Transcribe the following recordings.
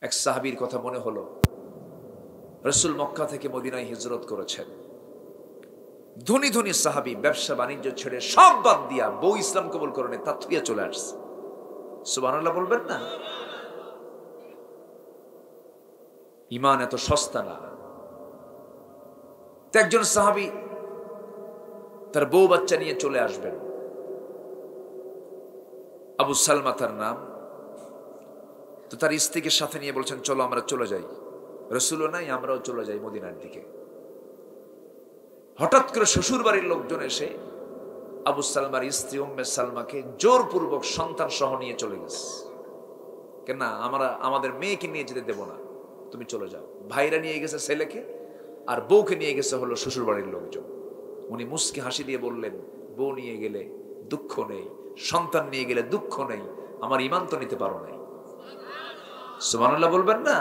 এক সাহাবীর কথা মনে হলো। রাসূল মক্কা থেকে মদিনায় হিজরত করেছেন। ধনী ধনী সাহাবী ব্যবসা বাণিজ্য ছেড়ে সব বাদ দিয়া বউ ইসলাম কবুল করেন, তা থুইয়া চলে আসছে। সুবহানাল্লাহ বলবেন না? ঈমান এত সস্তা না। একজন সাহাবী তার বউ বাচ্চা নিয়ে চলে আসবেন। আবু সালমা তার নাম। তো তার স্ত্রীকে সাথে নিয়ে বলছেন, চলো আমরা চলে যাই। রাসূলও নাই, আমরাও চলে যাই মদিনার দিকে। হঠাৎ করে শ্বশুর বাড়ির লোকজন এসে আবু সালমার স্ত্রী উম্মে সালমাকে জোরপূর্বক সন্তান সহ নিয়ে চলে গেছে। কেন না, আমরা আমাদের মেয়েকে নিয়ে যেতে দেব না, তুমি চলে যাও। ভাইরা নিয়ে গেছে ছেলেকে, আর বউকে নিয়ে গেছে হলো শ্বশুর বাড়ির লোকজন। উনি মুস্কি হাসি দিয়ে বললেন, বউ নিয়ে গেলে দুঃখ নেই, সন্তান নিয়ে গেলে দুঃখ নেই, আমার ঈমান তো নিতে পারো নাই। সুবহানাল্লাহ বলবেন না?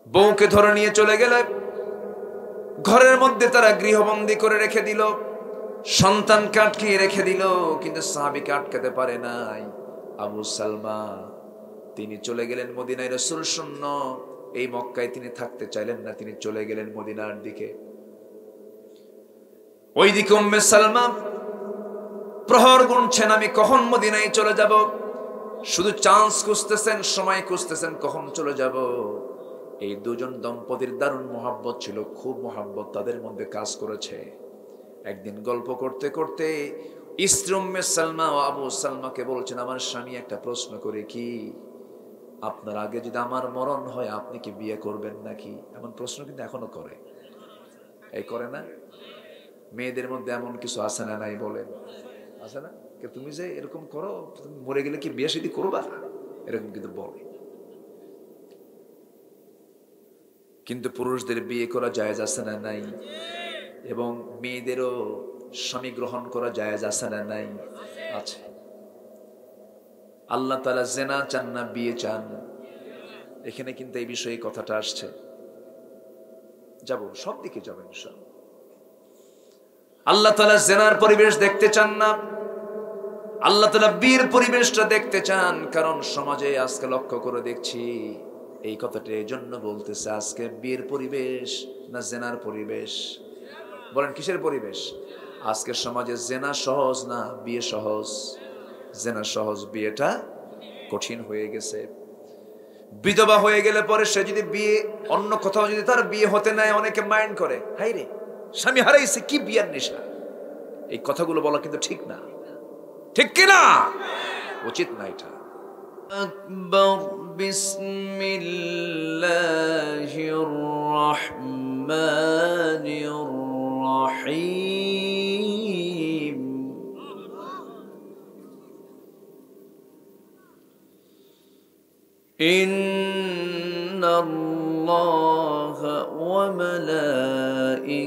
বউকে ধরে নিয়ে চলে গেলে ঘরের মধ্যে তারা গৃহবন্দী করে রেখে দিল, সন্তানকে আটকিয়ে রেখে দিল, কিন্তু সাহাবীকে আটকাতে পারে নাই। আবু সালমা তিনি চলে গেলেন মদিনায়। রাসূল শূন্য, এই মক্কায় তিনি থাকতে চাইলেন না, তিনি চলে গেলেন মদিনার দিকে। ওইদিকে উম্মে সালমা প্রহর গুনছেন, আমি কখন মদিনায় চলে যাব। শুধু চান্স খুঁজতেছেন, সময় খুঁজতেছেন, কখন চলে যাব। এই দুজন দম্পতির দারুণ মহাব্বত ছিল, খুব মহাব্বত তাদের মধ্যে কাজ করেছে। একদিন গল্প করতে করতে স্ত্রী উম্মে সালমা ও আবু সালমাকে বলছেন, আমার স্বামী একটা প্রশ্ন করে, কি আপনার আগে যদি আমার মরণ হয় আপনি কি বিয়ে করবেন নাকি? এমন প্রশ্ন কিন্তু এখনো করে। এই করে না? মেয়েদের মধ্যে এমন কিছু আছে না নাই বলেন? আছে না? তুমি যে এরকম করো, তুমি মরে গেলে কি বিয়ে শাদী করবা? এরকম কিন্তু বলে। কিন্তু পুরুষদের বিয়ে করা জায়েজ আছে না নাই? এবং মেয়েদেরও স্বামী গ্রহণ করা জায়েজ আছে না নাই? আছে। আল্লাহ তাআলা জিনা চান না বিয়ে চান? এখানে কিন্তু এই বিষয়ে কথাটা আসছে। যাব, সব দিকে যাবেন ইনশাআল্লাহ। আল্লাহ তাআলা জিনার পরিবেশ দেখতে চান না, আল্লাহ তাআলা বিয়ের পরিবেশটা দেখতে চান। কারণ সমাজে আজকে লক্ষ্য করে দেখছি, এই কথাটা এই জন্য বলতেছে, আজকে বিয়ের পরিবেশ না জিনার পরিবেশ? বলেন কিসের পরিবেশ? আজকের সমাজে জিনা সহজ না বিয়ে সহজ? জিনা সহজ, বিয়েটা কঠিন হয়ে গেছে। বিধবা হয়ে গেলে পরে সে যদি বিয়ে অন্য কোথাও যদি তার বিয়ে হতে নেয়, অনেকে মাইন্ড করে, হাই রে স্বামী হারাইছে, কি বিয়ের নেশা। এই কথাগুলো বলা কিন্তু ঠিক না, ঠিক কিনা? উচিত না এটা। আকবার বিসমিল্লাহির রহমানির রহিম। ইন্নাল্লাহা ওয়া মালাইকাতাহু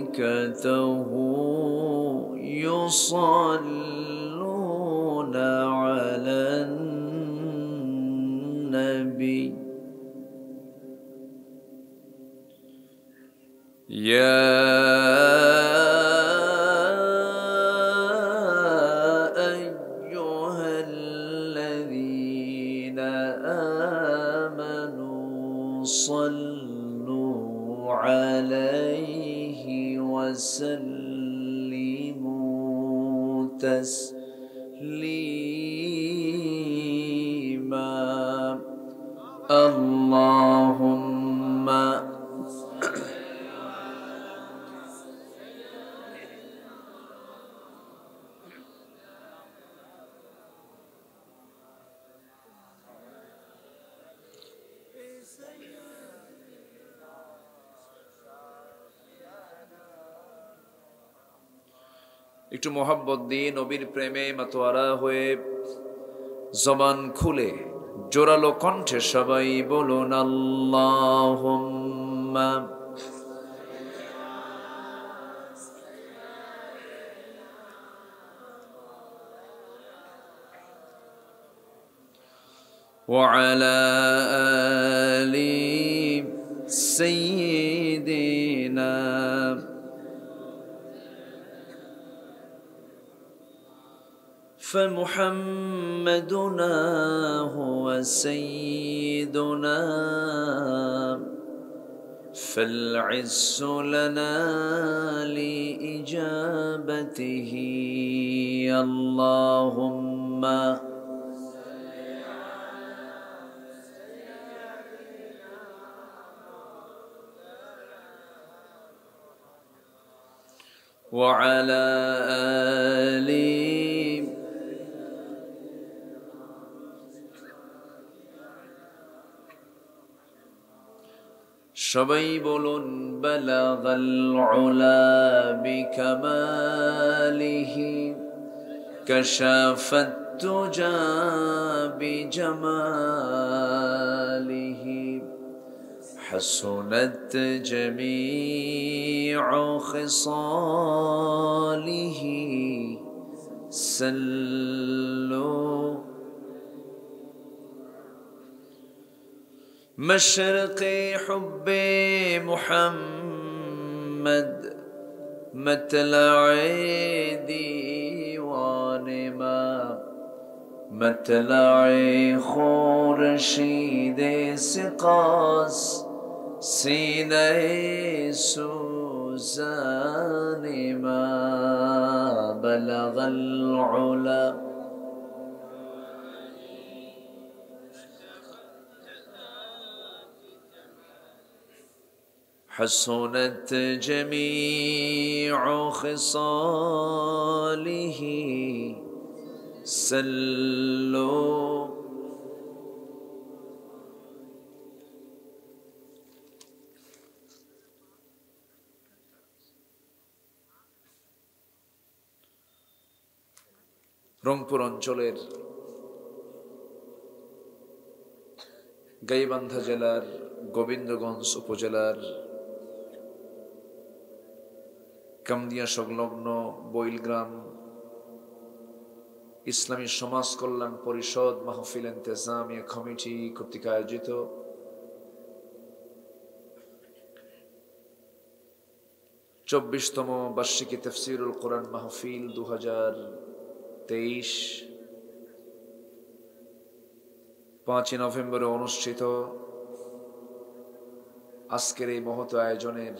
ইউসাল্লুনা আলান নবী ইয়া আইয়ুহাল্লাযীনা আমানু সাল্লু আলাইহি ওয়া সাল্লিমু তাসলিমা। আল্লাহুম্মা একটু মোহাব্বত দিয়ে নবীর প্রেমে মাতোয়ারা হয়ে জবান খুলে জোরালো কণ্ঠে সবাই বলুন, আল্লাহুম্মা ওয়া আলা আলি সাইয়্যিদিনা فمحمد محمدنا هو سيدنا فالعز لنا لإجابته اللهم وعلى آله সবাই বলুন বালাগাল উলা বিকামালিহি কাশাফাত তুজা বিজামালিহি حسنت جميع خصاله سلوا مشرق حب محمد مطلع ديوان ما مطلع خورشید سقاس سینه سوزان ما بلغ العلا حسنت جميع خصاله سلوا রংপুর অঞ্চলের গাইবান্ধা জেলার গোবিন্দগঞ্জ উপজেলার কামদিয়া সংলগ্ন বইল গ্রাম ইসলামী সমাজ কল্যাণ পরিষদ মাহফিল ইন্তেজামিয়া কমিটি কর্তৃক আয়োজিত 24তম বার্ষিকী তাফসীরুল কোরআন মাহফিল 2023 5 নভেম্বরে অনুষ্ঠিত আজকের এই মহৎ আয়োজনের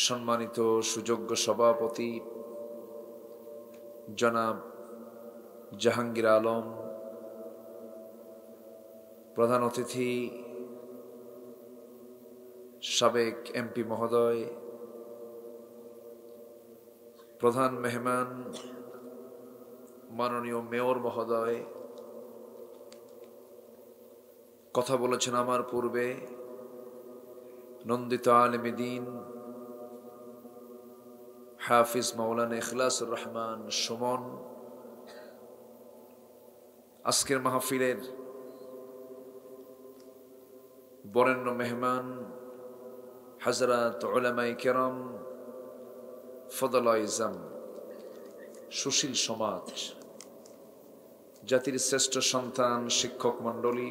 সম্মানিত সুযোগ্য সভাপতি জনাব জাহাঙ্গীর আলম, প্রধান অতিথি সাবেক এমপি মহোদয়, প্রধান মেহমান মাননীয় মেয়র মহোদয়, কথা বলেছেন আমার পূর্বে নন্দিত আলেমে দ্বীন হাফিজ মাওলানা ইখলাসুর রহমান সুমন। আজকের মাহফিলের বরেণ্য মেহমান হযরত উলামায়ে কেরাম, ফদলায়ে ইজম, সুশীল সমাজ, জাতির শ্রেষ্ঠ সন্তান শিক্ষক মণ্ডলী,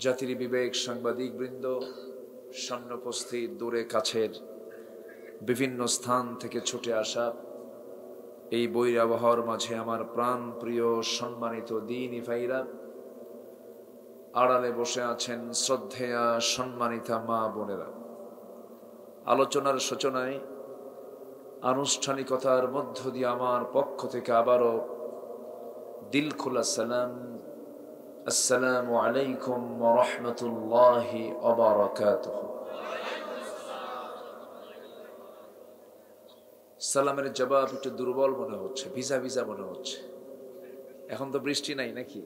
জাতির বিবেক সাংবাদিক বৃন্দ, সামনে দূরে কাছের বিভিন্ন স্থান থেকে ছুটে আসা এই বৈর আবহাওয়ার মাঝে আমার প্রাণ প্রিয় সম্মানিত দ্বীনি ভাইরা, আড়ালে বসে আছেন শ্রদ্ধেয়া সম্মানিতা মা বোনেরা। আলোচনার সূচনায় আনুষ্ঠানিকতার মধ্য দিয়ে আমার পক্ষ থেকে আবারও দিল খোলা সালাম, আসসালামু আলাইকুম ওয়া রাহমাতুল্লাহি ওয়া বারাকাতুহু। সালামের জবাব একটু দুর্বল মনে হচ্ছে, ভিজা ভিজা মনে হচ্ছে। এখন তো বৃষ্টি নাই নাকি?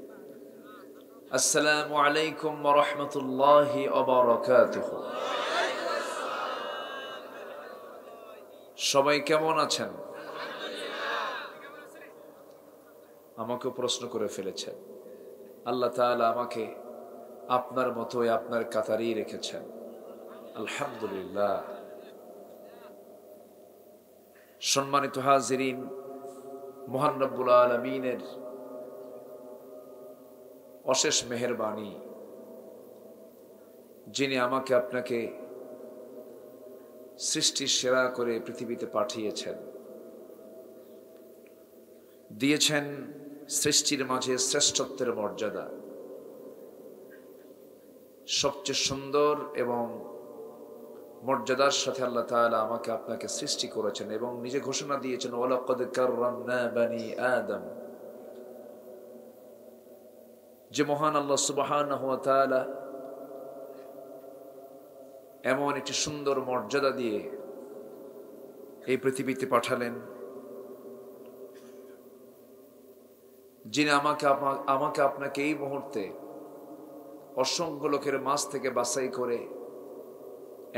আসসালামু আলাইকুম ওয়া রাহমাতুল্লাহি ওয়া বারাকাতুহু। সবাই কেমন আছেন? আমাকে প্রশ্ন করে ফেলেছেন। আল্লাহ তাআলা আমাকে আপনার মতোই আপনার কাতারেই রেখেছেন, আলহামদুলিল্লাহ। সম্মানিত হাজিরিন, মহান রব্বুল আলামিনের অশেষ মেহেরবানি, যিনি আমাকে আপনাকে সৃষ্টির সেরা করে পৃথিবীতে পাঠিয়েছেন, দিয়েছেন সৃষ্টির মাঝে শ্রেষ্ঠত্বের মর্যাদা। সবচেয়ে সুন্দর এবং মর্যাদার সাথে আল্লাহ তাআলা আমাকে আপনাকে সৃষ্টি করেছেন এবং নিজে ঘোষণা দিয়েছেন, ওয়ালাকাদ কাররামনা বানি আদম। যে মহান আল্লাহ সুবহানাহু ওয়া তাআলা এমন একটি সুন্দর মর্যাদা দিয়ে এই পৃথিবীতে পাঠালেন, যিনি আমাকে আপনাকে এই মুহূর্তে অসংখ্য লোকের মাঝ থেকে বাছাই করে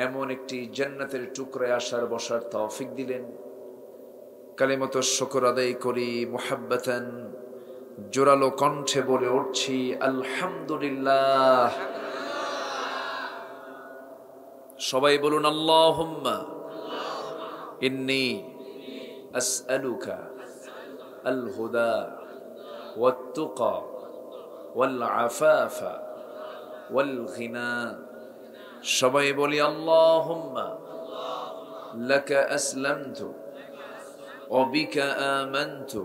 এমন একটি জান্নাতের টুকরায় আসার বসার তৌফিক দিলেন। কালিমাত শুকর আদায় করি, মুহাব্বাতান জোরালো কণ্ঠে বলে উঠছি আলহামদুলিল্লাহ। সবাই বলুন আল্লাহুম্মা ইন্নী আসআলুকা আল হুদা ওয়াত তুকা ওয়াল আফাফা ওয়াল গিনা। সবাই বলি আল্লাহুম্মা লাকা আসলামতু ওয়া বিকা আমানতু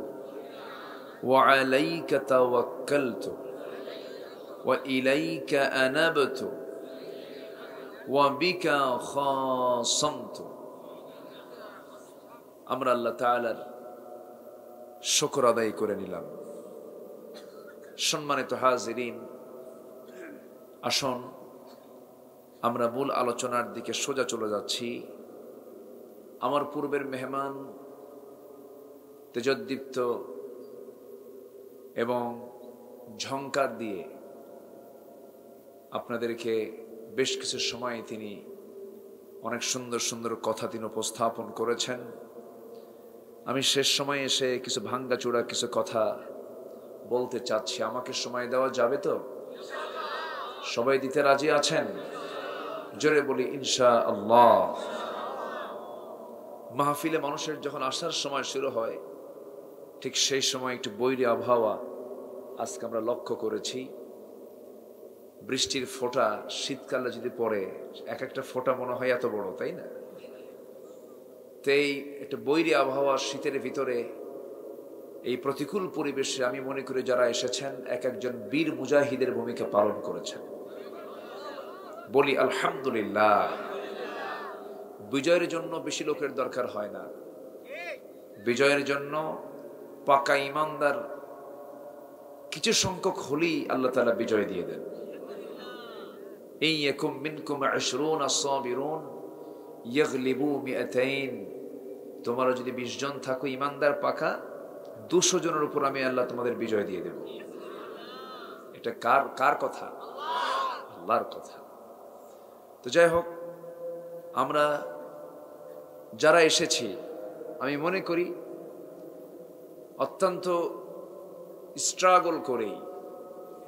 ওয়া আলাইকা তাওয়াক্কালতু ওয়া ইলাইকা আনাবতু ওয়া বিকা খাসামতু। আমরা আল্লাহ তাআলার শুকর আদায় করে নিলাম। সম্মানিত হাজিরিন, আসুন আমরা মূল আলোচনার দিকে সোজা চলে যাচ্ছি। আমার পূর্বের মেহমান তেজোদ্দীপ্ত এবং ঝংকার দিয়ে আপনাদেরকে বেশ কিছু সময় তিনি অনেক সুন্দর সুন্দর কথা তিনি উপস্থাপন করেছেন। আমি শেষ সময়ে এসে কিছু ভাঙ্গাচোরা কিছু কথা বলতে চাচ্ছি। আমাকে সময় দেওয়া যাবে তো? সবাই দিতে রাজি আছেন? জোরে বলি ইনশাআল্লাহ। মাহফিলে মানুষের যখন আসার সময় শুরু হয়, ঠিক সেই সময় একটু বৈরী আবহাওয়া আজকে আমরা লক্ষ্য করেছি। বৃষ্টির ফোঁটা শীতকালে যদি পড়ে, এক একটা ফোঁটা মনে হয় এত বড়, তাই না? তো এই একটা বৈরী আবহাওয়া শীতের ভিতরে এই প্রতিকূল পরিবেশে আমি মনে করি যারা এসেছেন এক একজন বীর মুজাহিদের ভূমিকা পালন করেছেন। বলি আলহামদুলিল্লাহ। বিজয়ের জন্য বেশি লোকের দরকার হয় না। বিজয়ের জন্য পাকা ইমানদার কিছু সংখ্যক হলেই আল্লাহ তাআলা বিজয় দিয়ে দেন। ইন ইয়াকুম মিনকুম 20 সাবিরুন ইয়াগলিবু 200। তোমরা যদি 20 জন থাকো ইমানদার পাকা, 200 জনের উপর আমি আল্লাহ তোমাদের বিজয় দিয়ে দেব। এটা কার কথা? আল্লাহর কথা। তো যাই হোক, আমরা যারা এসেছি আমি মনে করি অত্যন্ত স্ট্রাগল করেই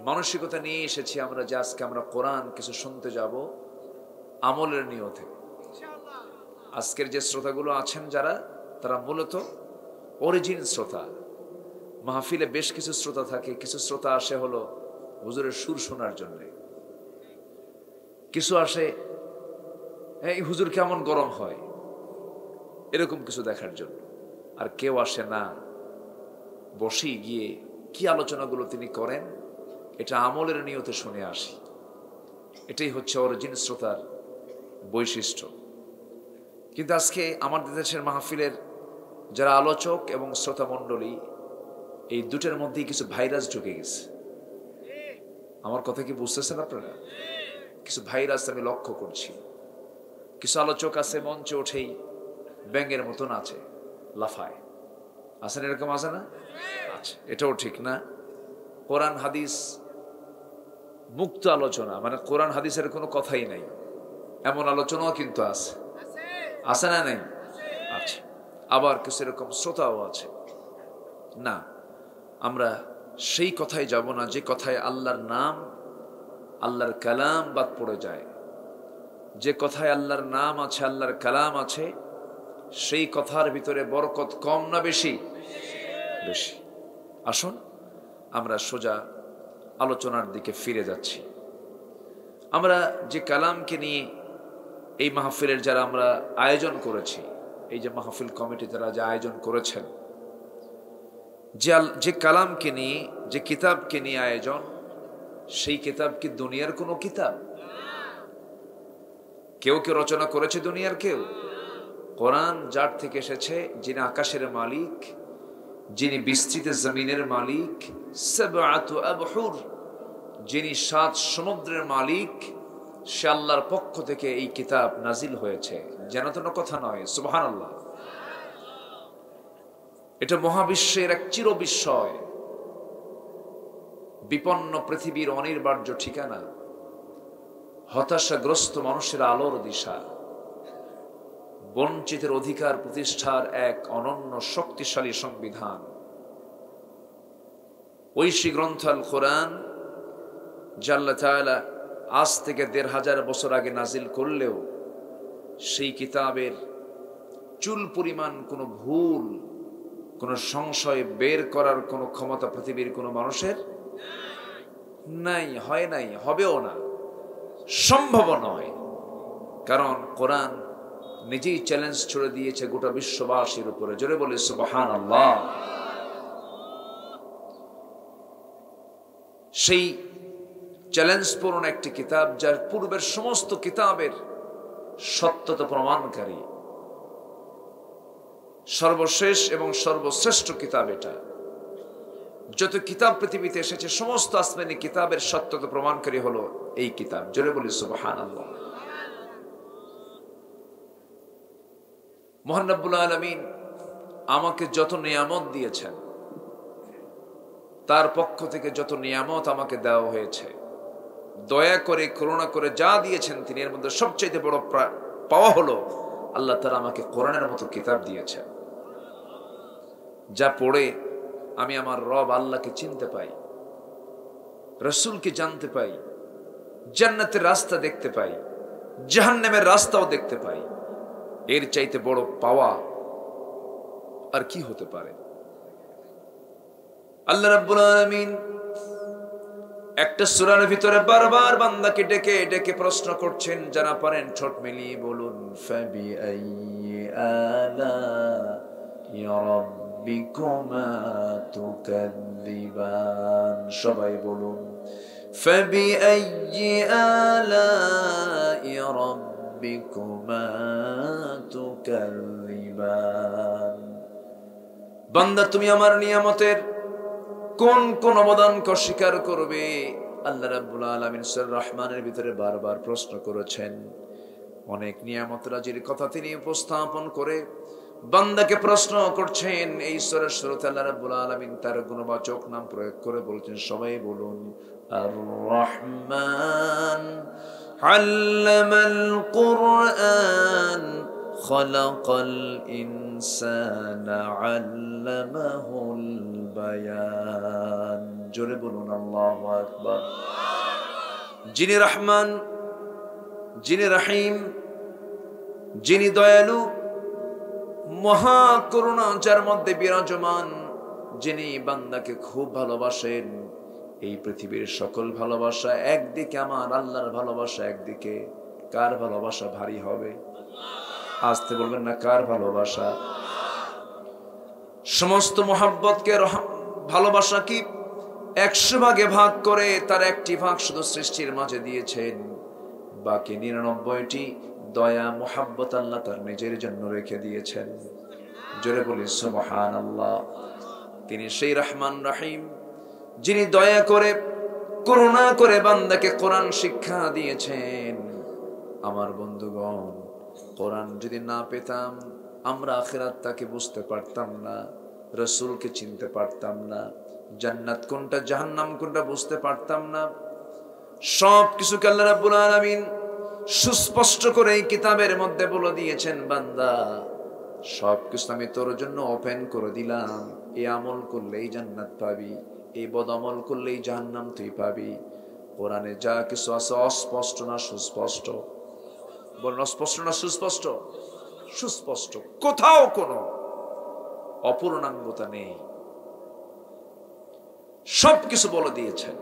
মানসিকতা নিয়ে এসেছি আমরা যে আজকে আমরা কোরআন কিছু শুনতে যাব আমলের নিয়তে। আজকের যে শ্রোতাগুলো আছেন যারা, তারা মূলত অরিজিন শ্রোতা। মাহফিলে বেশ কিছু শ্রোতা থাকে, কিছু শ্রোতা আসে হলো হুজুরের সুর শোনার জন্যে, কিছু আসে এই হুজুর কেমন গরম হয় এরকম কিছু দেখার জন্য, আর কেউ আসে না বসে গিয়ে কি আলোচনাগুলো তিনি করেন এটা আমলের নিয়তে শুনে আসি। এটাই হচ্ছে অরিজিন শ্রোতার বৈশিষ্ট্য। কিন্তু আজকে আমাদের দেশের মাহফিলের যারা আলোচক এবং শ্রোতা মণ্ডলী, এই দুটোর মধ্যেই কিছু ভাইরাস ঢুকে গেছে। আমার কথা কি বুঝতেছেন আপনারা? কিছু ভাইরাস আমি লক্ষ্য করছি। কিছু আলোচক আছে মঞ্চে ওঠেই ব্যাঙের মতন আছে, লাফায়। আছেন এরকম? আছে না? আচ্ছা, এটাও ঠিক না। কোরআন হাদিস মুক্ত আলোচনা, মানে কোরআন হাদিসের কোনো কথাই নাই, এমন আলোচনাও কিন্তু আছে। আছে না? নাই? আচ্ছা। আবার কিছু এরকম শ্রোতাও আছে। না, আমরা সেই কথায় যাব না যে কথায় আল্লাহর নাম, আল্লাহর কালাম বাদ পড়ে যায়। যে কথায় আল্লাহর নাম আছে, আল্লাহর কালাম আছে, সেই কথার ভিতরে বরকত কম না বেশি? বেশি। আসুন আমরা সোজা আলোচনার দিকে ফিরে যাচ্ছি। আমরা যে কালামকে নিয়ে এই মাহফিলের যারা আমরা আয়োজন করেছি, এই যে মাহফিল কমিটি যারা যে আয়োজন করেছেন, যে কালামকে নিয়ে, যে কিতাবকে নিয়ে আয়োজন, সেই কিতাব কি দুনিয়ার কোনো কিতাব? কেউ কেউ রচনা করেছে দুনিয়ার কেউ? কোরআন যার থেকে এসেছে, যিনি আকাশের মালিক, যিনি বিস্তৃত জমিনের মালিক, সাবআতু আবহুর, যিনি 7 সমুদ্রের মালিক, সে আল্লাহর পক্ষ থেকে এই কিতাব নাজিল হয়েছে। যেন তেন কথা নয়, সুবহানাল্লাহ। এটা মহাবিশ্বের এক চির বিস্ময়, বিপন্ন পৃথিবীর অনির্বার্য ঠিকানা, হতাশাগ্রস্ত মানুষের আলোর দিশা, বঞ্চিতের অধিকার প্রতিষ্ঠার এক অনন্য শক্তিশালী সংবিধান। ঐশী গ্রন্থ আল কোরআন, যা আল্লাহ তাআলা আজ থেকে ১৫০০ বছর আগে নাজিল করলেও সেই কিতাবের চুল পরিমাণ কোনো ভুল, কোনো সংশয় বের করার কোনো ক্ষমতা পৃথিবীর কোনো মানুষের নাই, হয় নাই, হবেও না, সম্ভব নয়। কারণ কোরআন নিজেই চ্যালেঞ্জ ছড়ে দিয়েছে গোটা বিশ্ববাসীর উপরে। জোরে বলে সুবহানাল্লাহ। সেই চ্যালেঞ্জ পূর্ণ একটি কিতাব, যার পূর্বের সমস্ত কিতাবের সত্যতা প্রমাণকারী, সর্বশেষ এবং সর্বশ্রেষ্ঠ কিতাব এটা। যত কিতাব পৃথিবীতে এসেছে সমস্ত আসমানি কিতাবের সত্যতা প্রমাণকারী হলো এই কিতাব। জোরে বলি সুবহানাল্লাহ। মহান রব্বুল আলামিন আমাকে যত নিয়ামত দিয়েছেন, তার পক্ষ থেকে যত নিয়ামত আমাকে দেওয়া হয়েছে, দয়া করে করুণা করে যা দিয়েছেন তিনি, এর মধ্যে সবচেয়ে বড় পাওয়া হলো আল্লাহ তাআলা আমাকে কোরআনের মতো কিতাব দিয়েছেন, যা পড়ে আমি আমার রব আল্লাহকে চিনতে পাই, রাসূলকে জানতে পাই, জান্নাতের রাস্তা দেখতে পাই, জাহান্নামের রাস্তাও দেখতে পাই। এর চাইতে বড় পাওয়া আর কি হতে পারে? আল্লাহ রাব্বুল আলামিন একটা সূরার ভিতরে বারবার বান্দাকে ডেকে ডেকে প্রশ্ন করছেন। যারা পারেন ঠোঁট মিলিয়ে বলুন, ফাবিআইয়ি আলাইহি রাব্বিকুমা তুকাযযিবান। সবাই বলুন, ফাবিআইয়ি আলাইহি রাব্বিকুমা তুকাযযিবান। বান্দা, তুমি আমার নিয়ামতের কোন কোন অবদানকে অস্বীকার করবে? আল্লাহ রাব্বুল আলামিন সূরা রহমানের ভিতরে বারবার প্রশ্ন করেছেন। অনেক নিয়ামত রাজির কথা তিনি উপস্থাপন করে বান্দাকে প্রশ্ন করছেন। এই সূরার শুরুতে আল্লাহ রাব্বুল আলামিন তার গুণবাচক নাম প্রয়োগ করে বলছেন, সবাই বলুন, আর রহমান আল্লামাল কুরআন খালাকাল ইনসানা আল্লামাহুল বায়ান। জোরে বলুন আল্লাহু আকবার। যিনি রহমান, যিনি রহিম, যিনি দয়ালু, মহা করুণা যার মধ্যে বিরাজমান, যিনি বান্দাকে খুব ভালোবাসেন। এই পৃথিবীর সকল ভালোবাসা একদিকে, আমার আল্লাহর ভালোবাসা একদিকে। কার ভালোবাসা ভারী হবে? আসতে বলবেন না, কার ভালোবাসা? সমস্ত মোহাব্বতকে ভালোবাসা কি 100 ভাগে ভাগ করে তার একটি ভাগ শুধু সৃষ্টির মাঝে দিয়েছেন, বাকি 99টি দয়া মোহাব্বত আল্লাহ তার নিজের জন্য রেখে দিয়েছেন। জোরে বলি সুবহানাল্লাহ। তিনি সেই রহমান রহিম, যিনি দয়া করে করুণা করে বান্দাকে কোরআন শিক্ষা দিয়েছেন। আমার বন্ধুগণ, কোরআন যদি না পেতাম আমরা আখিরাত তাকে বুঝতে পারতাম না, রাসূলকে চিনতে পারতাম না, জান্নাত কোনটা জাহান্নাম কোনটা বুঝতে পারতাম না। সব কিছুকে আল্লাহ রাব্বুল আলামিন সুস্পষ্ট করে এই কিতাবের মধ্যে বলে দিয়েছেন, বান্দা সবকিছু আমি তোর জন্য ওপেন করে দিলাম। এই আমল করলেই জান্নাত পাবি, এই বদ আমল করলেই জাহান্নাম তুই পাবি। কোরআনে যা কিছু আছে অস্পষ্ট না সুস্পষ্ট? বলুন, অস্পষ্ট না সুস্পষ্ট? সুস্পষ্ট, কোথাও কোনো অপূর্ণাঙ্গতা নেই, সবকিছু বলে দিয়েছেন।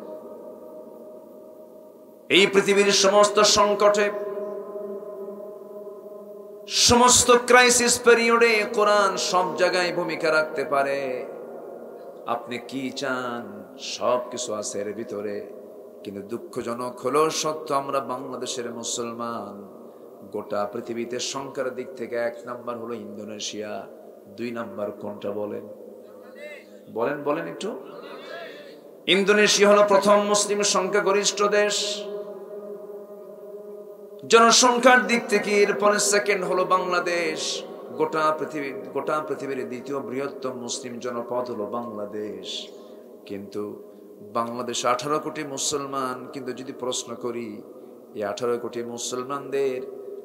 এই পৃথিবীর সমস্ত সংকটে, সমস্ত ক্রাইসিস পিরিয়ডে কোরআন সব জায়গায় ভূমিকা রাখতে পারে। আপনি কি চান সব কিছু আছে এর ভিতরে। কিন্তু দুঃখজনক হলো সত্য, আমরা বাংলাদেশের মুসলমান গোটা পৃথিবীতে সংখ্যার দিক থেকে 1 নাম্বার হলো ইন্দোনেশিয়া, 2 নাম্বার কোনটা বলেন? বলেন বলেন একটু। ইন্দোনেশিয়া হলো প্রথম মুসলিম সংখ্যাগরিষ্ঠ দেশ জনসংখ্যার দিক থেকে, এরপরে সেকেন্ড হলো বাংলাদেশ। গোটা পৃথিবীর দ্বিতীয় বৃহত্তম মুসলিম জনপদ হলো বাংলাদেশ। কিন্তু বাংলাদেশে 18 কোটি মুসলমান। কিন্তু যদি প্রশ্ন করি, এই 18 কোটি মুসলমানদের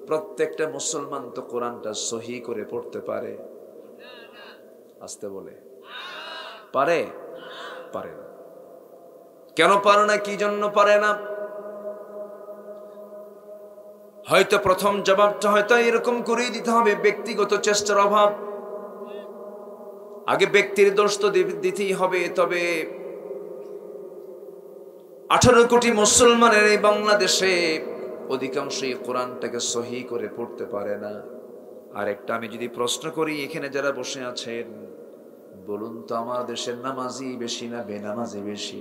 প্রত্যেকটা মুসলমান তো কোরআনটা সহি করে পড়তে পারে? আসতে বলে পারে? পারে না। কেন পারে না? কি জন্য পারে না? হয়তো প্রথম জবাবটা হয়তো এরকম করেই দিতে হবে, ব্যক্তিগত চেষ্টার অভাব। আগে ব্যক্তির দোষ তো দিতেই হবে। তবে 18 কোটি মুসলমানের এই বাংলাদেশে অধিকাংশই কোরআনটাকে সহি করে পড়তে পারে না। আর একটা আমি যদি প্রশ্ন করি, এখানে যারা বসে আছেন বলুন তো, আমার দেশের নামাজি বেশি না বেনামাজি বেশি?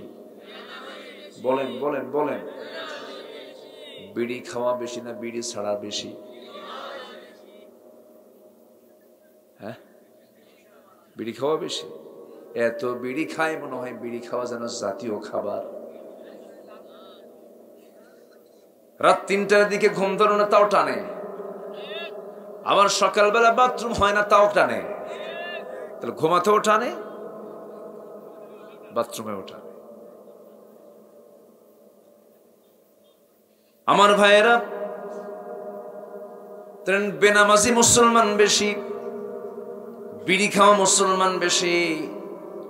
বলেন বলেন বলেন। বিড়ি খাওয়া বেশি না বিড়ি ছাড়া বেশি? হ্যাঁ, বিড়ি খাওয়া বেশি। এত বিড়ি খায় মনে হয় বিড়ি খাওয়া যেন জাতীয় খাবার। রাত 3টার দিকে ঘুম ধরে না তাও টানে, আবার সকালবেলা বাথরুম হয় না তাও টানে। তাহলে ঘুমাতেও টানে, বাথরুমেও টানে। আমার ভাইয়েরা, বেনামাজি মুসলমান বেশি, বিড়ি খাওয়া মুসলমান বেশি,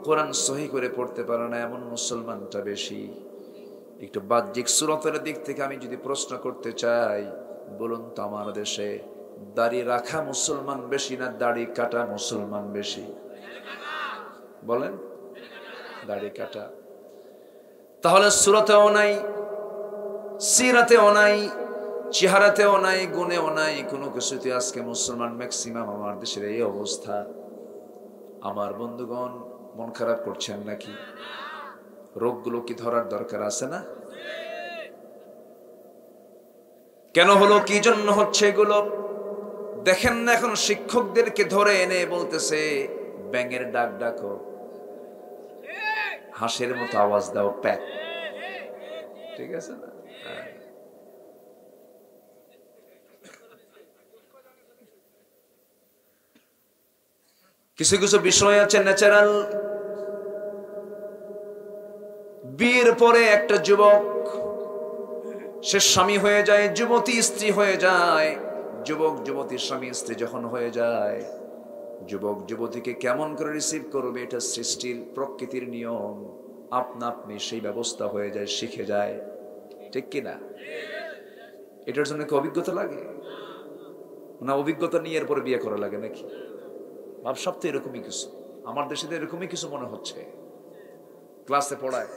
কোরআন সহি করে পড়তে পারে না এমন মুসলমানটা বেশি। একটু বাহ্যিক সুরতের দিক থেকে আমি যদি প্রশ্ন করতে চাই, বলুন তো আমার দেশে দাড়ি রাখা মুসলমান বেশি না দাড়ি কাটা মুসলমান বেশি? বলেন। দাড়ি কাটা। তাহলে সুরতেও নাই, সিরাতেও নাই, চেহারাতেও নাই, গুণেও নাই, কোনো কিছুতে আজকে মুসলমান ম্যাক্সিমাম আমার দেশের এই অবস্থা। আমার বন্ধুগণ, মন খারাপ করছেন নাকি? রোগগুলো কি ধরার দরকার আছে না? কেন হলো, কি জন্য হচ্ছে এগুলো? দেখেন না, এখন শিক্ষকদেরকে ধরে এনে বলতেছে ব্যাঙের ডাক ডাকো, হাঁসের মতো আওয়াজ দাও, প্যাক। ঠিক আছে না? কিছু কিছু বিষয় আছে ন্যাচারাল। বিয়ের পরে একটা যুবক সে স্বামী হয়ে যায়, যুবতী স্ত্রী হয়ে যায়। যুবক যুবতী স্বামী স্ত্রী যখন হয়ে যায়, যুবক যুবতীকে কেমন করে রিসিভ করবে এটা সৃষ্টির প্রকৃতির নিয়ম। আপনা আপনি সেই ব্যবস্থা হয়ে যায়, শিখে যায়। ঠিক কিনা? এটার জন্য কি অভিজ্ঞতা লাগে না? অভিজ্ঞতা নিয়ে এরপরে বিয়ে করা লাগে নাকি? ভাবসাব তো এরকমই কিছু। আমার দেশে তো এরকমই কিছু মনে হচ্ছে। ক্লাসে পড়ায়,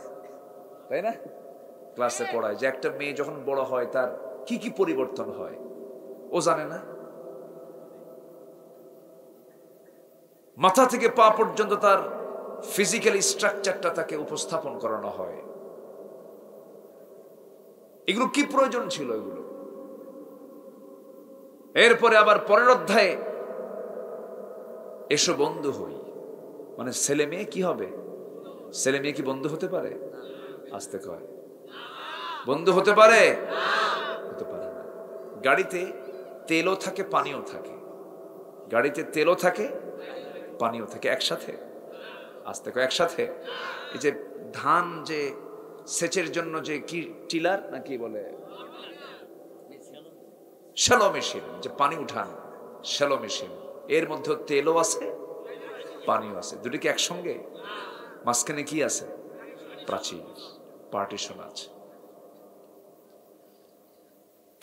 তাই না? ক্লাসে পড়ায় যে একটা মেয়ে যখন বড় হয় তার কি কি পরিবর্তন হয় ও জানে না। মাথা থেকে পা পর্যন্ত তার ফিজিক্যাল স্ট্রাকচারটা তাকে উপস্থাপন করানো হয়। এগুলো কি প্রয়োজন ছিল এগুলো? এরপরে আবার পরের অধ্যায়ে এসো বন্ধু হই, মানে ছেলে মেয়ে কি হবে? ছেলে মেয়ে কি বন্ধু হতে পারে? আসতে কয় বন্ধু হতে পারে? হতে পারে না। গাড়িতে তেলও থাকে পানিও থাকে, গাড়িতে তেলও থাকে পানিও থাকে একসাথে। আসতে কয় একসাথে। এই যে ধান যে সেচের জন্য যে কি টিলার না কি বলে, শ্যালো মেশিন, যে পানি উঠান শ্যালো মেশিন, এর মধ্যে তেলও আছে পানিও আছে। দুটি কি একসঙ্গে? মাঝখানে কি আছে? প্রাচীর, পার্টিশন আছে।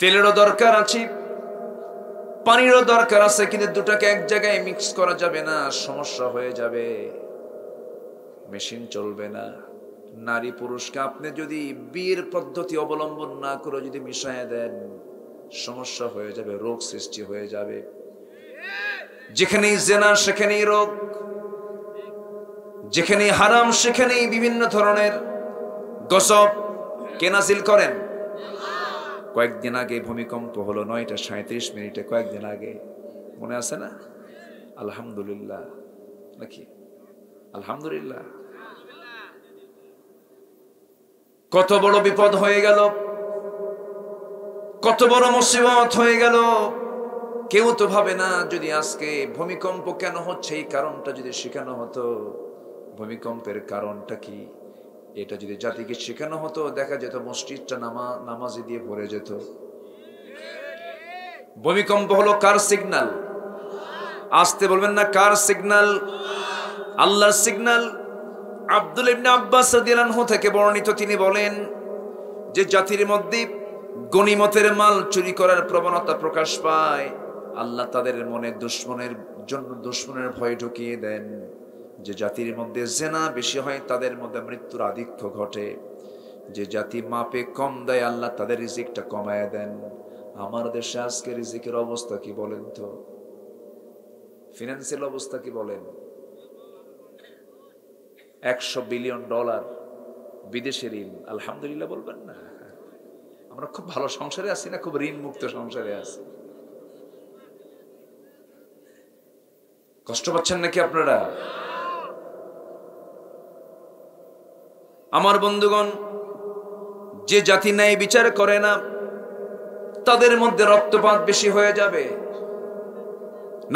তেলেরও দরকার আছে, পানিরও দরকার আছে, কিন্তু দুটাকে এক জায়গায় মিক্স করা যাবে না, সমস্যা হয়ে যাবে, মেশিন চলবে না। নারী পুরুষকে আপনি যদি বিয়ের পদ্ধতি অবলম্বন না করে যদি মিশায় দেন, সমস্যা হয়ে যাবে, রোগ সৃষ্টি হয়ে যাবে। যেখানেই জেনা সেখানেই রোগ, যেখানে হারাম সেখানেই বিভিন্ন ধরনের গজব কে নাজিল করেন? কয়েকদিন আগে ভূমিকম্প হলো 9:37 কয়েকদিন আগে, মনে আছে না? আলহামদুলিল্লাহ নাকি? আলহামদুলিল্লাহ। কত বড় বিপদ হয়ে গেল, কত বড় মুসিবত হয়ে গেল। কেউ তো ভাবে না যদি আজকে ভূমিকম্প কেন হচ্ছে এই কারণটা যদি শেখানো হতো, ভূমিকম্পের কারণটা কি এটা যদি জাতিকে শেখানো হতো, দেখা যেত মসজিদটা নামাজি দিয়ে ভরে যেত। ভূমিকম্প হলো কার সিগন্যাল? আসতে বলবেন না, কার সিগন্যাল? আল্লাহর সিগন্যাল। আব্দুল ইবনে আব্বাস রাদিয়াল্লাহু আনহু থেকে বর্ণিত, তিনি বলেন যে জাতির মধ্যে গনিমতের মাল চুরি করার প্রবণতা প্রকাশ পায়, আল্লাহ তাদের মনে দুশমনের ভয় ঢুকিয়ে দেন। যে জাতির মধ্যে জেনা বেশি হয় তাদের মধ্যে মৃত্যুর আধিক্য ঘটে। যে জাতি মাপে কম দেয় আল্লাহ তাদের রিজিকটা কমায় দেন। আমার দেশে আজকে রিজিকের অবস্থা কি বলেন তো? ফিনান্সিয়াল অবস্থা কি বলেন? $100 বিলিয়ন বিদেশি ঋণ। আলহামদুলিল্লাহ বলবেন না? আমরা খুব ভালো সংসারে আছি না, খুব ঋণ মুক্ত সংসারে আছি? কষ্ট পাচ্ছেন নাকি আপনারা? আমার বন্ধুগণ, যে জাতি ন্যায় বিচার করে না তাদের মধ্যে রক্তপাত বেশি হয়ে যাবে।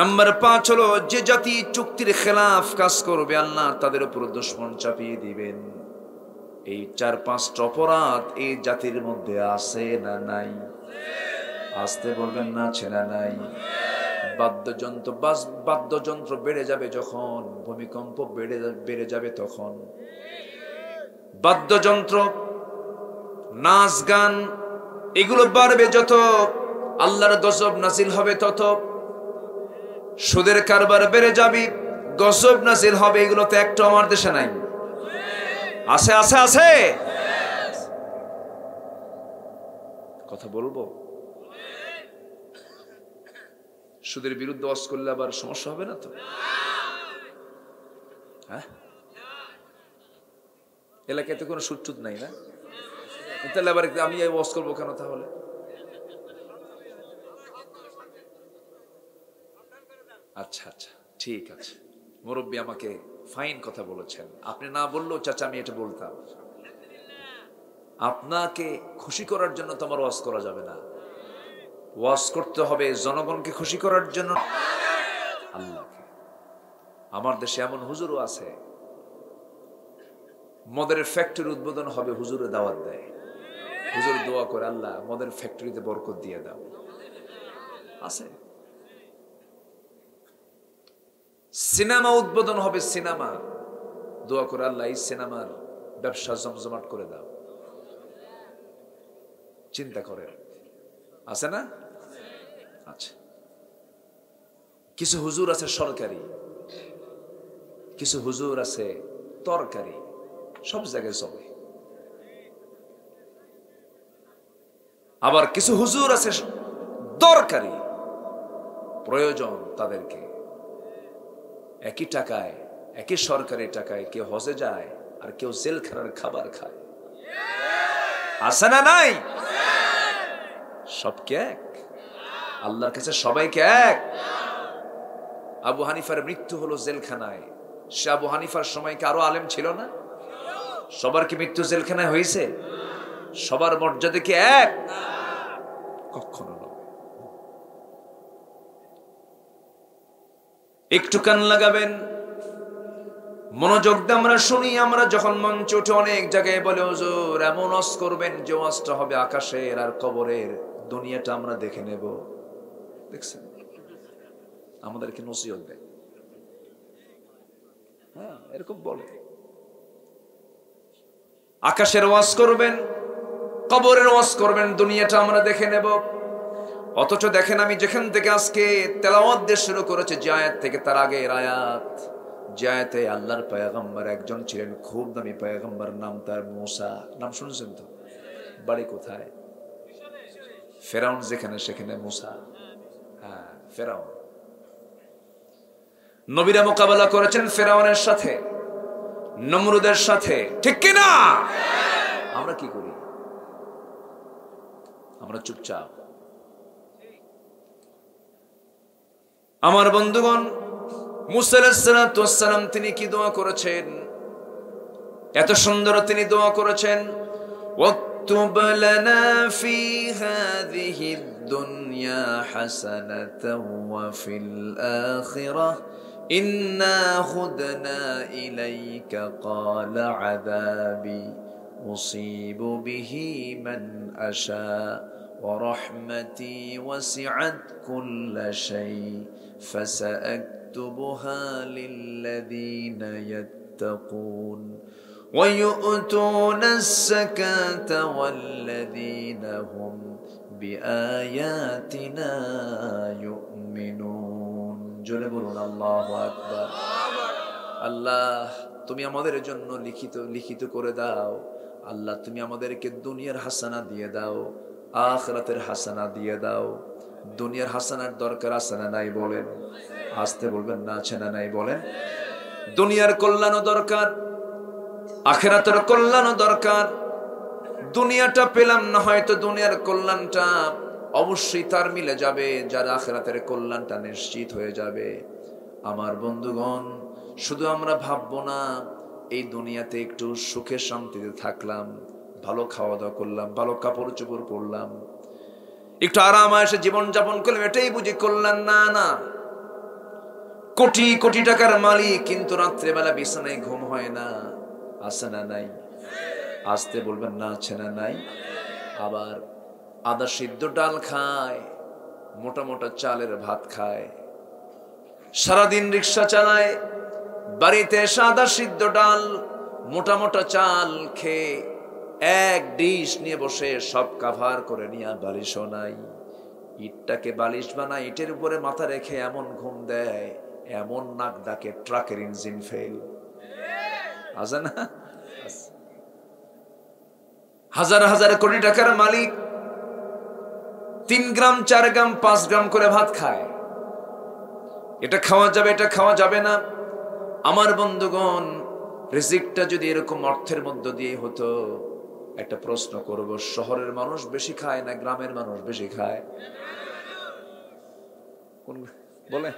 নাম্বার 5 হলো, যে জাতি চুক্তির খেলাফ কাজ করবে আল্লাহ তাদের উপর দুশমন চাপিয়ে দিবেন। এই 4-5টা অপরাধ এই জাতির মধ্যে আছে না নাই? আসতে বলবেন না, আছে না নাই? বাদ্যযন্ত্র বেড়ে যাবে যখন, ভূমিকম্প বেড়ে যাবে তখন। বাদ্যযন্ত্র, নাচ গান এগুলো বাড়বে যত, আল্লাহর গজব নাজিল হবে তত। সুদের কারবার বেড়ে যাবে, গজব নাজিল হবে। এগুলো তো একটা আমার দেশে নাই। আছে আছে আছে? কথা বলবো? সুদের বিরুদ্ধে ওয়াজ করলে আবার সমস্যা হবে না তো? হ্যাঁ, এলাকায় তো কোনো সুদ নাই না, তাহলে আবার আমি ওয়াজ করবো কেন তাহলে? আচ্ছা আচ্ছা, ঠিক আছে। মুরব্বী আমাকে ফাইন কথা বলেছেন, আপনি না বললেও চাচা আমি এটা বলতাম। আপনাকে খুশি করার জন্য তো আমার ওয়াজ করা যাবে না। ওয়াজ করতে হবে জনগণকে খুশি করার জন্য, আল্লাহকে। আমার দেশে এমন হুজুরও আছে, মদের ফ্যাক্টরি উদ্বোধন হবে, হুজুরে দাওয়াত দেয়, হুজুর দোয়া করে, আল্লাহ মদের ফ্যাক্টরিতে বরকত দিয়ে দাও। আছে। সিনেমা উদ্বোধন হবে, সিনেমা, দোয়া করে, আল্লাহ এই সিনেমার ব্যবসা জমজমাট করে দাও। চিন্তা করে, আছে না? আচ্ছা, কিছু হুজুর আছে সরকারি, কিছু হুজুর আছে তরকারি, সব জায়গায় চলে। আবার কিছু হুজুর আছে দরকারি, প্রয়োজন তাদেরকে। একই টাকায়, একই সরকারি টাকায় কেউ হজে যায় আর কেউ জেলখানার খাবার খায়। আছে না নাই? সবকে এক, আল্লাহর কাছে সবাইকে এক। আবু হানিফার মৃত্যু হলো জেলখানায়। সে আবু হানিফার সময় কি আরো আলেম ছিল না? সবার কি মৃত্যু জেলখানায় হয়েছে? সবার মর্যাদা কি এক? কখনো নয়। একটু কান লাগাবেন, মনোযোগ দিয়ে আমরা শুনি। আমরা যখন মঞ্চে উঠে অনেক জায়গায় বলে, হুজুর এমন ওয়াজ করবেন যে ওয়াজটা হবে আকাশের আর কবরের, দুনিয়াটা আমরা দেখে নেব। দেখছেন আমাদেরকে নসিহত দেয়, হ্যাঁ এরকম বলে। আকাশের ওয়াজ করবেন, কবরের ওয়াজ করবেন, দুনিয়াটা আমরা দেখে নেব। অথচ দেখেন, আমি যেখান থেকে আজকে তেলাওয়াত দিয়ে শুরু করেছে, যে আয়াত থেকে তার আগের আয়াত, যে আয়াতে আল্লাহর পয়গম্বর একজন ছিলেন, খুব দামি পয়গম্বর, নাম তার মুসা। নাম শুনেছেন তো? বাড়ি কোথায়? ফেরাউন যেখানে সেখানে মুসা। হ্যাঁ, ফেরাউন। নবীরা মোকাবেলা করেছেন ফেরাউনের সাথে। নমরুদের সাথে, ঠিক কিনা? আমরা কি করি? আমরা চুপচাপ। আমার বন্ধুগণ, মুসা আলাইহিস সালাতু ওয়াস সালাম তিনি কি দোয়া করেছেন? এত সুন্দর তিনি দোয়া করেছেন, ওয়াকতুব লানা ফি হাযিহিদ দুনিয়া হাসানাতাও ওয়া ফিল আখিরাহ ইন্না হুদনা ইলাইকা ক্বালা আযাবি উসিবু বিহি মান আশা ওয়া রাহমাতি ওয়াসিআত কুল্লা শাই ফাসাআকতুবুহা লিল্লাযীনা ইয়াত্তাকুন ويؤتون الزكاة والذين هم بآياتنا يؤمنون জোরে বলুন আল্লাহু আকবার। আল্লাহ তুমি আমাদের জন্য লিখিত করে দাও। আল্লাহ তুমি আমাদেরকে দুনিয়ার হাসানা দিয়ে দাও, আখিরাতের হাসানা দিয়ে দাও। দুনিয়ার হাসানার দরকার আছে না নাই বলেন? আসতে বলবেন না, আছে না নাই বলেন? দুনিয়ার কল্যাণও দরকার, আখিরাতের কল্যাণও দরকার। দুনিয়াটা পেলাম না, হয়তো দুনিয়ার কল্যাণটা অবশ্যই তার মিলে যাবে যার আখিরাতের কল্যাণটা নিশ্চিত হয়ে যাবে। আমার বন্ধুগণ, শুধু আমরা ভাববো না এই দুনিয়াতে একটু সুখে শান্তিতে থাকলাম, ভালো খাওয়া দাওয়া করলাম, ভালো কাপড় চোপড় পরলাম, একটু আরাম আয়েশে জীবন যাপন করলাম, এটাই বুঝি কল্যাণ? না না, কোটি কোটি টাকার মালিক কিন্তু রাত্রেবেলা বিছানায় ঘুম হয় না, আছে না নাই? আসতে বলবেন না, আছে না নাই? আবার আদা সিদ্ধ ডাল খায়, মোটা মোটা চালের ভাত খায়, সারাদিন রিক্সা চালায়, বাড়িতে এসে আদা সিদ্ধ ডাল মোটা মোটা চাল খেয়ে এক ডিশ নিয়ে বসে সব কাভার করে নিয়ে বালিশও নাই, ইটটাকে বালিশ বানায়, ইটের উপরে মাথা রেখে এমন ঘুম দেয়, এমন নাক ডাকে ট্রাকের ইঞ্জিন ফেল। আছে না? হাজার হাজার কোটি টাকার মালিক 3 গ্রাম 4 গ্রাম 5 গ্রাম করে ভাত খায়। এটা খাওয়া যাবে, এটা খাওয়া যাবে না। আমার বন্ধুগণ, রিজিকটা যদি এরকম অর্থের মধ্য দিয়ে হতো, একটা প্রশ্ন করব, শহরের মানুষ বেশি খায় না গ্রামের মানুষ বেশি খায়? কোন বলেন?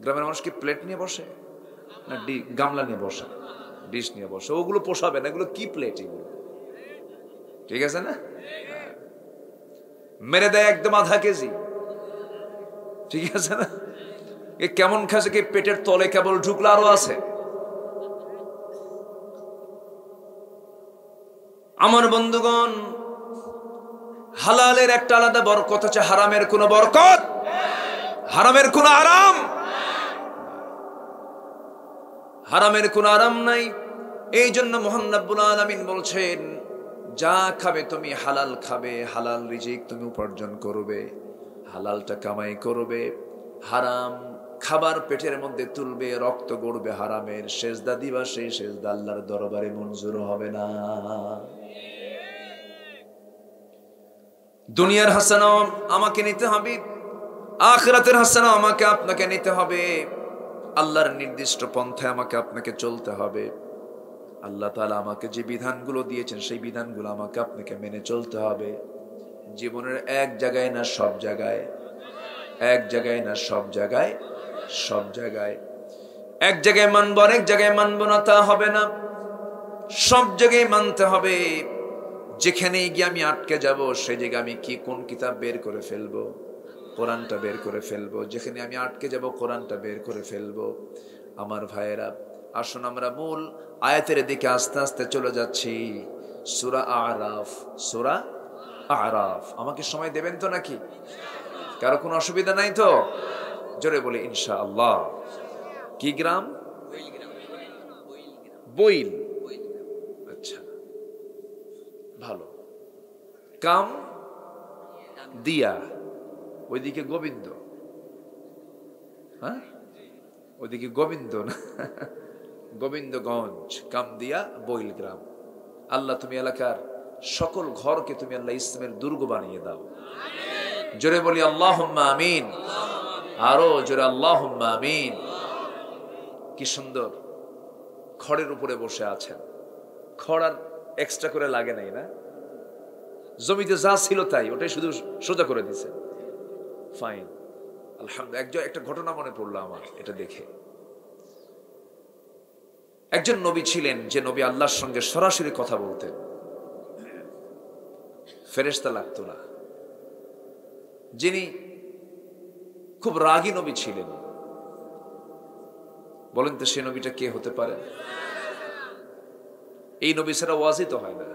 গ্রামের মানুষ কি প্লেট নিয়ে বসে না গামলা নিয়ে বসে, ডিশ নিয়ে বসে? ওগুলো পোষাবে না, এগুলো কি প্লেট, এগুলো ঠিক আছে না? মেরে দেয় একদম আধা কেজি, ঠিক আছে না? এ কেমন খাসে কি পেটের তলে কেবল ঢুকলো, আরো আছে। আমার বন্ধুগণ, হালালের একটা আলাদা বরকত আছে, হারামের কোন বরকত, হারামের কোন আরাম, হারামের কোন আরাম নাই। এই জন্য মহান রব্বুল আলামিন বলছেন, যা খাবে তুমি হালাল খাবে, হালাল রিজিক তুমি উপার্জন করবে, হালালটা কামাই করবে। হারাম খাবার পেটের মধ্যে তুলবে, রক্ত গড়বে হারামের, সেজদা দিবা, সেই সেজদা আল্লাহর দরবারে মঞ্জুর হবে না। দুনিয়ার হাসানা আমাকে নিতে হবে, আখিরাতের হাসানা আমাকে আপনাকে নিতে হবে। আল্লাহর নির্দিষ্ট পন্থায় আমাকে আপনাকে চলতে হবে। আল্লাহ তাআলা আমাকে যে বিধানগুলো দিয়েছেন সেই বিধানগুলো আমাকে আপনাকে মেনে চলতে হবে। জীবনের এক জায়গায় না সব জায়গায়, এক জায়গায় না সব জায়গায়, সব জায়গায়। এক জায়গায় মানবো আর এক জায়গায় মানবো না, তা হবে না। সব জায়গায় মানতে হবে। যেখানে গিয়ে আমি আটকে যাব, সেই জায়গায় আমি কি কোন কিতাব বের করে ফেলবো? কোরআনটা বের করে ফেলবো। যেখানে আমি আটকে যাব, কোরআনটা বের করে ফেলবো। আমার ভাইয়েরা, আসুন আমরা মূল আয়াতের দিকে আস্তে আস্তে চলে যাচ্ছি। সূরা আরাফ, সূরা আরাফ। আমাকে সময় দেবেন তো নাকি? কারো কোনো অসুবিধা নাই তো? জোরে বলি ইনশাআল্লাহ। কি গ্রাম? বইল। আচ্ছা, ভালো। কাম দিয়া, ওইদিকে গোবিন্দ। হ্যাঁ, ওইদিকে গোবিন্দ না, গোবিন্দগঞ্জ, কামদিয়া, বইল গ্রাম। আল্লাহ তুমি এলাকার সকল ঘরকে তুমি আল্লাহ ইসলামের দুর্গ বানিয়ে দাও। জোরে বলি আল্লাহুম্মা আমিন। আরো জোরে আল্লাহুম্মা আমিন। কি সুন্দর খড়ের উপরে বসে আছেন, খড় আর এক্সট্রা করে লাগে নাই না, জমিতে যা ছিল তাই, ওটাই শুধু সোজা করে দিছে। ফাইন, আলহামদুলিল্লাহ। একটা ঘটনা মনে পড়লো আমার এটা দেখে। একজন নবী ছিলেন যে নবী আল্লাহর সঙ্গে সরাসরি কথা বলতেন, ফেরেশতা লাগতো না, যিনি খুব রাগী নবী ছিলেন। বলেন তো সে নবীটা কে হতে পারে? এই নবী ছাড়া ওয়াজই তো হয় না।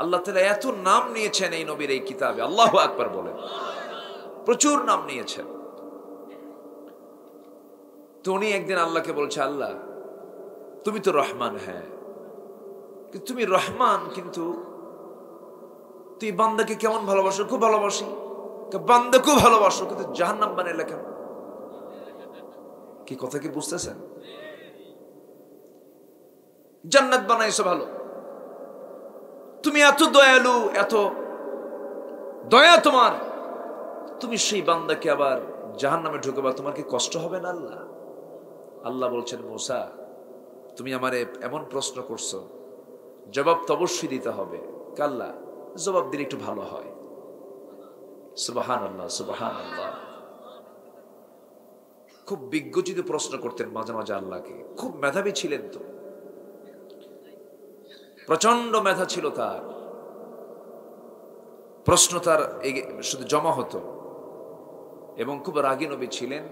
আল্লাহ তাআলা এত নাম নিয়েছেন এই নবীর এই কিতাবে, আল্লাহু আকবার বলেন, প্রচুর নাম নিয়েছেন। তো উনি একদিন আল্লাহকে বলছে, আল্লাহ তুমি তো রহমান, হ্যাঁ কিন্তু তুমি রহমান, কিন্তু তুই বান্দাকে কেমন ভালোবাসো? খুব ভালোবাসি। বান্দা খুব ভালোবাসো, কিন্তু জাহান্নাম বানাইলে কেন? কি কথা কি বুঝতেছেন? জান্নাত বানাইছো ভালো, তুমি এত দয়ালু, এত দয়া তোমার, তুমি সেই বান্দাকে আবার জাহান্নামে ঢুকাবা, তোমার কি কষ্ট হবে না? আল্লাহ আল্লাহ বলছেন, মুসা তুমি আমারে এমন প্রশ্ন করছো, জবাব তো অবশ্যই দিতে হবে। কাল্লা, জবাব দিলে একটু ভালো হয়। সুবহানাল্লাহ, সুবহানাল্লাহ। খুব বিজ্ঞচিত প্রশ্ন করতেন মাঝে মাঝে আল্লাহকে, খুব মেধাবী ছিলেন তো, প্রচন্ড মেধা ছিল তার, প্রশ্ন তার শুধু জমা হতো। এবং খুব রাগী নবী ছিলেন।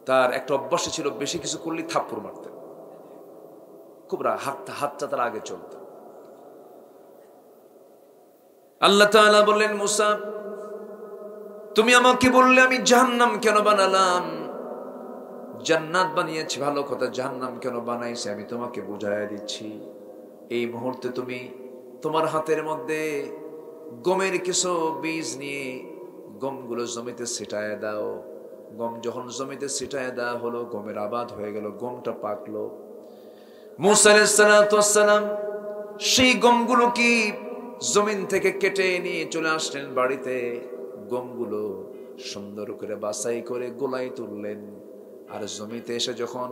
তার একটা অভ্যাস ছিল, বেশি কিছু করলে থাপ্পড় মারতেন, খুব হাতটা তার আগে চলত। আল্লাহ তাআলা বললেন, মুসা তুমি আমাকে বললে আমি জাহান্নাম কেন বানালাম? জান্নাত বানিয়েছি ভালো কথা, জাহান্নাম কেন বানাইছে আমি তোমাকে বুঝাইয়া দিচ্ছি। এই মুহূর্তে তুমি তোমার হাতের মধ্যে গমের কিছু বীজ নিয়ে গমগুলো জমিতে ছিটায় দাও। গম যখন জমিতে ছিটায় দেওয়া হলো, গমের আবাদ হয়ে গেল, গমটা পাকলো। মুসা আলাইহিস সালাম সেই গমগুলো কি জমিন থেকে কেটে নিয়ে চলে আসলেন বাড়িতে। গমগুলো সুন্দর করে বাছাই করে গোলায় তুললেন। আর জমিতে এসে যখন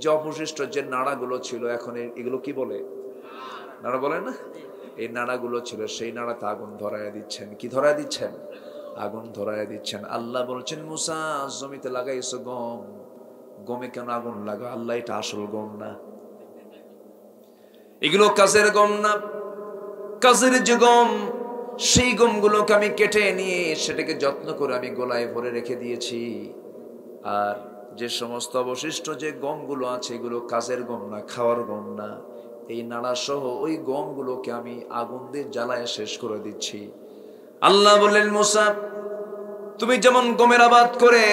যে অবশিষ্ট যে নাড়াগুলো ছিল, এখন এগুলো কি বলে? নাড়া বলে না? এই নাড়াগুলো ছিল, সেই নাড়াতে আগুন ধরায় দিচ্ছেন। কি ধরায় দিচ্ছেন? আগুন ধরায় দিচ্ছেন। আল্লাহ বলছেন, মুসা জমিতে লাগাইছো গম, গমে কেন আগুন লাগা? আল্লাহ এটা আসল গম না, এগুলো কাজের গম না। কাজের যে গম, সেই গমগুলোকে আমি কেটে নিয়ে সেটাকে যত্ন করে আমি গোলায় ভরে রেখে দিয়েছি। আর যে সমস্ত অবশিষ্ট যে গমগুলো আছে, এগুলো কাজের গম না, খাওয়ার গম না। এই নাড়া সহ ওই গমগুলোকে আমি আগুন দিয়ে জ্বালায় শেষ করে দিচ্ছি। আল্লাহ বললেন, মুসা তুমি যেমন গমের আবাদ করে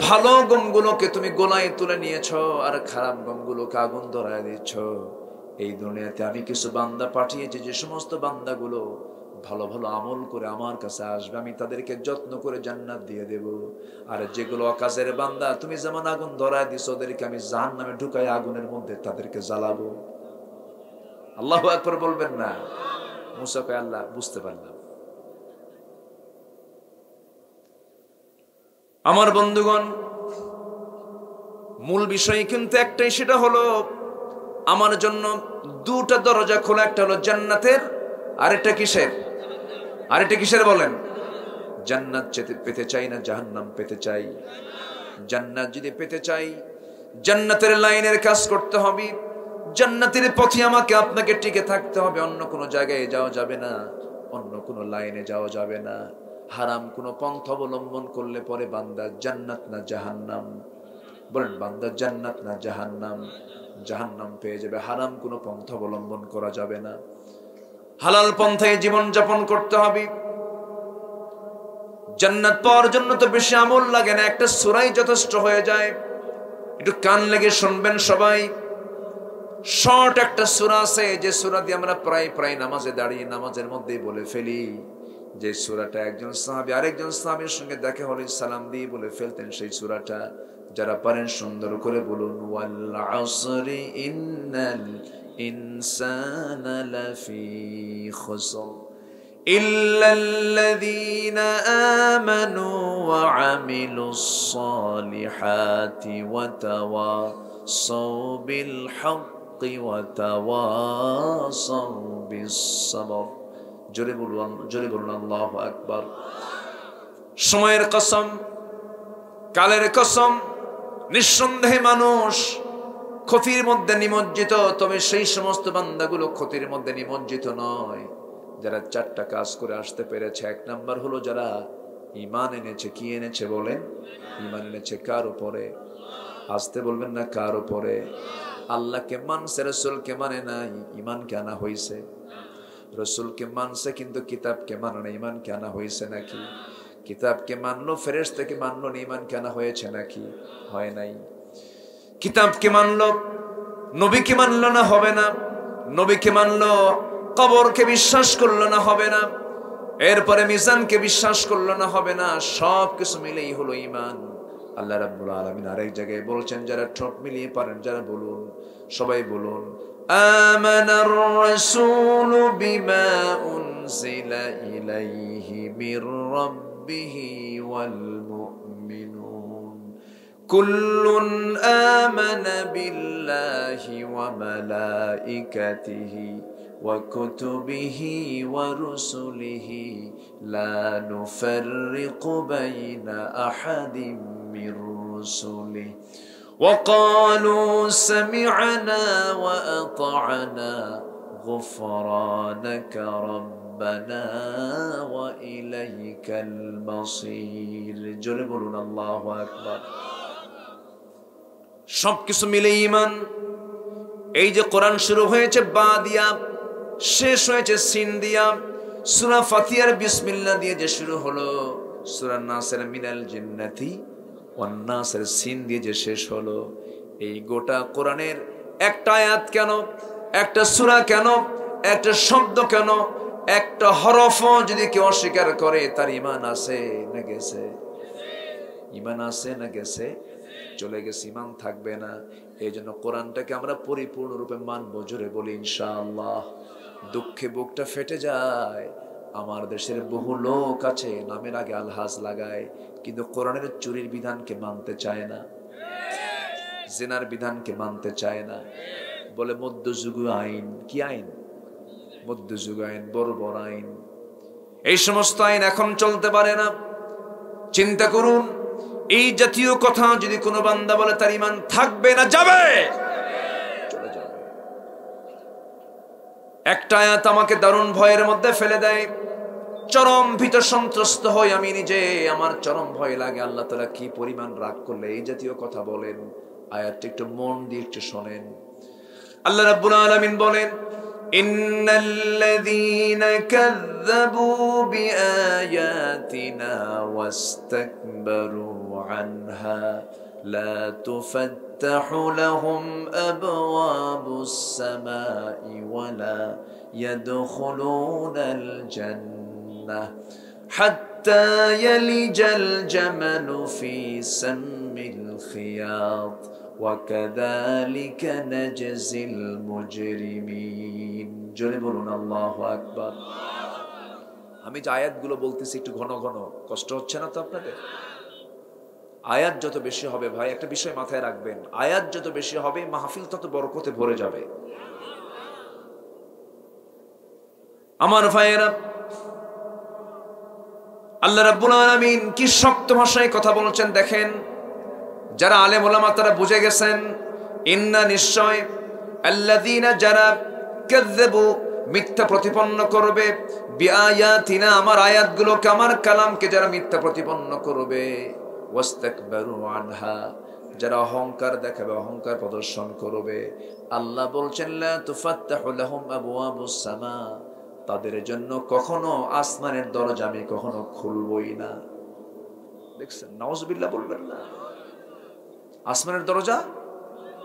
ভালো গমগুলোকে তুমি গোলায় তুলে নিয়েছো, আর খারাপ গমগুলোকে আগুন ধরায় দিচ্ছ, এই দুনিয়াতে আমি কিছু বান্দা পাঠিয়েছি, যে সমস্ত বান্দাগুলো ভালো ভালো আমল করে আমার কাছে আসবে, আমি তাদেরকে যত্ন করে জান্নাত দিয়ে দেব। আর যেগুলো অকাজের বান্দা, তুমি যেমন আগুন ধরায় দিছো, ওদেরকে আমি জাহান্নামে ঢুকাই আগুনের মধ্যে তাদেরকে জ্বালাবো। আল্লাহু আকবার বলবেন না? মুসা কয়, আল্লাহ বুঝতে পারলাম। আমার বন্ধুগণ, মূল বিষয় কিন্তু একটাই, সেটা হলো আমার জন্য দুটা দরজা খোলা। একটা হলো জান্নাতের, আরেকটা কিসের? আরেকটা কিসের বলেন? জান্নাত পেতে চাই না জাহান্নাম পেতে চাই? জান্নাত যদি পেতে চাই, জান্নাতের লাইনের কাজ করতে হবে, জান্নাতের পথে আমাকে আপনাকে টিকে থাকতে হবে। অন্য কোনো জায়গায় যাওয়া যাবে না, অন্য কোনো লাইনে যাওয়া যাবে না। হারাম কোনো পন্থা অবলম্বন করলে পরে বান্দা জান্নাত না জাহান্নাম? বলেন, বান্দা জান্নাত না জাহান্নাম? জাহান্নাম পেয়ে যাবে। হারাম কোনো পন্থা অবলম্বন করা যাবে না, হালাল পন্থায় জীবন যাপন করতে হবে। জান্নাত পাওয়ার জন্য তো বেশি আমল লাগে না, একটা সূরাই যথেষ্ট হয়ে যায়। একটু কান লেগে শুনবেন সবাই। শর্ট একটা সূরা আছে, যে সূরা দিয়ে আমরা প্রায় নামাজে দাঁড়িয়ে নামাজের মধ্যেই বলে ফেলি। যে সূরাটা একজন সাহাবী আরেকজন সাহাবীর সঙ্গে দেখা হলে সালাম দিয়ে বলে ফেলতেন, সেই সূরাটা যারা পারেন সুন্দর করে বলুন, ওয়াল আসরি ইন্নাল ইনসানা লাফি খুসর ইল্লাল্লাযীনা আমানু ওয়া আমিলুস সালিহাতি ওয়া বিল হাক্কি ওয়া তাওয়াসাউ বিস সাবর। জোরে বলুন আল্লাহু আকবার। সময়ের কসম, কালের কসম, নিঃসন্দেহে মানুষ ক্ষতির মধ্যে নিমজ্জিত, তবে সেই সমস্ত বান্দাগুলো ক্ষতির মধ্যে নিমজ্জিত নয় যারা চারটা কাজ করে আসতে পেরেছে। এক নাম্বার হলো যারা ঈমান এনেছে। কি এনেছে বলেন? ঈমান এনেছে। কার উপরে? আসতে বলবেন না, কার উপরে? আল্লাহকে মানছে, রাসূলকে মানে নাই, ঈমানকে আনা হইছে। রাসূলকে মানছে কিন্তু কিতাবকে মানে না, ঈমানকে আনা হইছে নাকি? কিতাবকে মানলো, ফেরেশতাকে মানলো, ঈমানকে আনা হয়েছে নাকি? হয় নাই। কিতাবকে মানলো, নবীকে মানলো না, হবে না। নবীকে মানলো, কবরকে বিশ্বাস করলো না, হবে না। এরপরে মিজানকে বিশ্বাস করলো না, হবে না। সব কিছু মিলেই হলো ঈমান। আল্লাহ রাব্বুল আলামিন আরেক জায়গায় বলছেন, যারা ঠোঁট মিলিয়ে পারেন, যারা বলুন, সবাই বলুন, আমানার রাসূলু বিমা উনজিলা ইলাইহি মির রাব্বিহি ওয়াল মুমিনুন কুল্লুন আমানা বিল্লাহি ওয়া মালাইকাতিহি ওয়া কুতুবিহি ওয়া রুসুলিহি লা নুফাররিকু বাইনা আহাদিম মির রুসুলিহি ওয়া ক্বালু সামি'না ওয়া আতা'না গুফরানাকা রাব্বানা ওয়া ইলাইকাল মাসির। জোরে বলুন আল্লাহু আকবার। সবকিছু মিলে ঈমান। এই যে কোরআন শুরু হয়েছে বা দিয়া, শেষ হয়েছে সিন দিয়া। সূরা ফাতিহার বিসমিল্লাহ দিয়ে যে শুরু হলো, সূরা নাসের মিনাল জিন্নাতি ওয়ান নাসের সিন দিয়ে যে শেষ হলো, এই গোটা কোরআনের একটা আয়াত কেন, একটা সূরা কেন, একটা শব্দ কেন, একটা হরফও যদি কেউ অস্বীকার করে, তার ঈমান আছে না গেছে? ঈমান আছে না গেছে? চলে গেছে, ঈমান থাকবে না। এই জন্য কোরআনটাকে আমরা পরিপূর্ণরূপে মানবো। জোরে বলি ইনশাআল্লাহ। দুঃখে বুকটা ফেটে যায়। আমার দেশের বহু লোক আছে নামের আগে আলহাজ লাগায়, কিন্তু কোরআনের চুরির বিধানকে মানতে চায় না, জিনার বিধানকে মানতে চায় না। বলে মধ্যযুগ আইন। কি আইন? মধ্যযুগ আইন, বর্বর আইন। এই সমস্ত আইন এখন চলতে পারে না। চিন্তা করুন, এই জাতীয় কথা যদি কোনো বান্দা বলে, তার ঈমান থাকবে না যাবে? চলে যাবে। একটা আয়াত আমাকে দারুণ ভয়ের মধ্যে ফেলে দেয়। চরম ভীত সন্ত্রস্ত হই আমি নিজে, আমার চরম ভয় লাগে। আল্লাহ তাআলা কি পরিমাণ রাগ করলে এই জাতীয় কথা বলেন। আয়াতটা একটু মন দিয়ে একটু শোনেন। আল্লাহ রাব্বুল আলামিন বলেন, ইন্নাল্লাযীনা কাযযাবু বিআয়াতিনা ওয়াস্তাকবারু আনহা লা তুফাত্তাহু লাহুম আবওয়াবুস সামাই ওয়া লা ইয়াদখুলুনাল জান্নাহ হাত্তা ইয়ালিজাল জামালু ফি সাম্মিল খিয়াত وَكَذَلِكَ نَجْزِي الْمُجْرِمِينَ। জোরে বলুন আল্লাহু আকবার। আমি যে আয়াতগুলো বলতেছি একটু ঘন ঘন, কষ্ট হচ্ছে না তো আপনাদের? আয়াত যত বেশি হবে ভাই, একটা বিষয় মাথায় রাখবেন, আয়াত যত বেশি হবে মাহফিল তত বরকতে ভরে যাবে। আমার ভাইয়েরা, আল্লাহ রাব্বুল আলামিন কি শক্ত ভাষায় কথা বলছেন দেখেন। যারা আলেম ওলামা তারা বুঝে গেছেন, ইন্না নিশ্চয়, আল্লাযীনা যারা কাযযাবু মিথ্যা প্রতিপন্ন করবে, বিআয়াতিনা আমার আয়াতগুলোকে, আমার কালামকে যারা মিথ্যা প্রতিপন্ন করবে, ওয়াস্তাকবারু আনহা যারা অহংকার দেখাবে, অহংকার প্রদর্শন করবে, আল্লাহ বলছেন লা তুফাত্তাহু লাহুম আবওয়াবুস সামা, তাদের জন্য কখনো আসমানের দরজা আমি কখনো খুলবই না। দেখছেন? নাউজুবিল্লাহ বলবেন না, আসমানের দরজা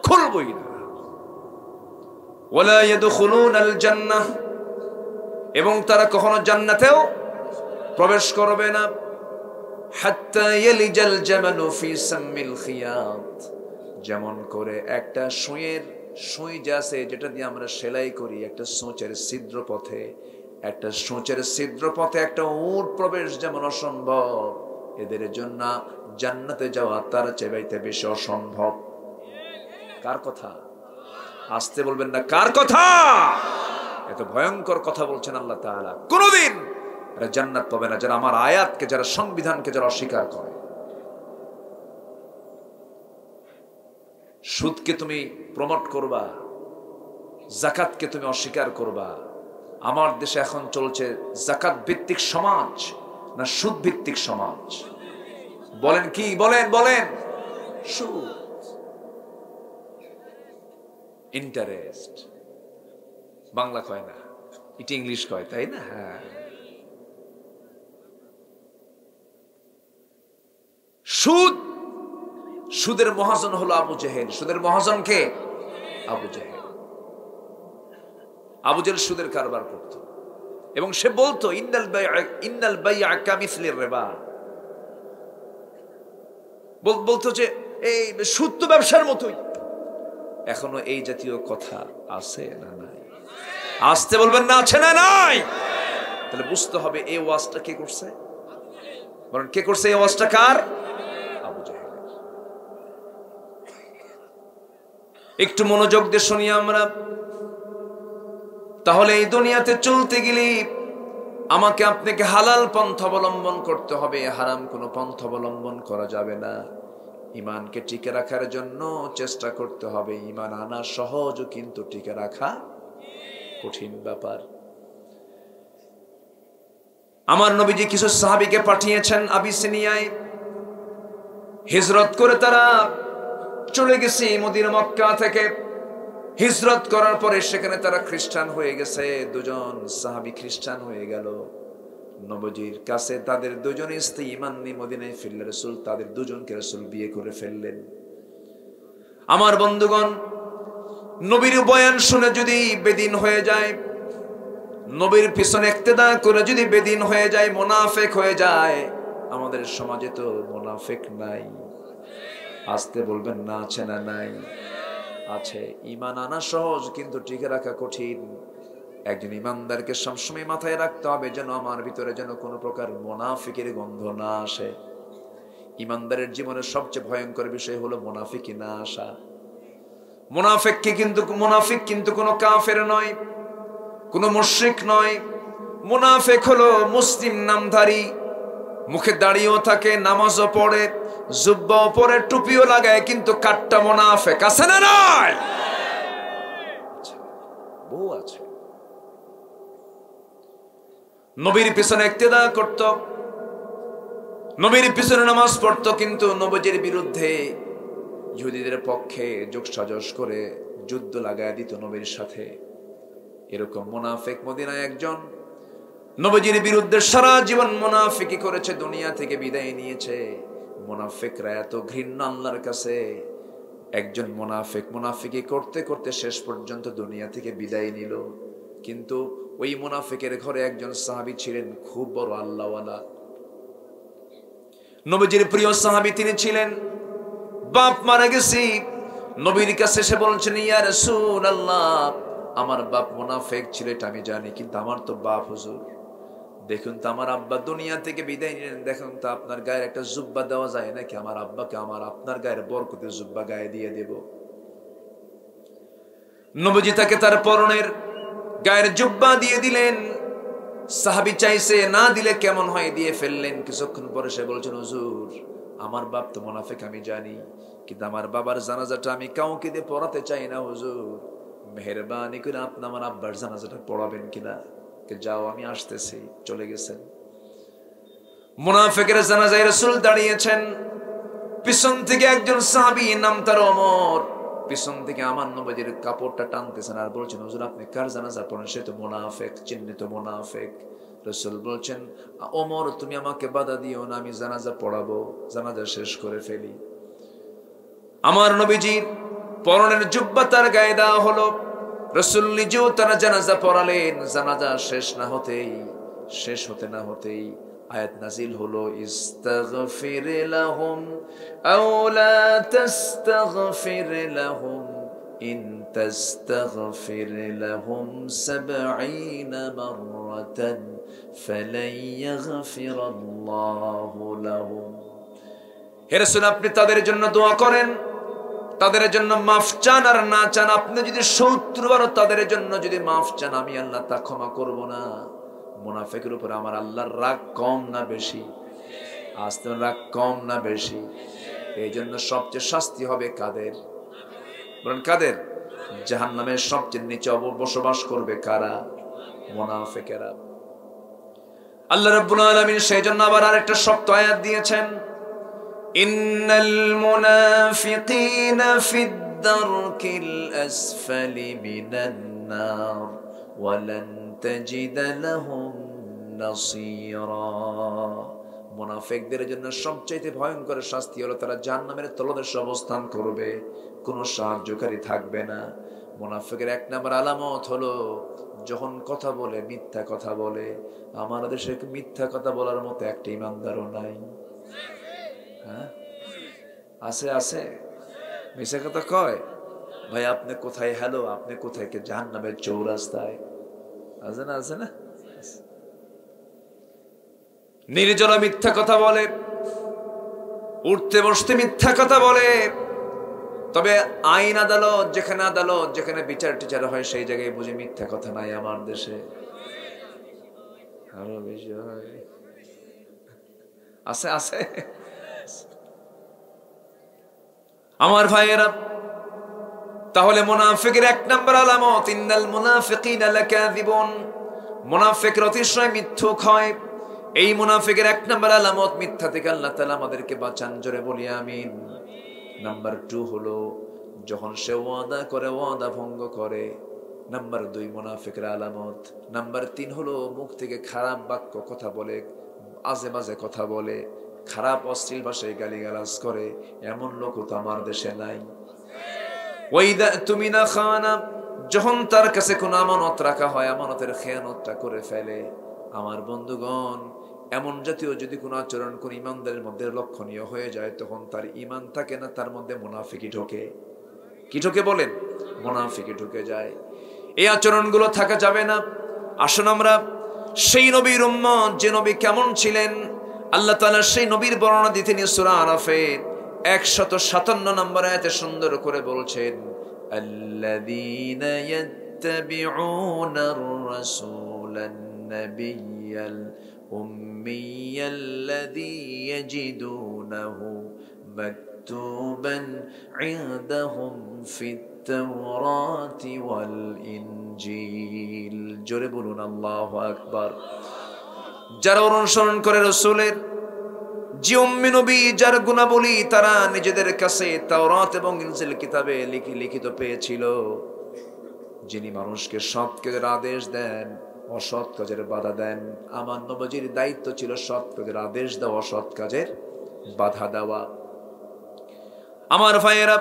খুলবই না। ওয়ালা ইয়াদখুলুনাল জান্নাহ, এবং তারা কখনো জান্নাতেও প্রবেশ করবে না। হাত্তা ইয়ালিজাল জামালু ফি সাম্মিল খিয়াত, যেমন করে একটা সুই যে আছে যেটা দিয়ে আমরা সেলাই করি, একটা সূচের ছিদ্র পথে, একটা সূচের ছিদ্র পথে একটা উট প্রবেশ যেমন অসম্ভব, এদের জন্য জান্নাতে যাওয়া তার চেয়ে বেশি অসম্ভব। কার কথা? আসতে বলবেন না, কার কথা? এত ভয়ঙ্কর কথা বলছেন আল্লাহ তাআলা। কোনদিন এরা জান্নাত পাবে না যারা আমার আয়াতকে, যারা সংবিধানকে যারা অস্বীকার করে। সুদকে তুমি প্রমোট করবা, যাকাতকে তুমি অস্বীকার করবা। আমার দেশে এখন চলছে যাকাত ভিত্তিক সমাজ না সুদ ভিত্তিক সমাজ? বলেন কি? বলেন বলেন। সুদ, ইন্টারেস্ট। বাংলা কয় না, এটা ইংলিশ কয়, তাই না? হ্যাঁ। সুদ, সুদের মহাজন হলো আবু জেহেল। সুদের মহাজন কে? আবু জেহেল। আবু জেহেল সুদের কারবার করত এবং সে বলতো ইন্নাল বাই'a কামিসলির রিবা। বলতো যে এই সুদ তো ব্যবসার মতোই। এখনো এই জাতীয় কথা আছে না নাই? আসতে বলবেন না, আছে না নাই? তাহলে বুঝতে হবে এই ওয়াজটা কে করছে। বলেন কে করছে এই ওয়াজটা? কার? আবু জেহেল। একটু মনোযোগ দিয়ে শুনি আমরা। তাহলে এই দুনিয়াতে চলতে গেলে আমাকে আপনাকে হালাল পন্থা অবলম্বন করতে হবে, হারাম কোনো পন্থা অবলম্বন করা যাবে না। ঈমানকে টিকে রাখার জন্য চেষ্টা করতে হবে। ঈমান আনা সহজ, কিন্তু টিকে রাখা কঠিন ব্যাপার। আমার নবীজি কিছু সাহাবীকে পাঠিয়েছেন আবিসিনিয়ায়। হিজরত করে তারা চলে গেছে মদিনা মক্কা থেকে। হিজরত করার পরে সেখানে তারা খ্রিস্টান হয়ে গেছে। দুজন সাহাবী খ্রিস্টান হয়ে গেল। নবীজির কাছে তাদের দুজন স্ত্রী ঈমান নিয়ে মদিনায় ফিরলেন। রাসূল তাদের দুজনকে রাসূল বিয়ে করে ফেললেন। আমার বন্ধুগণ, নবীর বয়ান শুনে যদি বেদিন হয়ে যায়, নবীর পিছনে ইক্তেদা করে যদি বেদিন হয়ে যায়, মুনাফিক হয়ে যায়, আমাদের সমাজে তো মুনাফিক নাই। আসতে বলবেন না, আছে না নাই? আছে। ঈমান আনা সহজ, কিন্তু টিকে রাখা কঠিন। একজন ঈমানদারকে সবসময় মাথায় রাখতে হবে যেন আমার ভিতরে যেন কোনো প্রকার মুনাফিকের গন্ধ না আসে। ঈমানদারের জীবনের সবচেয়ে ভয়ঙ্কর বিষয় হলো মুনাফিকি না আসা। মুনাফিক কিন্তু কোনো কাফের নয়, কোনো মুশরিক নয়। মুনাফিক হলো মুসলিম নামধারী, মুখে দাড়িও থাকে, নামাজও পড়ে, জুব্বাও পরে, টুপিও লাগায়, কিন্তু কাট্টা মুনাফিক। আছে না নাই? বউ আছে। নবীর পিছনে ইক্তেদা করত, নবীর পিছনে নামাজ পড়ত, কিন্তু নবীজির বিরুদ্ধে ইহুদিদের পক্ষে যোগসাজশ করে যুদ্ধ লাগায় দিত নবীর সাথে। এরকম মুনাফিক মদিনায় একজন নবীজির বিরুদ্ধে সারা জীবন মুনাফিকি করেছে, দুনিয়া থেকে বিদায় নিয়েছে। মুনাফিকরা এত ঘৃণ্য আল্লাহর কাছে। একজন মুনাফিক মুনাফিকি করতে করতে শেষ পর্যন্ত দুনিয়া থেকে বিদায় নিল। কিন্তু ওই মুনাফিকের ঘরে একজন সাহাবী ছিলেন, খুব বড় আল্লাহওয়ালা, নবীজির প্রিয় সাহাবী তিনি ছিলেন। বাপ মারা গেছে, নবীর কাছে এসে বলছেন, ইয়া রাসূলুল্লাহ, আমার বাপ মুনাফিক ছিল এটা আমি জানি, কিন্তু আমার তো বাপ হুজুর, দেখুন তো আমার আব্বা দুনিয়া থেকে বিদায় নিলেন, দেখুন তো আপনার গায়ের একটা জুব্বা দেওয়া যায় নাকি? আমার আব্বাকে আমার আপনার গায়ের বরকতে জুব্বা গায়ে দিয়ে দেব। নবীজি তাকে তার পরনের গায়ের জুব্বা দিয়ে দিলেন। সাহাবী চাইছে, না দিলে কেমন হয়, দিয়ে ফেললেন। কিছুক্ষণ পরে সে বলছেন, হুজুর, আমার বাপ তো মুনাফিক আমি জানি, কিন্তু আমার বাবার জানাজাটা আমি কাউকে দিয়ে পড়াতে চাই না হুজুর, মেহেরবানি করে আপনি আমার আব্বার জানাজাটা পড়াবেন কিনা? যাও, আমি আসতেছি। চলে গেছেন। মুনাফিকের জানাজায় রাসূল দাঁড়িয়েছেন। পিছন থেকে একজন সাহাবী, নাম তার ওমর, পিছন থেকে আমার নবীজির কাপড়টা টানতেছেন আর বলছেন, হুজুর আপনি কার জানাজা পড়েন? সে তো মুনাফিক, চিহ্নিত মুনাফিক। রাসূল বলছেন, ওমর তুমি আমাকে বাধা দিও না, আমি জানাজা পড়াবো, জানাজা শেষ করে ফেলি। আমার নবীজির পরনের জুব্বা তার গায়ে দেওয়া হলো। রাসূল নিজেও তার জানাজা পড়ালেন। জানাজা শেষ হতে না হতেই আয়াত নাজিল হলো, ইস্তাগফির লাহুম আও লা তাস্তাগফির লাহুম ইন তাস্তাগফির লাহুম ৭০ মাররাতান ফালান ইয়াগফিরাল্লাহু লাহুম। হে রাসূল, আপনি তাদের জন্য দোয়া করেন তাদের জন্য মাফ চান আর না চান, আপনি যদি 70 বারও তাদের জন্য যদি মাফ চান, আমি আল্লাহ তা ক্ষমা করব না। মুনাফিকের উপর আমার আল্লাহর রাগ কম না বেশি? আস্তে রাগ কম না বেশি? এই জন্য সবচেয়ে শাস্তি হবে কাদের? বলেন কাদের? জাহান্নামের সবচেয়ে নিচে বসবাস করবে কারা? মুনাফিকেরা। আল্লাহ রাব্বুল আলামিন সেই জন্য আবার আরেকটা শক্ত আয়াত দিয়েছেন, ইন্নাল মুনাফিকিনা ফিদ দারকিল আসফালি মিনান নার ওয়া লান তাজিদা লাহুম নাসীরা। মুনাফিকদের জন্য সবচেয়ে ভয়ঙ্কর শাস্তি হলো তারা জাহান্নামের তলদেশে অবস্থান করবে, কোনো সাহায্যকারী থাকবে না। মুনাফিকের এক নম্বর আলামত হলো যখন কথা বলে মিথ্যা কথা বলে। আমার দেশে মিথ্যা কথা বলার মতো একটা ইমানদারও নাই। হ্যাঁ আছে? আছে মিথ্যা কথা কয়? ভাই আপনি কোথায়? হ্যালো, আপনি কোথায়? কে জাহান্নামের চৌরাস্তায়। আছে না? আছে না? নির্জলা মিথ্যা কথা বলে, উঠতে বসতে মিথ্যা কথা বলে। তবে আইন আদালত, যেখানে বিচার টিচার হয় সেই জায়গায় বুঝি মিথ্যা কথা নাই। আমার দেশে আরো বেশি হয়। আছে? আছে আমার ভাইয়েরা। তাহলে মুনাফিকের এক নম্বর আলামত, ইন্নাল মুনাফিকিনা লাকাযিবুন, মুনাফিক অতিশয় মিথ্যুক হয়। এই মুনাফিকের এক নম্বর আলামত মিথ্যা থেকে আল্লাহ তাআলা আমাদেরকে বাঁচান, জোরে বলি আমিন। নাম্বার 2 হলো যখন সে ওয়াদা করে ওয়াদা ভঙ্গ করে। নাম্বার 2 মুনাফিকের আলামত। নাম্বার 3 হলো মুখ থেকে খারাপ বাক্য কথা বলে, আজে বাজে কথা বলে, খারাপ অশ্লীল ভাষায় গালিগালাজ করে। এমন লোক তো আমার দেশে নাই। ওয়াইদা তুমিনা খানা, যখন তার কাছে কোনো আমানত রাখা হয় আমানতের খেয়ানতটা করে ফেলে। আমার বন্ধুগণ, এমন জাতীয় যদি কোনো আচরণ কোন ইমানদারের মধ্যে লক্ষণীয় হয়ে যায়, তখন তার ইমান থাকে না, তার মধ্যে মুনাফিকি ঢোকে। কি ঢোকে বলেন? মুনাফিকি ঢুকে যায়। এই আচরণগুলো থাকা যাবে না। আসুন আমরা সেই নবীর উম্মত, যে নবী কেমন ছিলেন, আল্লাহ তাআলা সেই নবীর বর্ণনা দিতেন সূরা আরাফের 157 নম্বর আয়াতে সুন্দর করে বলছেন, আল্লাযীনা ইয়াত্তাবিউনার রাসূলান নাবিয়্যাল উম্মিয়্যাল্লাযী ইয়াজিদুনাহু মাকতুবান ইনদাহুম ফিত তাওরাতি ওয়াল ইনজিল। জোরে বলুন আল্লাহু আকবার। যারা অনুসরণ করে রাসূলের, যে উম্মি নবী, যার গুণাবলী তারা নিজেদের কাছে তাওরাত এবং ইনজিল কিতাবে লিখিত পেয়েছিল, যিনি মানুষকে সৎ কাজের আদেশ দেন, অসৎ কাজের বাধা দেন। আমার নবীর দায়িত্ব ছিল সৎ কাজের আদেশ দেওয়া, অসৎ কাজের বাধা দেওয়া। আমার ভাইয়েরা,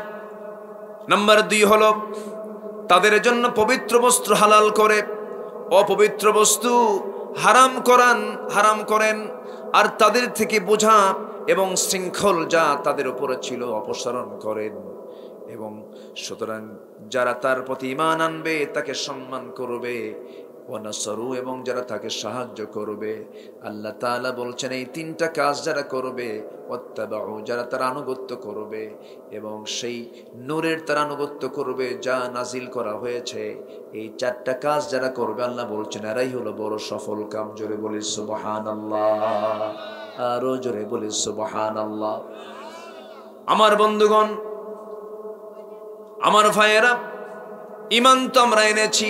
নাম্বার 2 হলো তাদের জন্য পবিত্র বস্ত্র হালাল করে অপবিত্র বস্তু হারাম করেন, আর তাদের থেকে বোঝা এবং শৃঙ্খল যা তাদের উপরে ছিল অপসারণ করেন। এবং সুতরাং যারা তার প্রতি ঈমান আনবে তাকে সম্মান করবে, ওয়ানাসরু, এবং যারা তাকে সাহায্য করবে। আল্লাহ তাআলা বলছেন এই 3টা কাজ যারা করবে, ওয়াত্তাবাউ, যারা তার আনুগত্য করবে, এবং সেই নূরের তার আনুগত্য করবে যা নাজিল করা হয়েছে, এই 4টা কাজ যারা করবে, আল্লাহ বলছেন এরাই হলো বড় সফল কাম। জোরে বলি সুবহানাল্লাহ, আরো জোরে বলি সুবহানাল্লাহ। আমার বন্ধুগণ, আমার ভাইয়েরা, ঈমান তো আমরা এনেছি,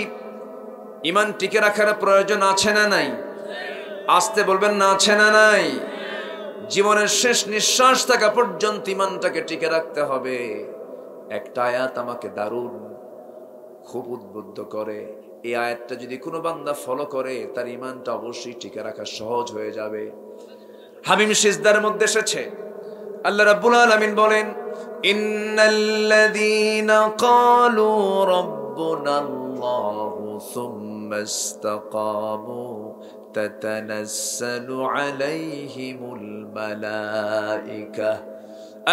ঈমান টিকে রাখার প্রয়োজন আছে না নাই? আসতে বলবেন না, আছে না নাই? জীবনের শেষ নিঃশ্বাস থাকা পর্যন্ত ঈমানটাকে টিকে রাখতে হবে। একটা আয়াত আমাকে দারুণ খুব উদ্বুদ্ধ করে। এই আয়াতটা যদি কোনো বান্দা ফলো করে, তার ঈমানটা অবশ্যই টিকে রাখা সহজ হয়ে যাবে। হামিম সিজদার মধ্যে এসেছে, আল্লাহ রাব্বুল আলামিন বলেন, ইন্নাল্লাযীনা ক্বালু রাব্বুনাল্লাহু সুম্মা ইসতাকামু তাতানাজ্জালু আলাইহিমুল মালায়েকা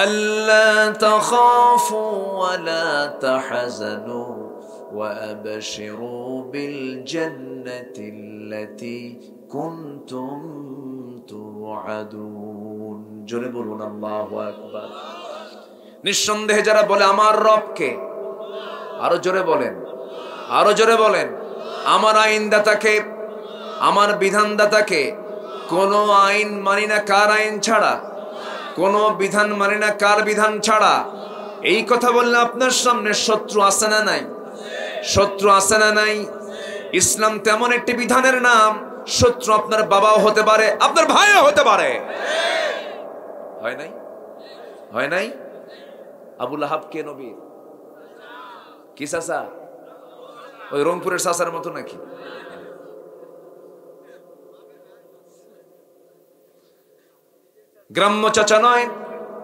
আল্লা তাখাফু ওয়া লা তাহজানু ওয়া আবশিরু বিল জান্নাতিল্লাতী কুনতুম তুআদুন। জোরে বলুন আল্লাহু আকবার। নিঃসন্দেহে যারা বলে আমার রবকে, আরো জোরে বলেন, আরো জোরে বলেন, আমার আইনদাতাকে, আমার বিধানদাতাকে, কোন আইন মানি না কার আইন ছাড়া, কোন বিধান মানি না কার বিধান ছাড়া, এই কথা বললে আপনার সামনে শত্রু আছে না নাই? শত্রু আছে না নাই? ইসলাম তেমন একটি বিধানের নাম, শত্রু আপনার বাবাও হতে পারে, আপনার ভাইও হতে পারে। হয় নাই? হয় নাই? আবু লাহাব কে নবী? কি চাচা? ওই রংপুরের চাচার মতো নাকি? গ্রাম্য চাচা নয়,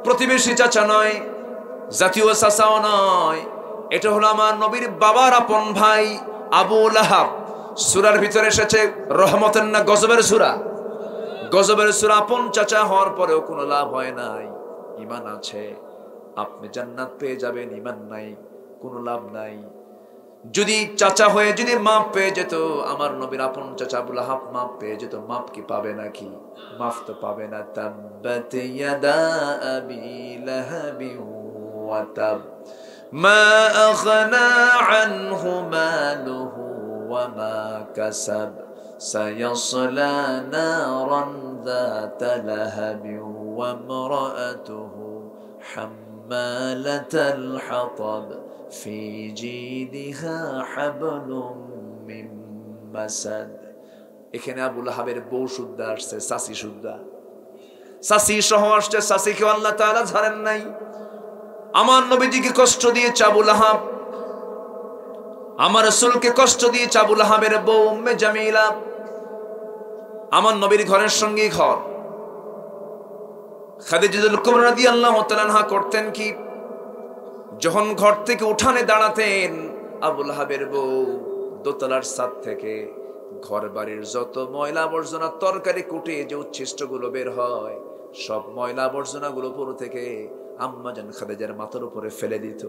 প্রতিবেশী চাচা নয়, জাতীয় চাচাও নয়, এটা হলো আমার নবীর বাবার আপন ভাই আবু লাহাব। সূরার ভিতরে এসেছে রহমতের না গজবের সূরা? গজবের সূরা। আপন চাচা হওয়ার পরেও কোনো লাভ হয় নাই। ঈমান আছে আপনি জান্নাত পেয়ে যাবেন, ঈমান নাই কোনো লাভ নাই। যদি চাচা হয়ে যদি মাপ পেয়ে যেত, আমার নবীর আপন চাচা আবু লাহাব মাপ পেয়ে যেত, মাপ কি পাবে নাকি? মাফ তো পাবে না। তাব্বাত ইয়াদা আবি লাহাবি ওয়া তাব মা আগনা আনহু মালুহু ওয়া মা কাসাব সায়াসলা নারান যাতা লাহাবি ওয়া ইমরাআতুহু হাম্মালাতাল হাতাব ফি জিদিহা হাবলুম মিন মাসাদ। এখানে আবু লাহাবের বউ শুদ্ধা আসছে, চাচি শুদ্ধা, চাচি সহ আসছে। চাচিকেও আল্লাহ তাআলা ছাড়েন নাই। আমার নবীজিকে কষ্ট দিয়েছে আবু লাহাব, আমার রাসূলকে কষ্ট দিয়েছে আবু লাহাবের বউ উম্মে জামিলা। আমার নবীর ঘরের সঙ্গে ঘর। খাদিজাতুল কুবরা রাদিয়াল্লাহু তাআলা আনহা করতেন কি, যখন ঘর থেকে উঠানে দাঁড়াতেন, আবু লাহাবের বউ দোতলার ছাদ থেকে ঘর বাড়ির যত ময়লা আবর্জনা, তরকারি কুটে যে উচ্ছিষ্ট গুলো বের হয়, সব ময়লা আবর্জনা গুলো পুরো থেকে আম্মাজান খাদিজার মাথার উপরে ফেলে দিত।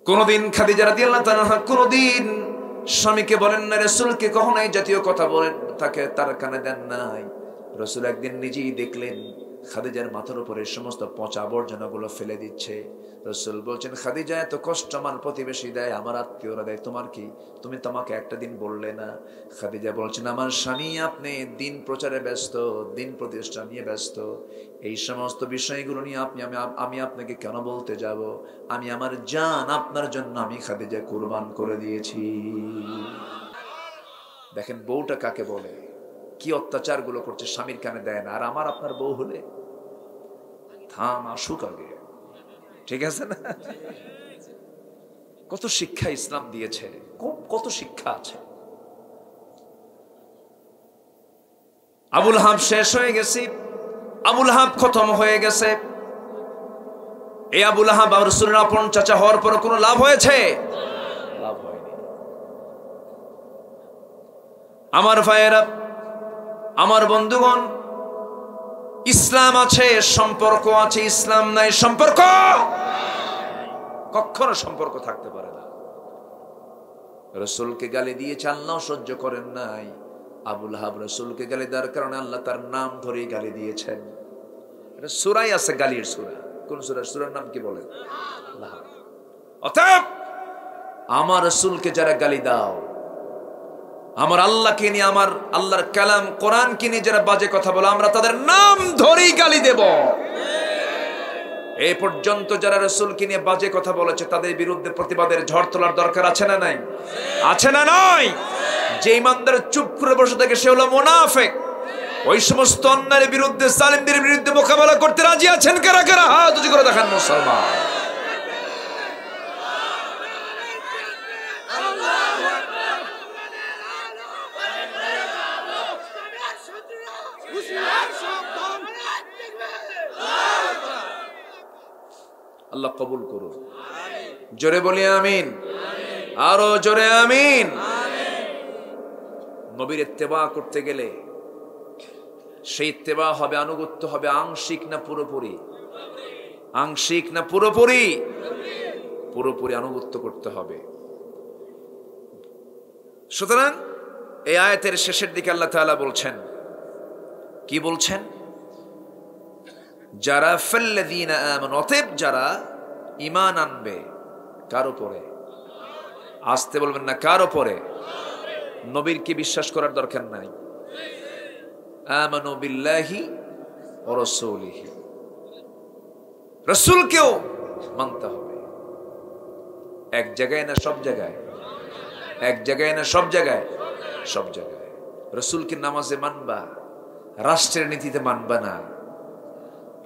কোনদিন খাদিজা রাদিয়াল্লাহু তাআলা কোনদিন স্বামীকে বলেন না, রাসূলকে কখনো এই জাতীয় কথা বলেন তাকে তার কানে দেন নাই। রাসূল একদিন নিজেই দেখলেন খাদিজার মাথার উপরে সমস্ত পচা আবর্জনা গুলো ফেলে দিচ্ছে। রাসূল বলছেন, খাদিজা এত কষ্ট আমার প্রতিবেশী দেয়, আমার আত্মীয়রা দেয়, তোমার কি? তুমি তো আমাকে একটা দিন বললে না। খাদিজা বলছেন, আমার স্বামী আপনি দিন প্রচারে ব্যস্ত, দিন প্রতিষ্ঠা নিয়ে ব্যস্ত, এই সমস্ত বিষয়গুলো নিয়ে আমি আপনাকে কেন বলতে যাব? আমি আমার জান আপনার জন্য আমি খাদিজা কুরবান করে দিয়েছি। দেখেন বউটা কাকে বলে, কি অত্যাচার গুলো করছে, স্বামীর কানে দেয় না। আর আমার আপনার বউ হলে থাম আসুক আগে, ঠিক আছে না? কত শিক্ষা ইসলাম দিয়েছে, কত শিক্ষা আছে। আবু লাহাব শেষ হয়ে গেছে, আবু লাহাব খতম হয়ে গেছে। এই আবু লাহাব আর রাসূলের আপন চাচা হওয়ার পর কোনো লাভ হয়েছে? লাভ হয়নি। আমার ভাইয়েরা, আমার বন্ধুগণ, ইসলাম আছে, সম্পর্ক আছে, ইসলাম নাই সম্পর্ক কখনো সম্পর্ক থাকতে পারে না। রাসূলকে গালি দিয়েছে, আল্লাহ সহ্য করেন নাই। আবু লাহাব রাসূলকে গালি দেওয়ার কারণে আল্লাহ তার নাম ধরে গালি দিয়েছেন। এটা সূরায় আছে, গালির সূরা। কোন সূরা? সূরার নাম কি বলেন? লাহাব। অতএব আমার রাসূলকে যারা গালি দাও, আমার আল্লাহকে নিয়ে, আমার আল্লাহর কালাম কোরআনকে নিয়ে যারা বাজে কথা বলে, আমরা তাদের নাম ধরেই গালি দেব। এই পর্যন্ত যারা রাসূলকে নিয়ে বাজে কথা বলেছে, তাদের বিরুদ্ধে প্রতিবাদের ঝড় তোলার দরকার আছে না নাই? আছে না নাই? যে ইমানদার চুপ করে বসে থাকে সে হলো মুনাফিক। ওই সমস্ত অন্যায়ের বিরুদ্ধে, জালিমদের বিরুদ্ধে মোকাবেলা করতে রাজি আছেন কারা কারা? হাত উঁচু করে দেখান মুসলমান। আল্লাহ কবুল করুন। জোরে বলি আমিন, আরো জোরে আমিন। নবীর ইত্তেবা করতে গেলে সেই ইত্তেবা হবে, আনুগত্য হবে আংশিক না পুরোপুরি? আংশিক না পুরোপুরি? পুরোপুরি আনুগত্য করতে হবে। সুতরাং এই আয়াতের শেষের দিকে আল্লাহ তাআলা বলছেন, কি বলছেন? যারা ফাল্লাযীনা আমানু, অতএব যারা ঈমান আনবে কার উপরে? আসতে বলবেন না, কার উপরে? নবীর কি বিশ্বাস করার দরকার নাই? আমানু বিল্লাহি ওয়া রাসূলিহি, রাসূলকেও মানতে হবে। এক জায়গায় না সব জায়গায়? এক জায়গায় না সব জায়গায়? সব জায়গায়। রাসূলকে নামাজে মানবা, রাষ্ট্রের নীতিতে মানবা না।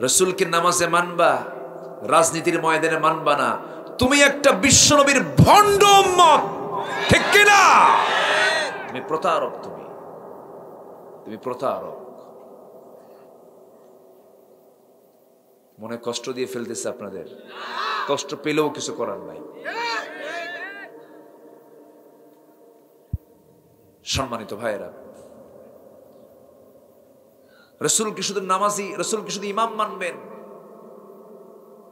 রাসূলকে নামাজে মানবা, রাজনীতির ময়দানে মানবা না। তুমি একটা বিশ্বনবীর ভণ্ড উম্মত, ঠিক কি না? তুমি প্রতারক, তুমি প্রতারক। মনে কষ্ট দিয়ে ফেলতেছে আপনাদের? কষ্ট পেলেও কিছু করার নাই। সম্মানিত ভাইয়েরা, রাসূল কি শুধু নামাজি, রাসূল কি শুধু ইমাম মানবেন,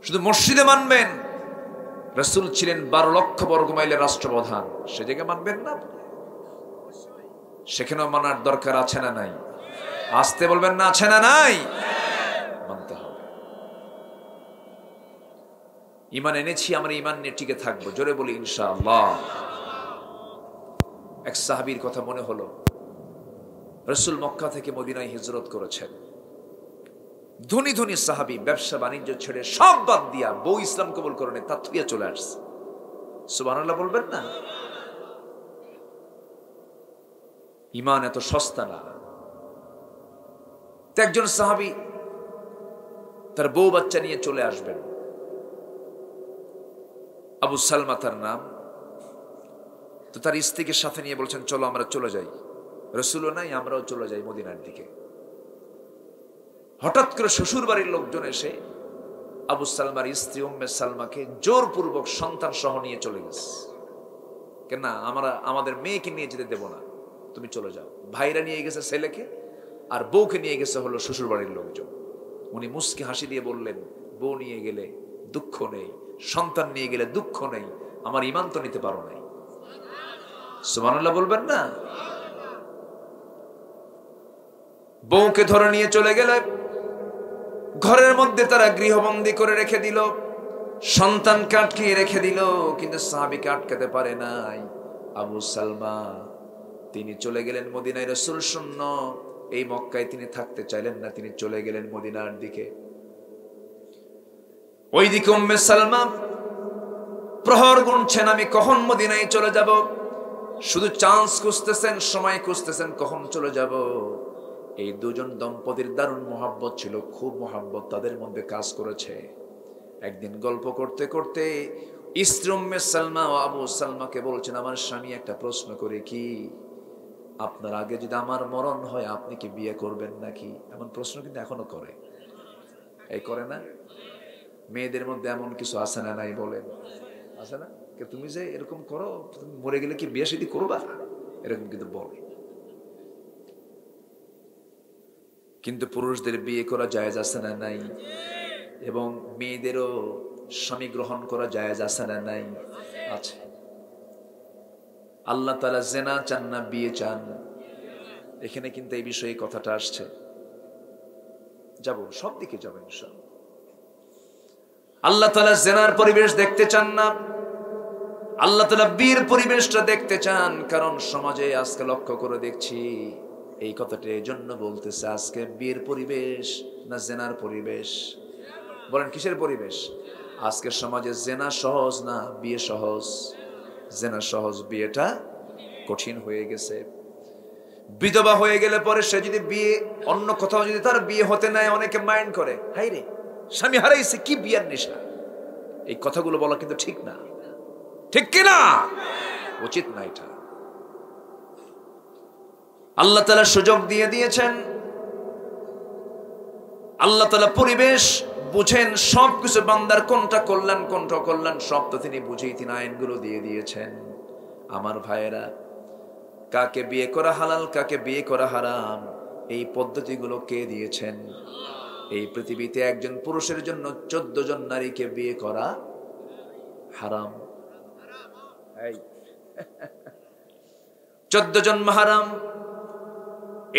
শুধু মসজিদে মানবেন? রাসূল ছিলেন 12 লক্ষ বর্গ মাইলের রাষ্ট্রপ্রধান, সে জায়গায় মানবেন না? সেখানেও মানার দরকার আছে না নাই? আসতে বলবেন না, আছে না নাই? মানতে হবে। ঈমান এনেছি, আমরা ঈমান নিয়ে টিকে থাকবো। জোরে বলি ইনশাআল্লাহ। এক সাহাবীর কথা মনে হলো, রাসূল মক্কা থেকে মদিনায় হিজরত করেছেন। ধনী ধনী সাহাবী, ব্যবসা বাণিজ্য ছেড়ে সব বাদ দিয়া, বউ ইসলাম কবুল করেন, তা থুইয়া চলে আসছে। সুবহানাল্লাহ বলবেন না? ঈমান এত সস্তা না। তো একজন সাহাবী তার বউ বাচ্চা নিয়ে চলে আসবেন। আবু সালমা তার নাম। তো তার স্ত্রীকে সাথে নিয়ে বলছেন, চলো আমরা চলে যাই। রাসূলও নাই, আমরাও চলে যাই মদিনার দিকে। হঠাৎ করে শ্বশুর বাড়ির লোকজন এসে আবু সালমার স্ত্রী উম্মে সালমাকে জোরপূর্বক সন্তান সহ নিয়ে চলে গেছে। কেন না, আমরা আমাদের মেয়েকে নিয়ে যেতে দেব না, তুমি চলে যাও। ভাইরা নিয়ে গেছে ছেলেকে, আর বউকে নিয়ে গেছে হলো শ্বশুর বাড়ির লোকজন। উনি মুস্কি হাসি দিয়ে বললেন, বউ নিয়ে গেলে দুঃখ নেই, সন্তান নিয়ে গেলে দুঃখ নেই, আমার ঈমান তো নিতে পারো নাই। সুবহানাল্লাহ বলবেন না? বউকে ধরে নিয়ে চলে গেলে ঘরের মধ্যে তারা গৃহবন্দী করে রেখে দিল, সন্তানকে আটকিয়ে রেখে দিল, কিন্তু সাহাবীকে আটকাতে পারে নাই। আবু সালমা তিনি চলে গেলেন মদিনায়। রাসূল শূন্য, এই মক্কায় তিনি থাকতে চাইলেন না, তিনি চলে গেলেন মদিনার দিকে। ওইদিকে উম্মে সালমা প্রহর গুনছেন, আমি কখন মদিনায় চলে যাব। শুধু চান্স খুঁজতেছেন, সময় খুঁজতেছেন, কখন চলে যাব। এই দুজন দম্পতির দারুণ মহাব্বত ছিল, খুব মহাব্বত তাদের মধ্যে কাজ করেছে। একদিন গল্প করতে করতে স্ত্রী উম্মে সালমা ও আবু সালমাকে বলছেন, আমার স্বামী একটা প্রশ্ন করে, কি আপনার আগে যদি আমার মরণ হয় আপনি কি বিয়ে করবেন নাকি? এমন প্রশ্ন কিন্তু এখনো করে। এই করে না? মেয়েদের মধ্যে এমন কিছু আছে না নাই বলেন? আছে না? তুমি যে এরকম করো, তুমি মরে গেলে কি বিয়ে শাদী করবা? এরকম কিন্তু বলে। কিন্তু পুরুষদের বিয়ে করা জায়েজ আছে না নাই? এবং মেয়েদেরও স্বামী গ্রহণ করা জায়েজ আছে না নাই? আছে। আল্লাহ তাআলা জিনা চান না বিয়ে চান? এখানে কিন্তু এই বিষয়ে কথাটা আসছে। যাব, সব দিকে যাবেন ইনশাআল্লাহ। আল্লাহ তাআলা জিনার পরিবেশ দেখতে চান না, আল্লাহ তাআলা বিয়ের পরিবেশটা দেখতে চান। কারণ সমাজে আজকে লক্ষ্য করে দেখছি, এই কথাটা এই জন্য বলতেছে, আজকে বিয়ের পরিবেশ না জিনার পরিবেশ? বলেন কিসের পরিবেশ? আজকের সমাজে জিনা সহজ না বিয়ে সহজ? জিনা সহজ, বিয়েটা কঠিন হয়ে গেছে। বিধবা হয়ে গেলে পরে সে যদি বিয়ে অন্য কোথাও যদি তার বিয়ে হতে নেয়, অনেকে মাইন্ড করে, হাই রে স্বামী হারাইছে, কি বিয়ের নেশা। এই কথাগুলো বলা কিন্তু ঠিক না, ঠিক কিনা? উচিত না এটা। আল্লাহ তাআলা সুযোগ দিয়ে দিয়েছেন, আল্লাহ তাআলা পরিবেশ বুঝেন, সবকিছু বান্দার কোনটা কল্যাণ কোনটা অকল্যাণ সব তো তিনি বুঝেই তিনি আইনগুলো দিয়ে দিয়েছেন। আমার ভাইয়েরা, কাকে বিয়ে করা হালাল কাকে বিয়ে করা হারাম, এই পদ্ধতিগুলো কে দিয়েছেন? এই পৃথিবীতে একজন পুরুষের জন্য 14 জন নারীকে বিয়ে করা হারাম। 14 জন মাহরাম,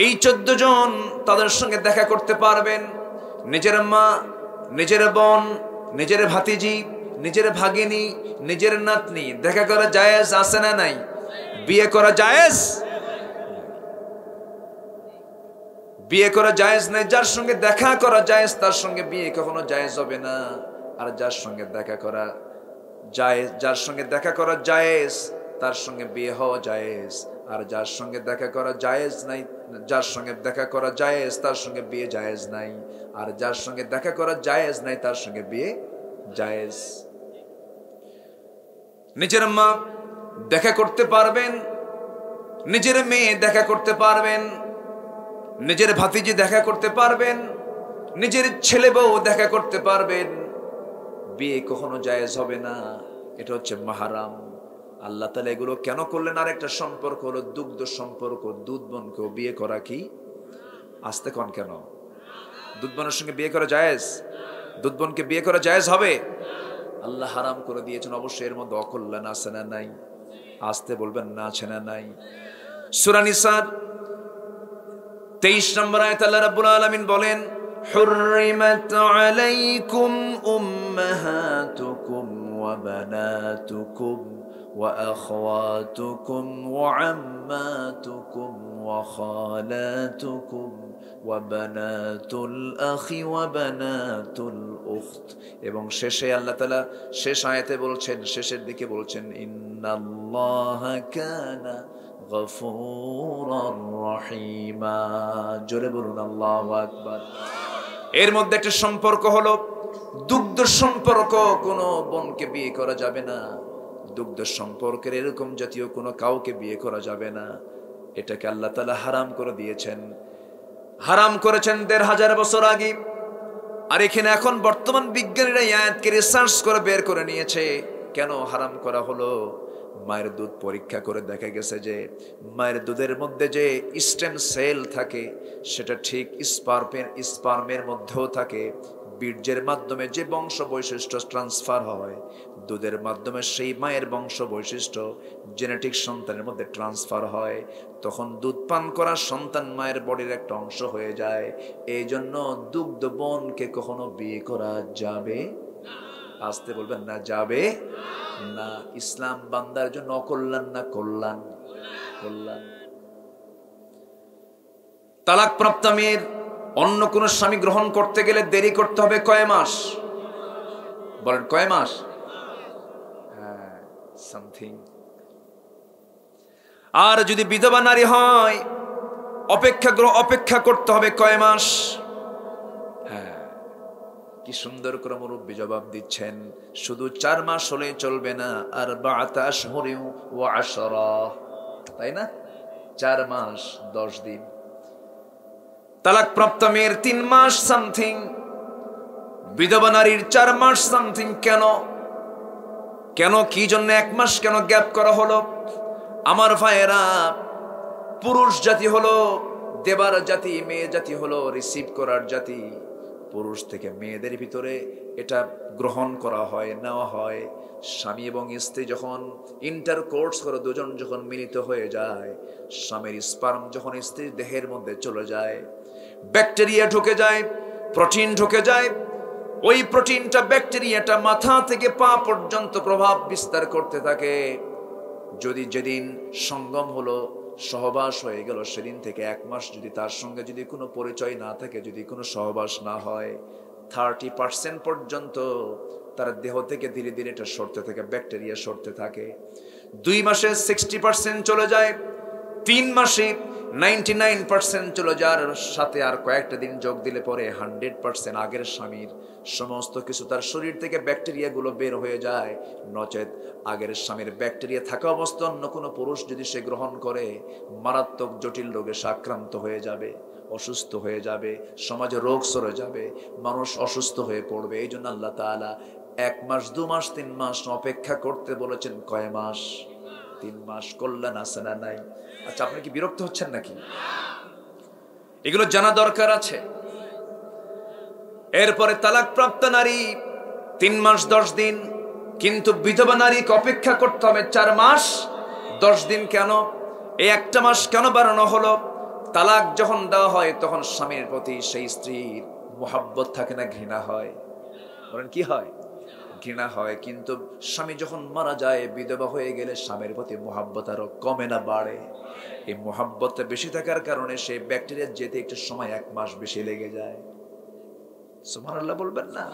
এই 14 জন তাদের সঙ্গে দেখা করতে পারবেন, নিজের মা, নিজের বোন, নিজের ভাতিজি, নিজের ভাগিনী, নিজের নাতনি দেখা করা জায়েজ আছে না নাই? বিয়ে করা জায়েজ? বিয়ে করা জায়েজ নাই। যার সঙ্গে দেখা করা জায়েজ তার সঙ্গে বিয়ে কখনো জায়েজ হবে না। আর যার সঙ্গে দেখা করা জায়েজ, যার সঙ্গে দেখা করা জায়েজ তার সঙ্গে বিয়ে হওয়া জায়েজ। আর যার সঙ্গে দেখা করা জায়েজ নাই, যার সঙ্গে দেখা করা জায়েজ তার সঙ্গে বিয়ে জায়েজ নাই। আর যার সঙ্গে দেখা করা জায়েজ নাই তার সঙ্গে বিয়ে জায়েজ। নিজের মা দেখা করতে পারবেন, নিজের মেয়ে দেখা করতে পারবেন, নিজের ভাতিজি দেখা করতে পারবেন, নিজের ছেলে বউ দেখা করতে পারবেন। বিয়ে কখনো জায়েজ হবে না, এটা হচ্ছে মাহারাম। আল্লাহ তাআলা এগুলো কেন করলেন? আর একটা সম্পর্ক হলো দুগ্ধ সম্পর্ক। দুধ বোনকেও বিয়ে করা কি? আসতে কোন কেন? দুধ বোনের সঙ্গে বিয়ে করা জায়েজ? দুধ বোনকে বিয়ে করা জায়েজ হবে? আল্লাহ হারাম করে দিয়েছেন। অবশ্যই এর মধ্যে অকল্যাণ আছে না নাই? আসতে বলবেন না, আছে না নাই? সূরা নিসার 23 নম্বর আয়াত আল্লাহ রাব্বুল আলামিন বলেন, হুররিমাত আলাইকুম উম্মাহাতুকুম ওয়া বানাতুকুম ওয়া আখাওয়াতুকুম ওয়া আম্মাতুকুম ওয়া খালাতুকুম ওয়া বানাতুল আখি ওয়া বানাতুল উখত। এবং শেষে আল্লাহ তাআলা শেষ আয়াতে বলছেন, শেষের দিকে বলছেন, ইন্নাল্লাহা কানা গফুরার রহিমা। জোরে বলুন আল্লাহু আকবার। এর মধ্যে একটা সম্পর্ক হলো দুগ্ধ সম্পর্ক। কোনো বোনকে বিয়ে করা যাবে না, দুগ্ধ সম্পর্কের এরকম জাতীয় কোনো কাউকে বিয়ে করা যাবে না। এটাকে আল্লাহ তাআলা হারাম করে দিয়েছেন। হারাম করেছেন ১৫০০ বছর আগে। আর এখানে এখন বর্তমান বিজ্ঞানীরা এই আয়াতকে রিসার্চ করে বের করে নিয়েছে কেন হারাম করা হলো। মায়ের দুধ পরীক্ষা করে দেখা গেছে যে মায়ের দুধের মধ্যে যে স্টেম সেল থাকে সেটা ঠিক স্পার্মের মধ্যেও থাকে। বীর্যের মাধ্যমে যে বংশ বৈশিষ্ট্য ট্রান্সফার হয়, দুধের মাধ্যমে সেই মায়ের বংশ বৈশিষ্ট্য জেনেটিক সন্তানের মধ্যে ট্রান্সফার হয়। তখন দুধ পান করা সন্তান মায়ের বডির একটা অংশ হয়ে যায়। এই জন্য দুগ্ধ বোনকে কখনো বিয়ে করা যাবে? আসতে বলবেন না, যাবে না। ইসলাম বান্দার জন্য অকল্যাণ না কল্যাণ? কল্যাণ। তালাক প্রাপ্ত মেয়ের অন্য কোন স্বামী গ্রহণ করতে গেলে দেরি করতে হবে কয় মাস? বলেন কয় মাস? সামথিং। আর যদি বিধবা নারী হয় অপেক্ষা করতে হবে কয় মাস? কি সুন্দর করে মুরব্বী জবাব দিচ্ছেন, শুধু 4 মাস হলে চলবে না, আর 4 আশহুরিন ওয়া 10, তাই না? 4 মাস 10 দিন। তালাক প্রাপ্ত মেয়ের 3 মাস সামথিং, বিধবা নারীর 4 মাস সামথিং। কেন কেন কি জন্য 1 মাস কেন গ্যাপ করা হলো? আমার ভাইয়েরা, পুরুষ জাতি হলো দেবার জাতি, মেয়ে জাতি হলো রিসিভ করার জাতি। পুরুষ থেকে মেয়েদের ভিতরে এটা গ্রহণ করা হয়, নেওয়া হয়। স্বামী এবং স্ত্রী যখন ইন্টারকোর্স করে, দুজন যখন মিলিত হয়ে যায়, স্বামীর স্পার্ম যখন স্ত্রীর দেহের মধ্যে চলে যায়, ব্যাকটেরিয়া ঢুকে যায়, প্রোটিন ঢুকে যায়। ওই প্রোটিনটা, ব্যাকটেরিয়াটা মাথা থেকে পা পর্যন্ত প্রভাব বিস্তার করতে থাকে। যদি যেদিন সঙ্গম হলো, সহবাস হয়ে গেল, সেদিন থেকে 1 মাস যদি তার সঙ্গে যদি কোনো পরিচয় না থাকে, যদি কোনো সহবাস না হয়, 30% পর্যন্ত তার দেহ থেকে ধীরে ধীরে এটা সরতে থাকে, ব্যাকটেরিয়া সরতে থাকে। 2 মাসে 60% চলে যায়, 3 মাসে 99% চলে যাওয়ার সাথে আর কয়েকটা দিন যোগ দিলে পরে 100% আগের স্বামীর সমস্ত কিছু তার শরীর থেকে ব্যাকটেরিয়া গুলো বের হয়ে যায়। নচেত আগের স্বামীর ব্যাকটেরিয়া থাকা অবস্থা অন্য কোনো পুরুষ যদি সে গ্রহণ করে, মারাত্মক জটিল রোগে আক্রান্ত হয়ে যাবে, অসুস্থ হয়ে যাবে, সমাজে রোগ সরে যাবে, মানুষ অসুস্থ হয়ে পড়বে। এই জন্য আল্লাহ তাআলা 1 মাস 2 মাস 3 মাস অপেক্ষা করতে বলেছেন। কয় মাস? 3 মাস। কল্যাণ আছে না নাই? আচ্ছা, আপনি কি বিরক্ত হচ্ছেন নাকি? এগুলো জানা দরকার আছে। এরপরে তালাক প্রাপ্ত নারী 3 মাস 10 দিন, কিন্তু বিধবা নারীকে অপেক্ষা করতে হবে 4 মাস 10 দিন। কেন এই 1 মাস কেন বাড়ানো হলো? তালাক যখন দেওয়া হয় তখন স্বামীর প্রতি সেই স্ত্রীর মোহাব্বত থাকে না ঘৃণা হয়? বলেন কি হয়? ঘৃণা হয়। কিন্তু স্বামী যখন মারা যায়, বিধবা হয়ে গেলে স্বামীর প্রতি মোহাব্বত আরো কমে না বাড়ে? এই মোহাব্বতটা বেশি থাকার কারণে সেই ব্যাকটেরিয়া যেতে একটু সময় 1 মাস বেশি লেগে যায়। সুবহানাল্লাহ বলবেন না?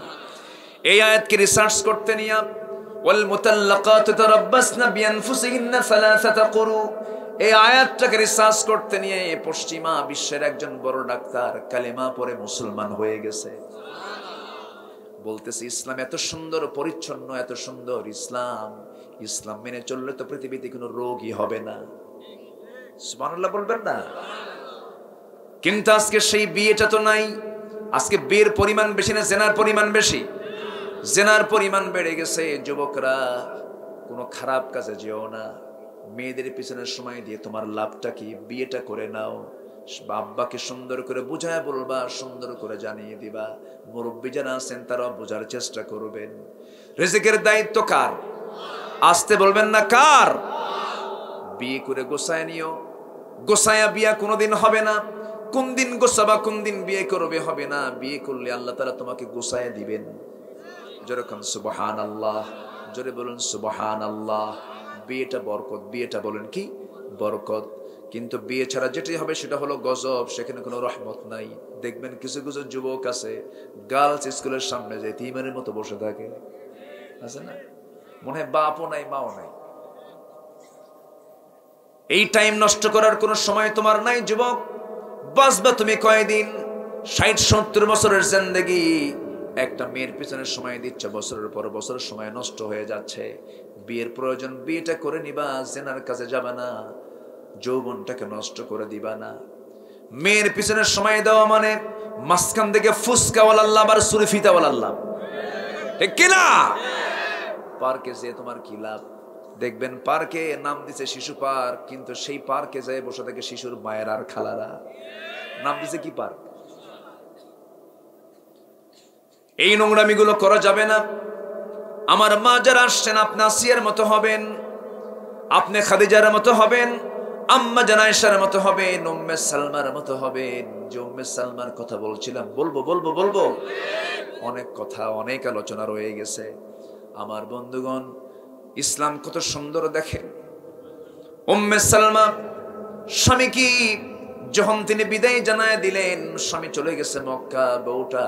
এই আয়াতকে রিসার্চ করতে নিয়ে ওয়াল মুতাল্লাকাতু তারাব্বাসনা বিআনফুসিহিন্না সালাসাতা কুরু, এই আয়াতটাকে রিসার্চ করতে নিয়ে পশ্চিমা বিশ্বের একজন বড় ডাক্তার কালেমা পড়ে মুসলমান হয়ে গেছে। বলতেছে ইসলাম এত সুন্দর পরিচ্ছন্ন, এত সুন্দর ইসলাম, ইসলাম মেনে চললে তো পৃথিবীতে কোনো রোগই হবে না। সুবহানাল্লাহ বলবেন না? কিন্তু আজকে সেই বিয়েটা তো নাই। আজকে বিয়ের পরিমাণ বেশি না জেনার পরিমাণ বেশি? জেনার পরিমাণ বেড়ে গেছে। যুবকরা কোনো খারাপ কাজে যেও না, মেয়েদের পিছনে সময় দিয়ে তোমার লাভটা কি? বিয়েটা করে নাও। আব্বাকে সুন্দর করে বুঝায় বলবা, সুন্দর করে জানিয়ে দিবা। মুরব্বী যারা আছেন তারাও বোঝার চেষ্টা করবেন। রিজিকের দায়িত্ব কার? আসতে বলবেন না কার? বিয়ে করে গোছায় নিও। গোছায়া বিয়া কোনোদিন হবে না। কোন দিন গোছাবা, কোন দিন বিয়ে করবে হবে না। বিয়ে করলে আল্লাহ তাআলা তোমাকে গোছায় দিবেন। যেরকম সুবহানাল্লাহ, জোরে বলুন সুবহানাল্লাহ। বিয়েটা বরকত, বিয়েটা বলেন কি বরকত। কিন্তু বিয়ে ছাড়া যেটাই হবে সেটা হলো গজব, সেখানে কোনো রহমত নাই। দেখবেন কিছু কিছু যুবক আছে গার্লস স্কুলের সামনে যে ইমানের মতো বসে থাকে, আছে না? মনে হয় বাপও নাই মাও নাই। এই টাইম নষ্ট করার কোনো সময় তোমার নাই যুবক। বাঁচবা তুমি কয়দিন? 60-70 বছরের জিন্দেগি একটা মেয়ের পিছনে সময় দিচ্ছ, বছরের পর বছর সময় নষ্ট হয়ে যাচ্ছে। বিয়ের প্রয়োজন, বিয়েটা করে নিবা, জেনার কাছে যাবে না, যৌবনটাকে নষ্ট করে দিবা না। মেয়ের পিছনে সময় দেওয়া মানে মাঝখান থেকে ফুসকাওয়ালা লাভ আর সুরফিতাওয়ালা লাভ, ঠিক কিনা? পার্কে যে তোমার কি লাভ? দেখবেন পার্কে নাম দিছে শিশু পার্ক, কিন্তু সেই পার্কে যায় বসে থাকে শিশুর মায়ের আর খালারা। নাম দিছে কি পার্ক? এই নোংরামি গুলো করা যাবে না। আমার মা যারা আসছেন, আপনি আসিয়ার মতো হবেন, আপনি খাদিজার মতো হবেন, আম্মা জান আয়েশার মতো হবেন, উম্মে সালমার মতো হবেন। যে উম্মে সালমার কথা বলছিলাম, বলবো অনেক কথা, অনেক আলোচনা রয়ে গেছে। আমার বন্ধুগণ, ইসলাম কত সুন্দর দেখেন। উম্মে সালমা স্বামী কি যখন তিনি বিদায় জানায় দিলেন, স্বামী চলে গেছে মক্কা, বউটা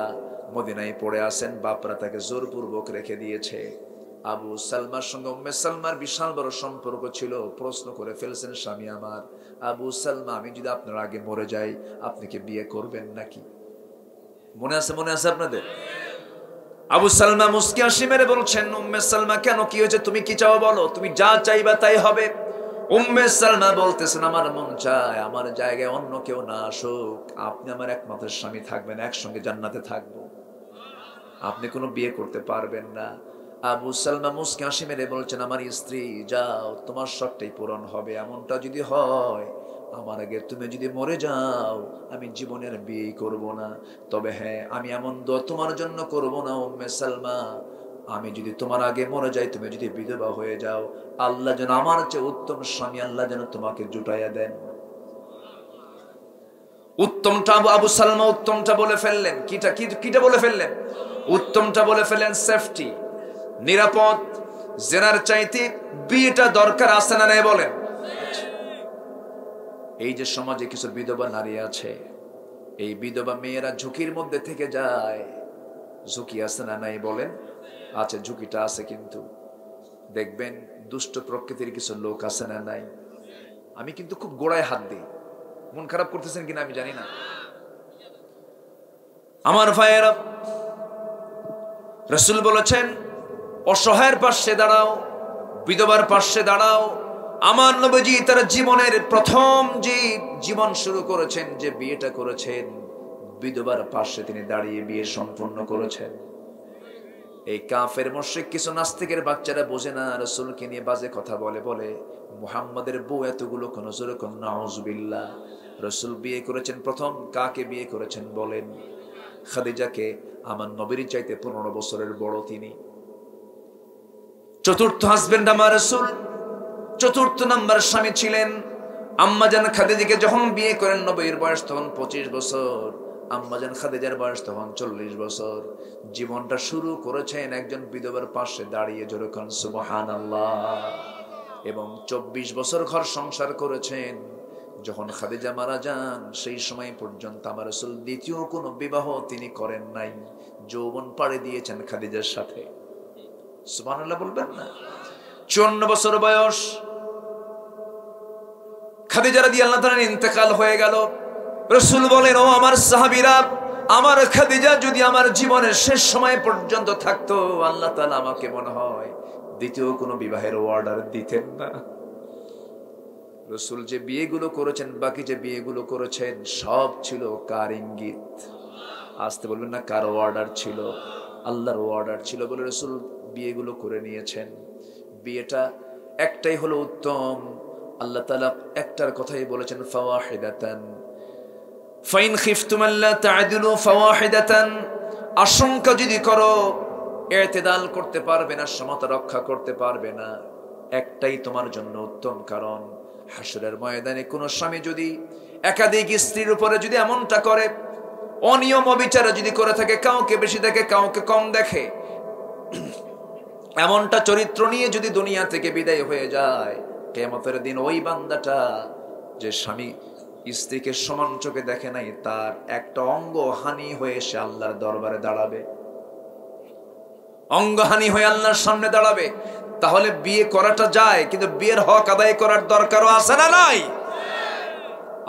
মদিনায় পড়ে আছেন, বাপরা তাকে জোরপূর্বক রেখে দিয়েছে। আবু সালমার সঙ্গে উম্মে সালমার বিশাল বড় সম্পর্ক ছিল। প্রশ্ন করে ফেলছেন, স্বামী আমার, আবু সালমা, আমি যদি আপনার আগে মরে যাই আপনি কি বিয়ে করবেন নাকি? মনে আছে আপনাদের? আবু সালমা মুস্কি হাসি মেরে বলছেন, উম্মে সালমা কেন, কি হয়েছে, তুমি কি চাও বলো, তুমি যা চাইবা তাই হবে। উম্মে সালমা বলতেছেন, আমার মন চায় আমার জায়গায় অন্য কেউ না আসুক, আপনি আমার একমাত্র স্বামী থাকবেন, একসঙ্গে জান্নাতে থাকবো, আপনি কোনো বিয়ে করতে পারবেন না। আবু সালমা মুস্কি হাসি মেরে বলছেন, আমার স্ত্রী, যাও, তোমার শর্তটাই পূরণ হবে। এমনটা যদি হয়, আমার আগে তুমি যদি মরে যাও, আমি জীবনের বিয়ে করব না। তবে হ্যাঁ, আমি এমন দোয়া তোমার জন্য করব না উম্মে সালমা, আমি যদি তোমার আগে মরে যাই, তুমি যদি বিধবা হয়ে যাও, আল্লাহ যেন আমার চেয়ে উত্তম স্বামী আল্লাহ যেন তোমাকে জুটাইয়া দেন। উত্তমটা আবু সালমা উত্তমটা বলে ফেললেন। কিটা বলে ফেললেন? উত্তমটা বলে ফেললেন সেফটি, নিরাপদ। জেনার চাইতে বিয়েটা দরকার আছে না নাই বলেন? এই যে সমাজে কিছু বিধবা নারী আছে, এই বিধবা মেয়েরা ঝুঁকির মধ্যে থেকে যায়। ঝুঁকি আছে না নাই বলেন? আছে, ঝুঁকিটা আছে। কিন্তু দেখবেন দুষ্ট প্রকৃতির কিছু লোক আছে না নাই? আমি কিন্তু খুব গোড়ায় হাত দিই, মন খারাপ করতেছেন কিনা আমি জানি না। আমার ভাইয়েরা, রাসূল বলেছেন, অসহায়ের পাশে দাঁড়াও, বিধবার পাশে দাঁড়াও। আমার নবীজি তার জীবনের প্রথম যে জীবন শুরু করেছেন, যে বিয়েটা করেছেন, বিধবার পাশে তিনি দাঁড়িয়ে বিয়ে সম্পন্ন করেছেন। এই কাফের মুশরিক কিছু নাস্তিকের বাচ্চারা বোঝে না, রাসূলকে নিয়ে বাজে কথা বলে মুহাম্মাদের বউ এতগুলো কোন জোরে কোন নাউজুবিল্লাহ। রাসূল বিয়ে করেছেন প্রথম কাকে বিয়ে করেছেন বলেন? খাদিজাকে। আমার নবীর চাইতে 15 বছরের বড় তিনি। চতুর্থ হাজবেন্ড আমার রাসূল, চতুর্থ নাম্বার স্বামী ছিলেন। আম্মা জান খাদিজাকে যখন বিয়ে করেন, নবীর বয়স তখন 25 বছর। আম্মাজান খাদিজার বয়স তখন 40 বছর। জীবনটা শুরু করেছেন একজন বিধবার পাশে দাঁড়িয়ে, জোরে কোন সুবহানাল্লাহ। এবং 24 বছর ঘর সংসার করেছেন। যখন খাদিজা মারা যান সেই সময় পর্যন্ত আমার রাসূল দ্বিতীয় কোনো বিবাহ তিনি করেন নাই। যৌবন পাড়ি দিয়েছেন খাদিজার সাথে। সুবহানাল্লাহ বলবেন না? 54 বছর বয়স খাদিজা রাদিয়াল্লাহু তাআলার ইন্তেকাল হয়ে গেল। রাসূল বলেন, ও আমার সাহাবীরা, আমার খাদিজা যদি আমার জীবনের শেষ সময় পর্যন্ত থাকতো, আল্লাহ তাআলা আমাকে মনে হয় দ্বিতীয় কোনো বিবাহের অর্ডার দিতেন না। রাসূল যে বিয়েগুলো করেছেন, বাকি যে বিয়েগুলো করেছেন, সব ছিল কার ইঙ্গিত? আসতে বলবেন না, কার অর্ডার ছিল? আল্লাহর অর্ডার ছিল বলে রাসূল বিয়েগুলো করে নিয়েছেন। বিয়েটা একটাই হলো উত্তম। আল্লাহ তাআলা একটার কথাই বলেছেন, ফাওয়াহিদাতান ফাইন খিফতুম আল্লা তা'দিলু ফাওয়াহিদাতান। আশঙ্কা যদি করো ইতিদাল করতে পারবে না, সমতা রক্ষা করতে পারবে না, একটাই তোমার জন্য উত্তম। কারণ হাসরের ময়দানে কোন স্বামী যদি একাধিক স্ত্রীর উপরে যদি এমনটা করে, অনিয়ম অবিচার যদি করে থাকে, কাউকে বেশি দেখে কাউকে কম দেখে, এমনটা চরিত্র নিয়ে যদি দুনিয়া থেকে বিদায় হয়ে যায়, কিয়ামতের দিন ওই বান্দাটা যে স্বামী স্ত্রীকে সমান চোখে দেখে নাই, তার একটা অঙ্গ হানি হয়ে সে আল্লাহর দরবারে দাঁড়াবে, অঙ্গহানি হয়ে আল্লাহর সামনে দাঁড়াবে। তাহলে বিয়ে করাটা যায়, কিন্তু বিয়ের হক আদায় করার দরকারও আছে না নাই?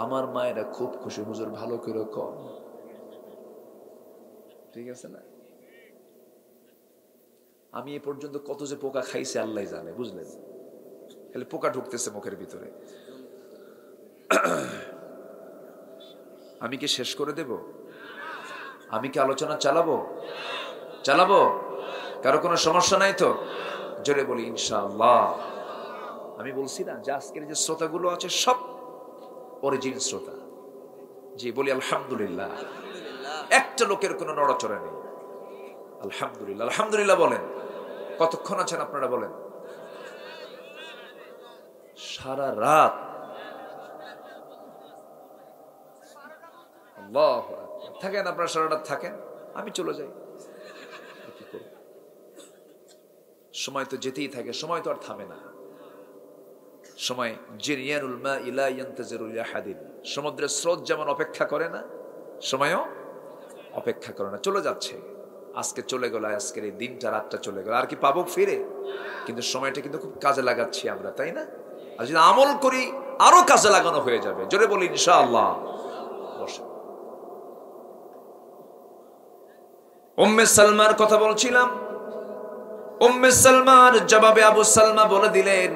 আমার মায়েরা খুব খুশি, হুজুর ভালো করে কম, ঠিক আছে না? আমি এ পর্যন্ত কত যে পোকা খাইছে আল্লাহ জানে, বুঝলেন? খালি পোকা ঢুকতেছে মুখের ভিতরে। আমি কি শেষ করে দেব? আমি কি আলোচনা চালাবো? কারো কোনো সমস্যা নাই তো? জোরে বলি ইনশাআল্লাহ। আমি বলছি না যে আজকের যে শ্রোতাগুলো আছে সব অরিজিনাল শ্রোতা। জি বলি আলহামদুলিল্লাহ। একটা লোকের কোনো নড়াচড়া নেই। আলহামদুলিল্লাহ, আলহামদুলিল্লাহ বলেন। কতক্ষণ আছেন আপনারা বলেন? সারা রাত। আল্লাহু আকবার। থাকেন আপনারা, সারা রাত থাকেন, আমি চলে যাই। সময় তো যেতেই থাকে, সময় তো আর থামে না। সময় জিরিয়ানুল মা ইলা ইয়ান্তাজিরু লিআহাদিন, সমুদ্রের স্রোত যেমন অপেক্ষা করে না, সময়ও অপেক্ষা করে না, চলে যাচ্ছে। আজকে চলে গেল, আজকের এই দিনটা, রাতটা চলে গেল, আর কি পাবো ফিরে? কিন্তু সময়টা কিন্তু খুব কাজে লাগাচ্ছি আমরা, তাই না? আর যদি আমল করি আরো কাজে লাগানো হয়ে যাবে। জোরে বলি ইনশাআল্লাহ। বসে উম্মে সালমার কথা বলছিলাম। উম্মে সালমার জবাবে আবু সালমা বলে দিলেন,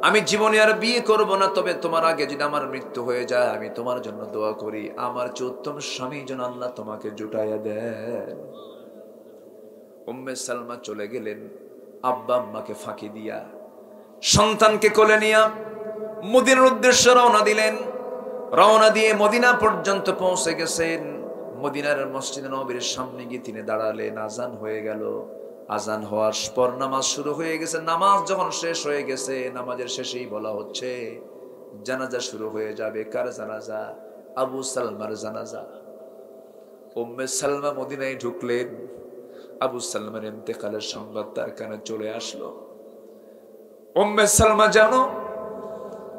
আমি জীবনে আর বিয়ে করব না, তবে তোমার আগে যদি আমার মৃত্যু হয়ে যায়, আমি তোমার জন্য দোয়া করি আমার চেয়ে উত্তম স্বামী যেন আল্লাহ তোমাকে জুটাইয়া দেন। উম্মে সালমা চলে গেলেন আব্বা আম্মাকে ফাঁকি দিয়া, সন্তানকে কোলে নিয়া মদিনার উদ্দেশ্যে রওনা দিলেন। রওনা দিয়ে মদিনা পর্যন্ত পৌঁছে গেছেন। মদিনার মসজিদে নববীর সামনে গিয়ে তিনি দাঁড়ালেন। আজান হয়ে গেল। আজান হওয়ার পর নামাজ শুরু হয়ে গেছে। নামাজ যখন শেষ হয়ে গেছে, নামাজের শেষেই বলা হচ্ছে জানাজা শুরু হয়ে যাবে। কার জানাজা? আবু সালমার জানাজা। উম্মে সালমা মদিনায় ঢুকলেন। আবু সালমার ইন্তেকালের সংবাদ তার কানে চলে আসলো। উম্মে সালমা জানো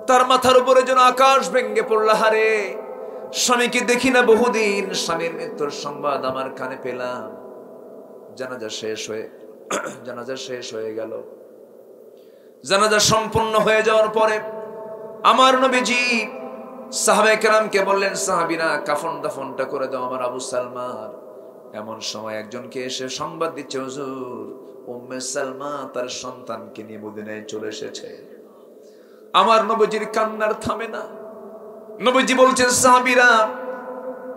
তার মাথার উপরে যেন আকাশ ভেঙে পড়ল। হারে, স্বামীকে দেখি না বহুদিন, স্বামীর মৃত্যুর সংবাদ আমার কানে পেলাম। জানাজা শেষ হয়ে গেল। জানাজা সম্পূর্ণ হয়ে যাওয়ার পরে আমার নবীজি সাহাবায়ে কেরামকে বললেন, সাহাবীরা কাফন দাফনটা করে দাও আমার আবু সালমার। এমন সময় একজনকে এসে সংবাদ দিচ্ছে, হুজুর উম্মে সালমা তার সন্তানকে নিয়ে মদিনায় চলে এসেছে। আমার নবীজির কান্নার থামে না। নবীজি বলছেন, সাহাবীরা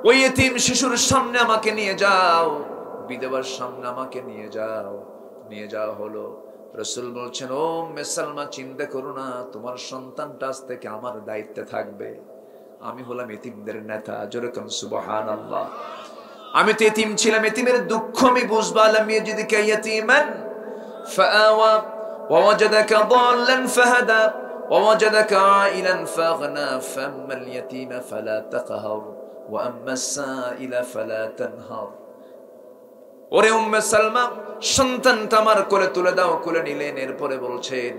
ওই এতিম শিশুর সামনে আমাকে নিয়ে যাও, বিধবার সামনে আমাকে নিয়ে যাও। নিয়ে যাওয়া হলো। রাসূল বলছেন, ও উম্মে সালমা চিন্তা করো না, তোমার সন্তানটা আজ থেকে আমার দায়িত্বে থাকবে। আমি হলাম এতিমদের নেতা। জোরে কোন সুবহানাল্লাহ। আমি তো এতিম ছিলাম, এতিমের দুঃখ আমি বুঝবো। আলাম ইয়াজিদকা ইয়াতীমান ফাআওয়া ওয়া ওয়াজাদাকা দাল্লান ফাহাদা ওয়া ওয়াজাদাকা আইলান ফাগনা ফাম্মাল ইয়াতীমা ফালা তাকহার ওয়া আম্মাস সাইলা ফালা তানহার। ওরে উম্মে সালমা, সন্তানটা আমার কোলে তুলে দাও। কোলে নিলেন, এরপরে বলছেন,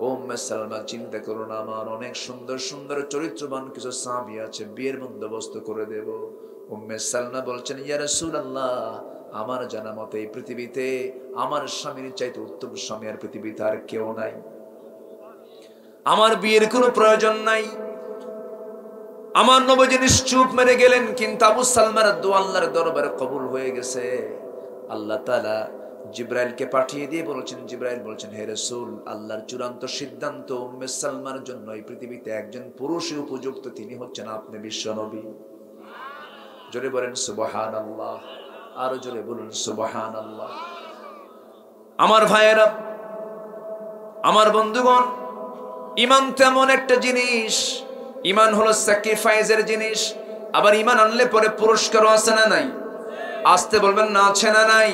ও উম্মে সালমা, চিন্তা করো না, আমার অনেক সুন্দর সুন্দর চরিত্রবান কিছু সাহাবী আছে, বিয়ের বন্দোবস্ত করে দেব। উম্মে সালমা বলছেন, ইয়া রাসূলুল্লাহ, আমার জানা মতে এই পৃথিবীতে আমার স্বামীর চাইতে উত্তম স্বামী আর পৃথিবীতে আর কেউ নাই, আমার বিয়ের কোনো প্রয়োজন নাই। আমার নবী নিশ্চুপ মেরে গেলেন, কিন্তু আবু সালমার দোয়া আল্লাহর দরবারে কবুল হয়ে গেছে। আল্লাহ তাআলা জিবরাইলকে পাঠিয়ে দিয়ে বলেছেন, জিবরাইল বলছেন, হে রাসূল, আল্লাহর চূড়ান্ত সিদ্ধান্ত উম্মে সালমার জন্য এই পৃথিবীতে একজন পুরুষই উপযুক্ত, তিনি হচ্ছেন আপনি বিশ্ব নবী। জোরে বলেন সুবহানাল্লাহ, আরো জোরে বলুন সুবহানাল্লাহ। আমার ভাইয়েরা, আমার বন্ধুগণ, ঈমান তেমন একটা জিনিস, ঈমান হলো স্যাক্রিফাইসের জিনিস। আবার ঈমান আনলে পরে পুরস্কারও আছে না নাই? আসতে বলবেন না, আছে না নাই?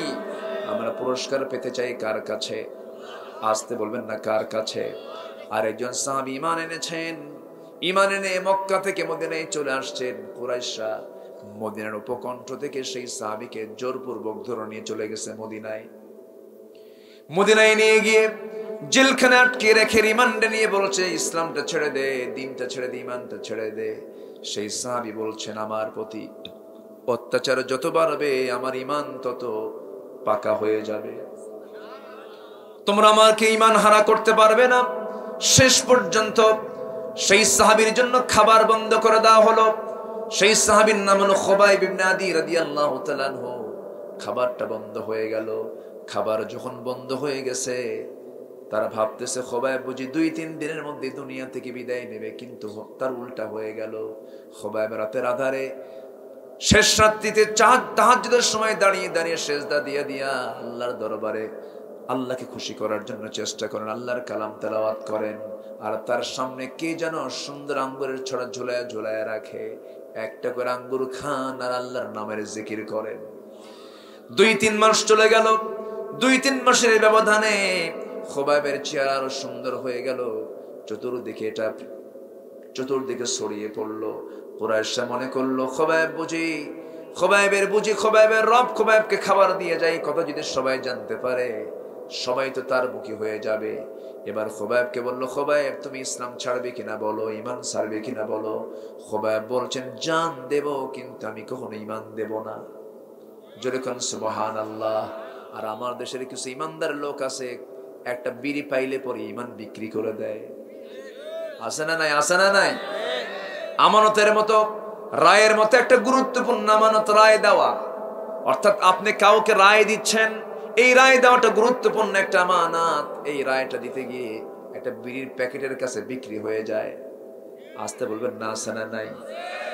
আমরা পুরস্কার পেতে চাই কার কাছে? আসতে বলবেন না, কার কাছে? আর একজন সাহাবী ঈমান এনেছেন, ঈমান এনে মক্কা থেকে মদিনায় চলে আসছেন। কুরাইশরা মদিনার উপকণ্ঠ থেকে সেই সাহাবীকে জোরপূর্বক ধরে নিয়ে চলে গেছে মদিনায়। মদিনায় নিয়ে গিয়ে জেলখানে আটকে রেখে রিমান্ডে নিয়ে বলছে, ইসলামটা ছেড়ে দে, দিনটা ছেড়ে দে, ঈমানটা ছেড়ে দে। সেই সাহাবী বলছেন, আমার প্রতি অত্যাচার যত বাড়বে আমার ঈমান তত পাকা হয়ে যাবে, তোমরা আমাকে ঈমান হারা করতে পারবে না। শেষ পর্যন্ত সেই সাহাবীর জন্য খাবার বন্ধ করে দেওয়া হলো। সেই সাহাবীর নাম হলো খুবাইব ইবনে আদি রাদিয়াল্লাহু তাআলা আনহু। খাবারটা বন্ধ হয়ে গেল। খাবার যখন বন্ধ হয়ে গেছে, তারা ভাবতেছে খুবাইব বুঝি 2-3 দিনের মধ্যে দুনিয়া থেকে বিদায় নেবে, কিন্তু তার উল্টা হয়ে গেল। খুবাইব রাতের আধারে শেষ রাত্রিতে তাহাজ্জুদের সময় দাঁড়িয়ে দাঁড়িয়ে সেজদা দিয়া আল্লাহর দরবারে আল্লাহকে খুশি করার জন্য চেষ্টা করেন, আল্লাহর কালাম তেলাওয়াত করেন। আর তার সামনে কে যেন সুন্দর আঙ্গুরের ছড়া ঝুলায়া ঝুলায়া রাখে, একটা করে আঙ্গুর খান আর আল্লাহর নামের জিকির করেন। 2-3 মাস চলে গেল। 2-3 মাসের ব্যবধানে খুবাইবের চেহারা আরো সুন্দর হয়ে গেল। চতুর্দিকে ছড়িয়ে পড়লো। কুরাইশরা মনে করলো খুবাইবের রব খুবাইবকে খাবার দিয়ে যায়, কথা যদি সবাই জানতে পারে সবাই তো তার মুখী হয়ে যাবে। এবার খুবাইবকে বললো, খুবাইব তুমি ইসলাম ছাড়বে কিনা বলো, ঈমান ছাড়বে কিনা বলো। খুবাইব বলছেন, জান দেব কিন্তু আমি কখনো ঈমান দেব না। জোরে কোন সুবহানাল্লাহ। আর আমার দেশের কিছু ঈমানদার লোক আছে, একটা বিড়ি পাইলে পরে ঈমান বিক্রি করে দেয়। আছে না নাই? আছে না নাই? আমানতের মতো, রায়ের মতো একটা গুরুত্বপূর্ণ আমানত রায় দেওয়া। অর্থাৎ আপনি কাউকে রায় দিচ্ছেন, এই রায় দেওয়াটা গুরুত্বপূর্ণ একটা আমানত। এই রায়টা দিতে গিয়ে একটা বিড়ির প্যাকেটের কাছে বিক্রি হয়ে যায়। আসতে বলবেন না, আছে না নাই?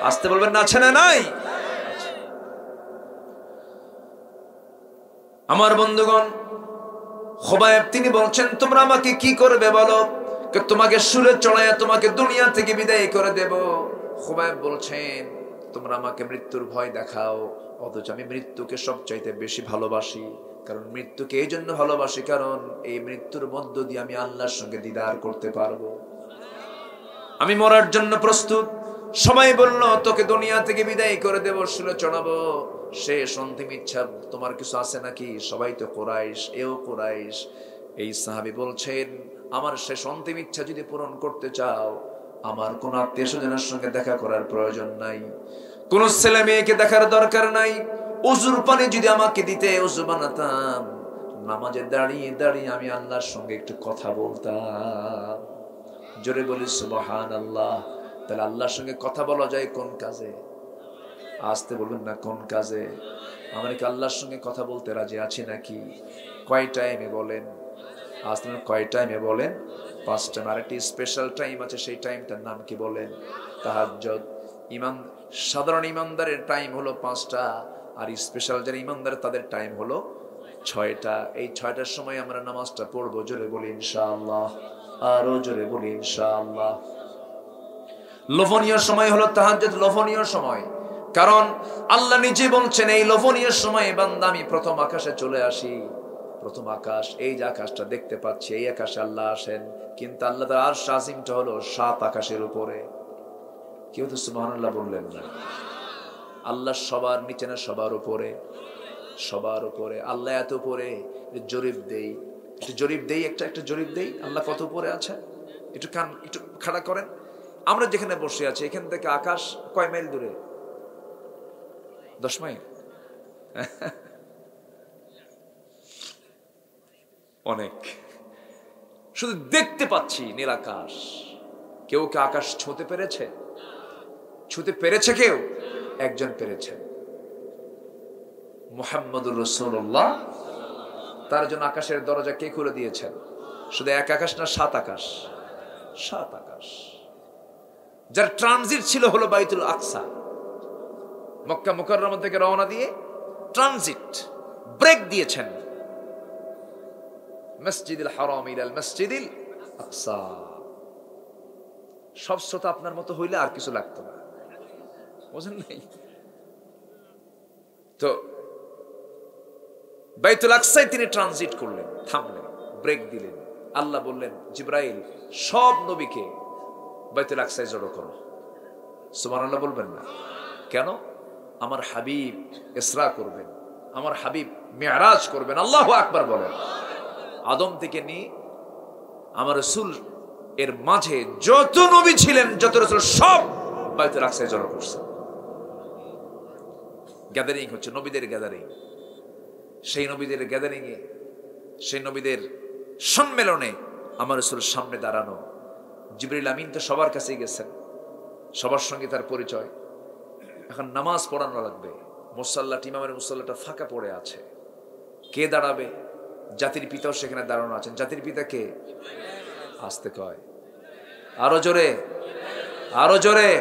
আসতে বলবেন না, আছে না নাই? আমার বন্ধুগণ, খুবাইব তিনি বলছেন, তোমরা আমাকে কি করবে বলো? তোমাকে শুলে চড়াইয়া তোমাকে দুনিয়া থেকে বিদায় করে দেব। খুবাইব বলছেন, তোমরা আমাকে মৃত্যুর ভয় দেখাও, অথচ আমি মৃত্যুকে সবচাইতে বেশি ভালোবাসি। কারণ মৃত্যুকে এই জন্য ভালোবাসি, কারণ এই মৃত্যুর মধ্য দিয়ে আমি আল্লাহর সঙ্গে দিদার করতে পারবো। আমি মরার জন্য প্রস্তুত। সবাই বলল, তোকে দুনিয়া থেকে বিদায় করে দেব, শুলে চড়াবো, শেষ অন্তিম ইচ্ছা তোমার কিছু আছে নাকি? সবাই তো কুরাইশ, এও কুরাইশ। এই সাহাবী বলছেন, আমার শেষ অন্তিম ইচ্ছা যদি পূরণ করতে চাও, আমার কোন আত্মীয় স্বজনের সঙ্গে দেখা করার প্রয়োজন নাই, কোন ছেলে মেয়েকে দেখার দরকার নাই। ওযুর পানি যদি আমাকে দিতে, ওযু বানাতাম, নামাজে দাঁড়িয়ে দাঁড়িয়ে আমি আল্লাহর সঙ্গে একটু কথা বলতাম। জোরে বলি সুবহানাল্লাহ। তাহলে আল্লাহর সঙ্গে কথা বলা যায় কোন কাজে? আসতে বলবেন না, কোন কাজে? আমরা কি আল্লাহর সঙ্গে কথা বলতে রাজি আছি নাকি? কয় টাইমে বলেন? আসতে কয় টাইমে বলেন? 5 টাইম। আরেকটি স্পেশাল টাইম আছে, সেই টাইমটার নাম কি বলেন? তাহাজ্জুদ। সাধারণ ইমানদারের টাইম হলো 5টা, আর স্পেশাল যারা ইমানদার তাদের টাইম হলো 6টা। এই 6টার সময় আমরা নামাজটা পড়বো। জোরে বলি ইনশাআল্লাহ, আরো জোরে বলি ইনশাআল্লাহ। লোভনীয় সময় হলো তাহাজ্জুদ, লোভনীয় সময়। কারণ আল্লাহ নিজে বলছেন, এই লোভনীয় সময়ে বান্দা আমি প্রথম আকাশে চলে আসি। প্রথম আকাশ, এই যে আকাশটা দেখতে পাচ্ছি, এই আকাশে আল্লাহ আসেন। কিন্তু আল্লাহ তাআলার আরশ আজিমটা হলো 7 আকাশের উপরে। কেউ তো সুবহানাল্লাহ বললেন না। আল্লাহ সবার নিচে না সবার উপরে? সবার উপরে। আল্লাহ এত উপরে, জরিপ দেই, একটু জরিপ দেই, একটা জরিপ দেই, আল্লাহ কত উপরে আছে? একটু কান একটু খাড়া করেন। আমরা যেখানে বসে আছি এখান থেকে আকাশ কয় মাইল দূরে? 10 মাইল? অনেক। শুধু দেখতে পাচ্ছি নীল আকাশ। কেউ কে আকাশ ছুঁতে পেরেছে? ছুঁতে পেরেছে কেউ? একজন পেরেছে, মুহাম্মদুর রাসূলুল্লাহ। তার জন্য আকাশের দরজা কে খুলে দিয়েছেন? শুধু এক আকাশ না, 7 আকাশ। 7 আকাশ। যার ট্রানজিট ছিল হলো বাইতুল আকসা। মক্কা মুকাররমা থেকে রওনা দিয়ে ট্রানজিট ব্রেক দিয়েছেন মসজিদুল হারাম ইলাল মসজিদুল আকসা। সব শ্রোতা আপনার মতো হইলে আর কিছু লাগতো না, বুঝেন নাই? তো বাইতুল আকসায় তিনি ট্রানজিট করলেন, থামলেন, ব্রেক দিলেন। আল্লাহ বললেন, জিবরাইল সব নবীকে বাইতুল আকসায় জড়ো করো। সুবহানাল্লাহ বলবেন না? কেন? আমার হাবিব ইসরা করবেন, আমার হাবিব মেরাজ করবেন। আল্লাহু আকবার বলেন। আদম থেকে নিয়ে আমার রাসূল এর মাঝে যত নবী ছিলেন, যত রাসূল সব বাইতুল আকসায় জড়ো করছেন। গ্যাদারিং হচ্ছে নবীদের গ্যাদারিং। সেই নবীদের গ্যাদারিং এ, সেই নবীদের সম্মেলনে আমার রাসূল সামনে দাঁড়ানো। জিবরিল আমিন তো সবার কাছেই গেছেন, সবার সঙ্গে তার পরিচয়। এখন নামাজ পড়ানো লাগবে, মুসাল্লাটা, ইমামের মুসাল্লাটা ফাঁকা পড়ে আছে। কে দাঁড়াবে? জাতির পিতাও সেখানে দাঁড়ানো আছেন। জাতির পিতা কে? আসতে কয়, আরো জোরে, আরো জোরে,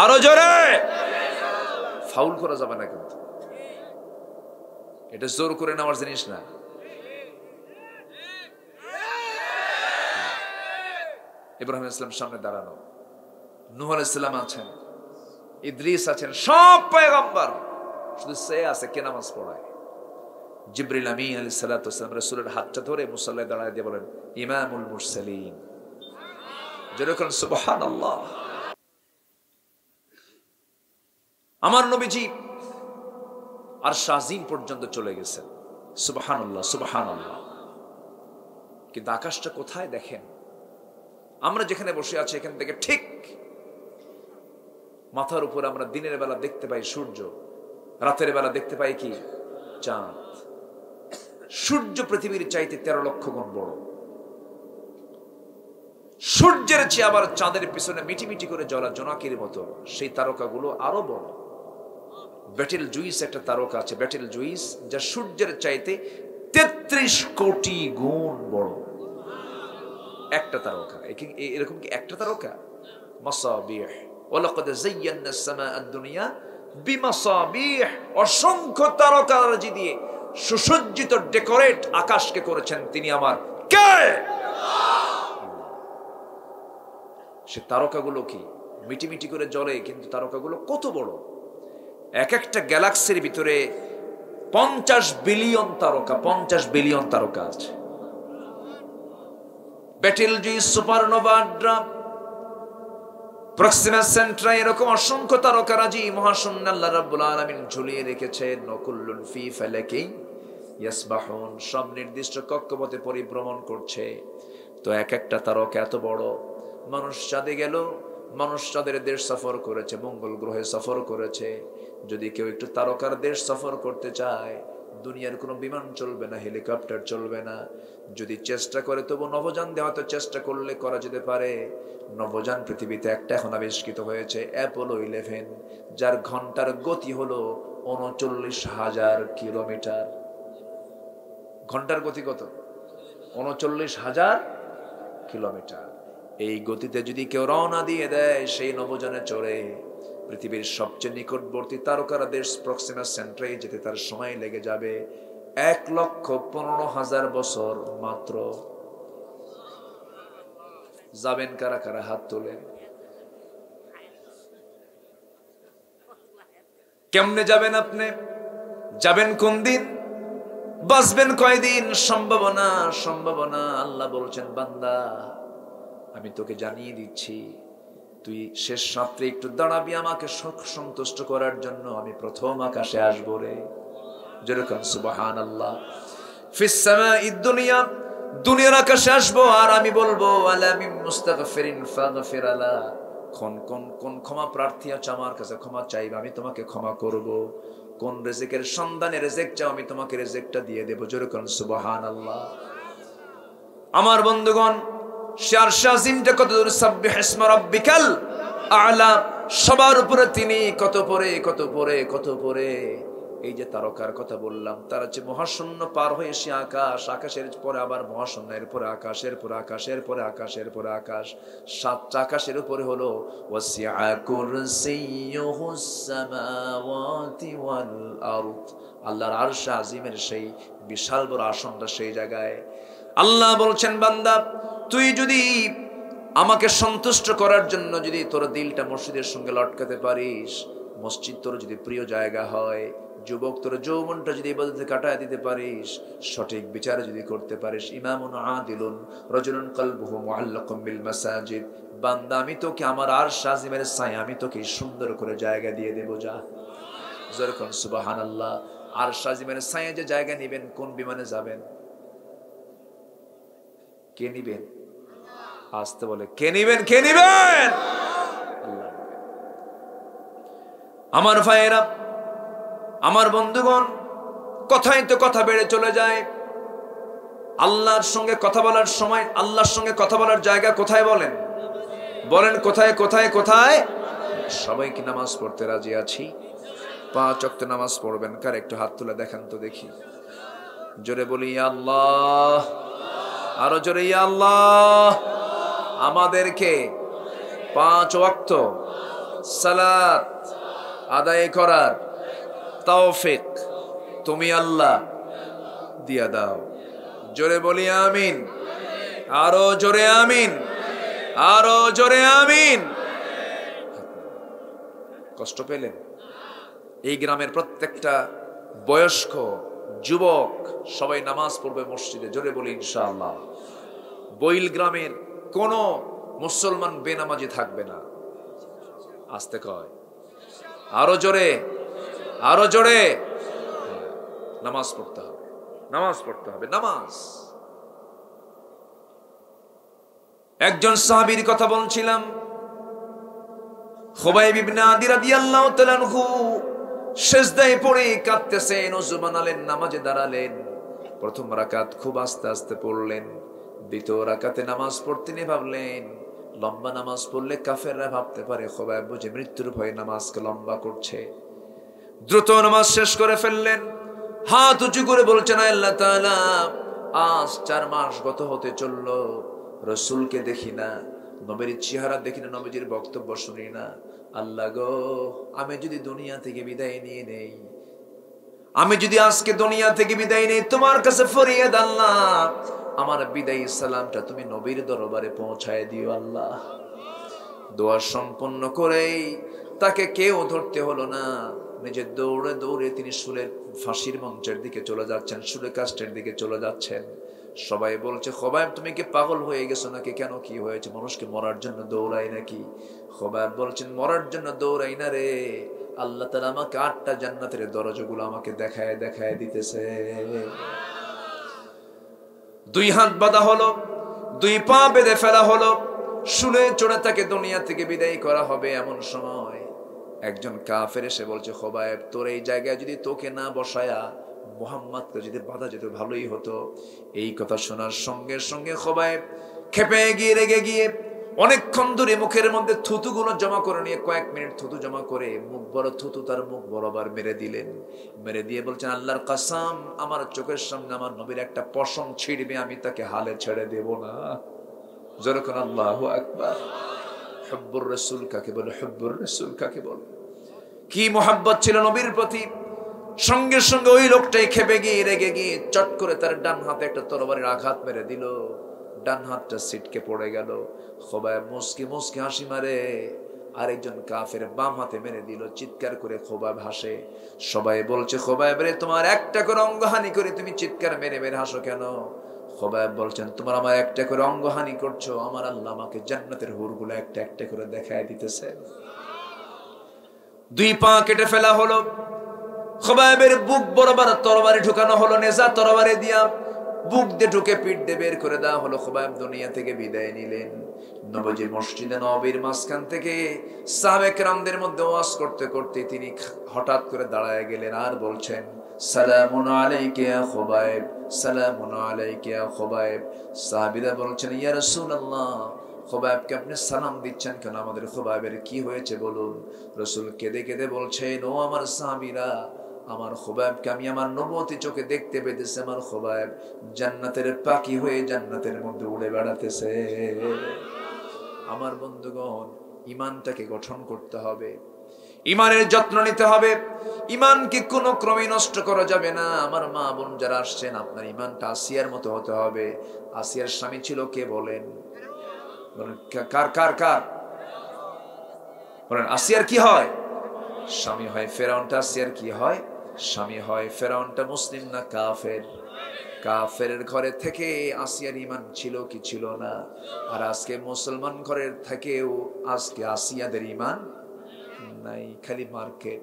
আরো জোরে। ফাউল করা যাবে না কিন্তু, এটা জোর করে নেওয়ার জিনিস না। ইব্রাহিম ইসলাম সামনে দাঁড়ানো, নূহ আলাইহিস সালাম আছেন, ইদ্রিস আছেন, সব পয়গম্বর। শুধু সে আছে কে নামাজ পড়ায়? জিবরিল আমিন আলাইহিস সালাতু ওয়াস সালাম রাসূলের হাতটা ধরে মুসাল্লায় দাঁড়ায় দিয়ে বলেন, ইমামুল মুরসালিন। যেরকম সুবহানাল্লাহ। আমার নবীজি আরশ আজিম পর্যন্ত চলে গেছেন। সুবহানাল্লাহ, সুবহানাল্লাহ। কিন্তু আকাশটা কোথায় দেখেন? আমরা যেখানে বসে আছি এখান থেকে ঠিক মাথার উপর আমরা দিনের বেলা দেখতে পাই সূর্য, রাতের বেলা দেখতে পাই কি? চাঁদ। সূর্য পৃথিবীর চাইতে 13 লক্ষ গুণ বড়। সূর্যের চেয়ে আবার চাঁদের পিছনে মিটিমিটি করে জ্বলা জোনাকির মতো সেই তারকাগুলো আরো বড়। ব্যাটেল জুইস একটা তারকা আছে, ব্যাটেল জুইস, যা সূর্যের চাইতে 33 কোটি গুণ বড়। একটা তারকা। এরকম কি একটা তারকা? মাসাবিহ। ওয়ালাকাদ যায়্যানা আস-সামাআ আদ-দুনিয়া বিমাসাবিহ। অসংখ্য তারকারাজি দিয়ে সুসজ্জিত ডেকোরেট আকাশকে করেছেন তিনি আমার কে? সে তারকাগুলো কি মিটিমিটি করে জ্বলে, কিন্তু তারকাগুলো কত বড়! এক একটা গ্যালাক্সির ভিতরে 50 বিলিয়ন তারকা, 50 বিলিয়ন তারকা আছে। বেটেলজুইস, সুপারনোভা, প্রক্সিমা সেন্ট্রাই, এরকম অসংখ্য তারকারাজি মহাশূন্যে আল্লাহ রাব্বুল আলামিন ঝুলিয়ে রেখেছেন। নকুল্লুন ফি ফালাকি ইয়াসবাহুন, সব নির্দিষ্ট কক্ষপথে পরিভ্রমণ করছে। তো এক একটা তারকা এত বড়। মানুষ চাঁদে গেল, মানুষ চাঁদের দেশ সফর করেছে, মঙ্গল গ্রহে সফর করেছে। যদি কেউ একটু তারকার দেশ সফর করতে চায়, দুনিয়ার কোনো বিমান চলবে না, হেলিকপ্টার চলবে না। যদি চেষ্টা করে তবু নভোযান দিয়ে হয়তো চেষ্টা করলে করা যেতে পারে। নভোযান পৃথিবীতে একটা এখন আবিষ্কৃত হয়েছে, অ্যাপোলো 11, যার ঘন্টার গতি হলো 39,000 কিলোমিটার। ঘন্টার গতি কত? 39,000 কিলোমিটার। এই গতিতে যদি কেউ রওনা দিয়ে দেয় সেই নভোযানে চড়ে, পৃথিবীর সবচেয়ে নিকটবর্তী তারকার দেশ প্রক্সিমা সেন্ট্রাই যেতে তার সময় লেগে যাবে 1,15,000 বছর মাত্র। যাবেন কারা কারা? হাত তোলে। কেমনে যাবেন আপনি? যাবেন কোন দিন? বাঁচবেন কয়দিন? সম্ভাবনা, সম্ভাবনা। আল্লাহ বলছেন, বান্দা আমি তোকে জানিয়ে দিচ্ছি, তুই শেষ রাত্রে একটু দাঁড়াবি আমাকে সন্তুষ্ট করার জন্য, আমি প্রথম আকাশে আসবো রে। যেরকম সুবহানাল্লাহ। ফিস সামাঈদ দুনিয়া, দুনিয়ার আকাশে আসবো আর আমি বলবো আলা মিন মুস্তাগফিরিন ফাগফির আলা, কোন ক্ষমা প্রার্থী আছে আমার কাছে ক্ষমা চাইবে, আমি তোমাকে ক্ষমা করব। কোন রিজিকের সন্ধানে রিজিক চাও, আমি তোমাকে রিজিকটা দিয়ে দেব। যেরকম সুবহানাল্লাহ। আমার বন্ধুগণ, আরশে আজিমটা কত দূর, সাব্বিহ ইসমা রাব্বিকাল আ'লা, সবার উপরে তিনি, কত পরে কত পরে কত পরে। এই যে তারকার কথা বললাম, তার যে মহাশূন্য পার হয়ে সে আকাশ, আকাশের পরে আবার মহাশূন্য, এরপরে আকাশ, এরপরে আকাশ, এরপরে আকাশ, এরপরে আকাশ, 7টা আকাশের উপরে হলো ওয়াসিআ কুরসিয়ুহুস সামাওয়াতি ওয়াল আরদ। আল্লাহর আরশে আজিমের সেই বিশাল বড় আসনটা সেই জায়গায়। আল্লাহ বলছেন, বান্দা তুই যদি আমাকে সন্তুষ্ট করার জন্য যদি তোর দিলটা মসজিদের সঙ্গে লটকাতে পারিস, মসজিদ তোর যদি প্রিয় জায়গা হয়, যুবক তোর যৌবনটা যদি ইবাদতে কাটায় দিতে পারিস, সঠিক বিচার যদি করতে পারিস, ইমামুন আদিলুন রাজুলুন কলবুহু মুআল্লাকুম বিল মাসাজিদ, বান্দা আমি তোকে আমার আরশ আজিমের ছায়া, আমি তোকে সুন্দর করে জায়গা দিয়ে দেব। যা যেরকম সুবহানাল্লাহ। আরশ আজিমের ছায়া যে জায়গা নেবেন, কোন বিমানে যাবেন? কে নিবেন? আসতে বলে, কে নিবেন? কে নিবেন? আল্লাহ। আমার ভাইয়েরা, আমার বন্ধুগণ, কথাই তো কথা বেড়ে চলে যায়। আল্লাহর সঙ্গে কথা বলার সময়, আল্লাহর সঙ্গে কথা বলার জায়গা কোথায় বলেন? বলেন কোথায় কোথায় কোথায়? সবাই কি নামাজ পড়তে রাজি আছি? 5 ওয়াক্ত নামাজ পড়বেন কার? একটু হাত তুলে দেখান তো দেখি। জোরে বলি ইয়া আল্লাহ, আরো জোরে ইয়া আল্লাহ। আমাদেরকে 5 ওয়াক্ত সালাত আদায় করার তৌফিক তুমি আল্লাহ দিয়া দাও। জোরে বলি আমিন, আরো জোরে আমিন, আরো জোরে আমিন। কষ্ট পেলেন? এই গ্রামের প্রত্যেকটা বয়স্ক যুবক সবাই নামাজ পড়বে মসজিদে। জোরে বলি ইনশাআল্লাহ। বইল গ্রামের কোন মুসলমান বেনামাজি থাকবে না। আস্তে কয়, আরো জোরে, আরো জোরে। নামাজ পড়তে হবে, নামাজ পড়তে হবে, নামাজ। একজন সাহাবীর কথা বলছিলাম, খুবাইব ইবনে আদি রাদিয়াল্লাহু তাআলা আনহু সিজদায় পড়ে কাঁদতেছেন, ওযু বানালেন, নামাজে দাঁড়ালেন। প্রথম রাকাত খুব আস্তে আস্তে পড়লেন, দ্বিতীয় রাকাতে নামাজ পড়তে নিয়ে ভাবলেন লম্বা নামাজ পড়লে কাফেররা ভাবতে পারে খুবাইব বুঝি মৃত্যুর ভয়ে নামাজকে লম্বা করছে। দ্রুত নামাজ শেষ করে ফেললেন, হাত উঁচু করে বলছেন, আল্লাহ তাআলা আজ 4 মাস গত হতে চললো, রাসূলকে দেখি না, নবীর চেহারা দেখি না, নবীজির বক্তব্য শুনি না। আল্লাহ গো, আমি যদি দুনিয়া থেকে বিদায় নিয়ে নেই, আমি যদি আজকে দুনিয়া থেকে বিদায় নেই, তোমার কাছে ফরিয়াদ আল্লাহ, আমার বিদায়ী সালামটা তুমি নবীর দরবারে পৌঁছায় দিও আল্লাহ। দোয়া সম্পন্ন করেই তাকে কেউ ধরতে হলো না, নিজে দৌড়ে দৌড়ে তিনি শুলের ফাঁসির মঞ্চের দিকে চলে যাচ্ছেন, শুলে কাষ্টের দিকে চলে যাচ্ছেন। সবাই বলছে, খুবাইব তুমি কি পাগল হয়ে গেছো নাকি? কেন, কি হয়েছে? মানুষকে মরার জন্য দৌড়াই নাকি? খুবাইব বলছেন, মরার জন্য দৌড়াই না রে, আল্লাহ তাআলা আমাকে 8টা জান্নাতের দরজাগুলো আমাকে দেখায় দেখায় দিতেছে। 2 হাত বাঁধা হলো, 2 পা বেঁধে ফেলা হলো, শুলে চড়ে তাকে দুনিয়া থেকে বিদায় করা হবে। এমন সময় একজন কাফের এসে বলছে, খুবাইব তোর এই জায়গায় যদি তোকে না বসায়া মুহাম্মদকে যদি বাধা যেত ভালোই হতো। এই কথা শোনার সঙ্গে সঙ্গে খুবাইব ক্ষেপে গিয়ে, রেগে গিয়ে অনেকক্ষণ ধরে মুখের মধ্যে থুতুগুলো জমা করে নিয়ে, কয়েক মিনিট থুতু জমা করে মুখ বড় থুতু তার মুখ বরাবর মেরে দিলেন। মেরে দিয়ে বলছেন, আল্লাহর কসম, আমার চোখের সামনে আমার নবীর একটা পশম ছিঁড়বে, আমি তাকে হালে ছেড়ে দেব না। যেরকম আল্লাহু আকবার। হুব্বুর রাসূল কাকে বলে? হুব্বুর রাসূল কাকে বলে? কি মুহাব্বত ছিল নবীর প্রতি। সঙ্গে সঙ্গে ওই লোকটাই খেপে গিয়ে, রেগে গিয়ে চট করে তার ডান হাতে একটা তরবারির আঘাত মেরে দিল। ডান হাতটা ছিটকে পড়ে গেল। খুবাইব মুস্কি মুস্কি হাসি মারে, আরেকজন কাফের বাম হাতে মেরে দিল। চিৎকার করে খুবাইব হাসে। সবাই বলছে, খুবাইব রে, তোমার একটা করে অঙ্গহানি করে তুমি চিৎকার মেরে মেরে হাসো কেন? খোবায়েব বলছেন, তোমরা আমার একটা করে অঙ্গহানি করছো, আমার আল্লাহ আমাকে জান্নাতের হুরগুলো একটা একটা করে দেখায় দিতেছে। 2 পা কেটে ফেলা হলো, খোবায়েবের বুক বরাবর তরবারি ঢুকানো হলো, নেজা তরবারি দিয়া বুক দিয়ে ঢুকে পিঠ দিয়ে বের করে দেওয়া হলো। খোবায়েব দুনিয়া থেকে বিদায় নিলেন। নবীজি মসজিদে নববীর মাঝখান থেকে সাহাবে কেরামদের মধ্যে ওয়াজ করতে করতে তিনি হঠাৎ করে দাঁড়ায় গেলেন আর বলছেন, সালামুন আলাইকা ইয়া খোবায়েব, সালামুন আলাইকা ইয়া খোবায়েব। সাহাবীরা বলছেন, ইয়া রাসূলুল্লাহ, খোবায়েবকে আপনি সালাম দিচ্ছেন কেন? আমাদের খোবায়েবের কি হয়েছে বলুন। রাসূল কেঁদে কেঁদে বলছেন, ও আমার সাহাবীরা, আমার খোবায়েবকে আমি আমার নবুয়তি চোখে দেখতে পেতেছি। আমার খোবায়েব জান্নাতের পাখি হয়ে জান্নাতের মধ্যে উড়ে বেড়াতেছে। আমার বন্ধুগণ, ইমানটাকে গঠন করতে হবে, ইমানের যত্ন নিতে হবে, ইমানকে কোনো ক্রমে নষ্ট করা যাবে না। আমার মা বোন যারা আসছেন, আপনার ইমানটা আসিয়ার মতো হতে হবে। আসিয়ার স্বামী ছিল কে বলেন? কার কার কার বলেন? আসিয়ার কি হয়? স্বামী হয়। ফেরাউনটা আসিয়ার কি হয়? স্বামী হয়। ফেরাউনটা মুসলিম না কাফের? কাফেরের ঘরে থেকে আসিয়ার ইমান ছিল কি ছিল না? আর আজকে মুসলমান ঘরের থেকেও আজকে আসিয়াদের ইমান নাই, খালি মার্কেট।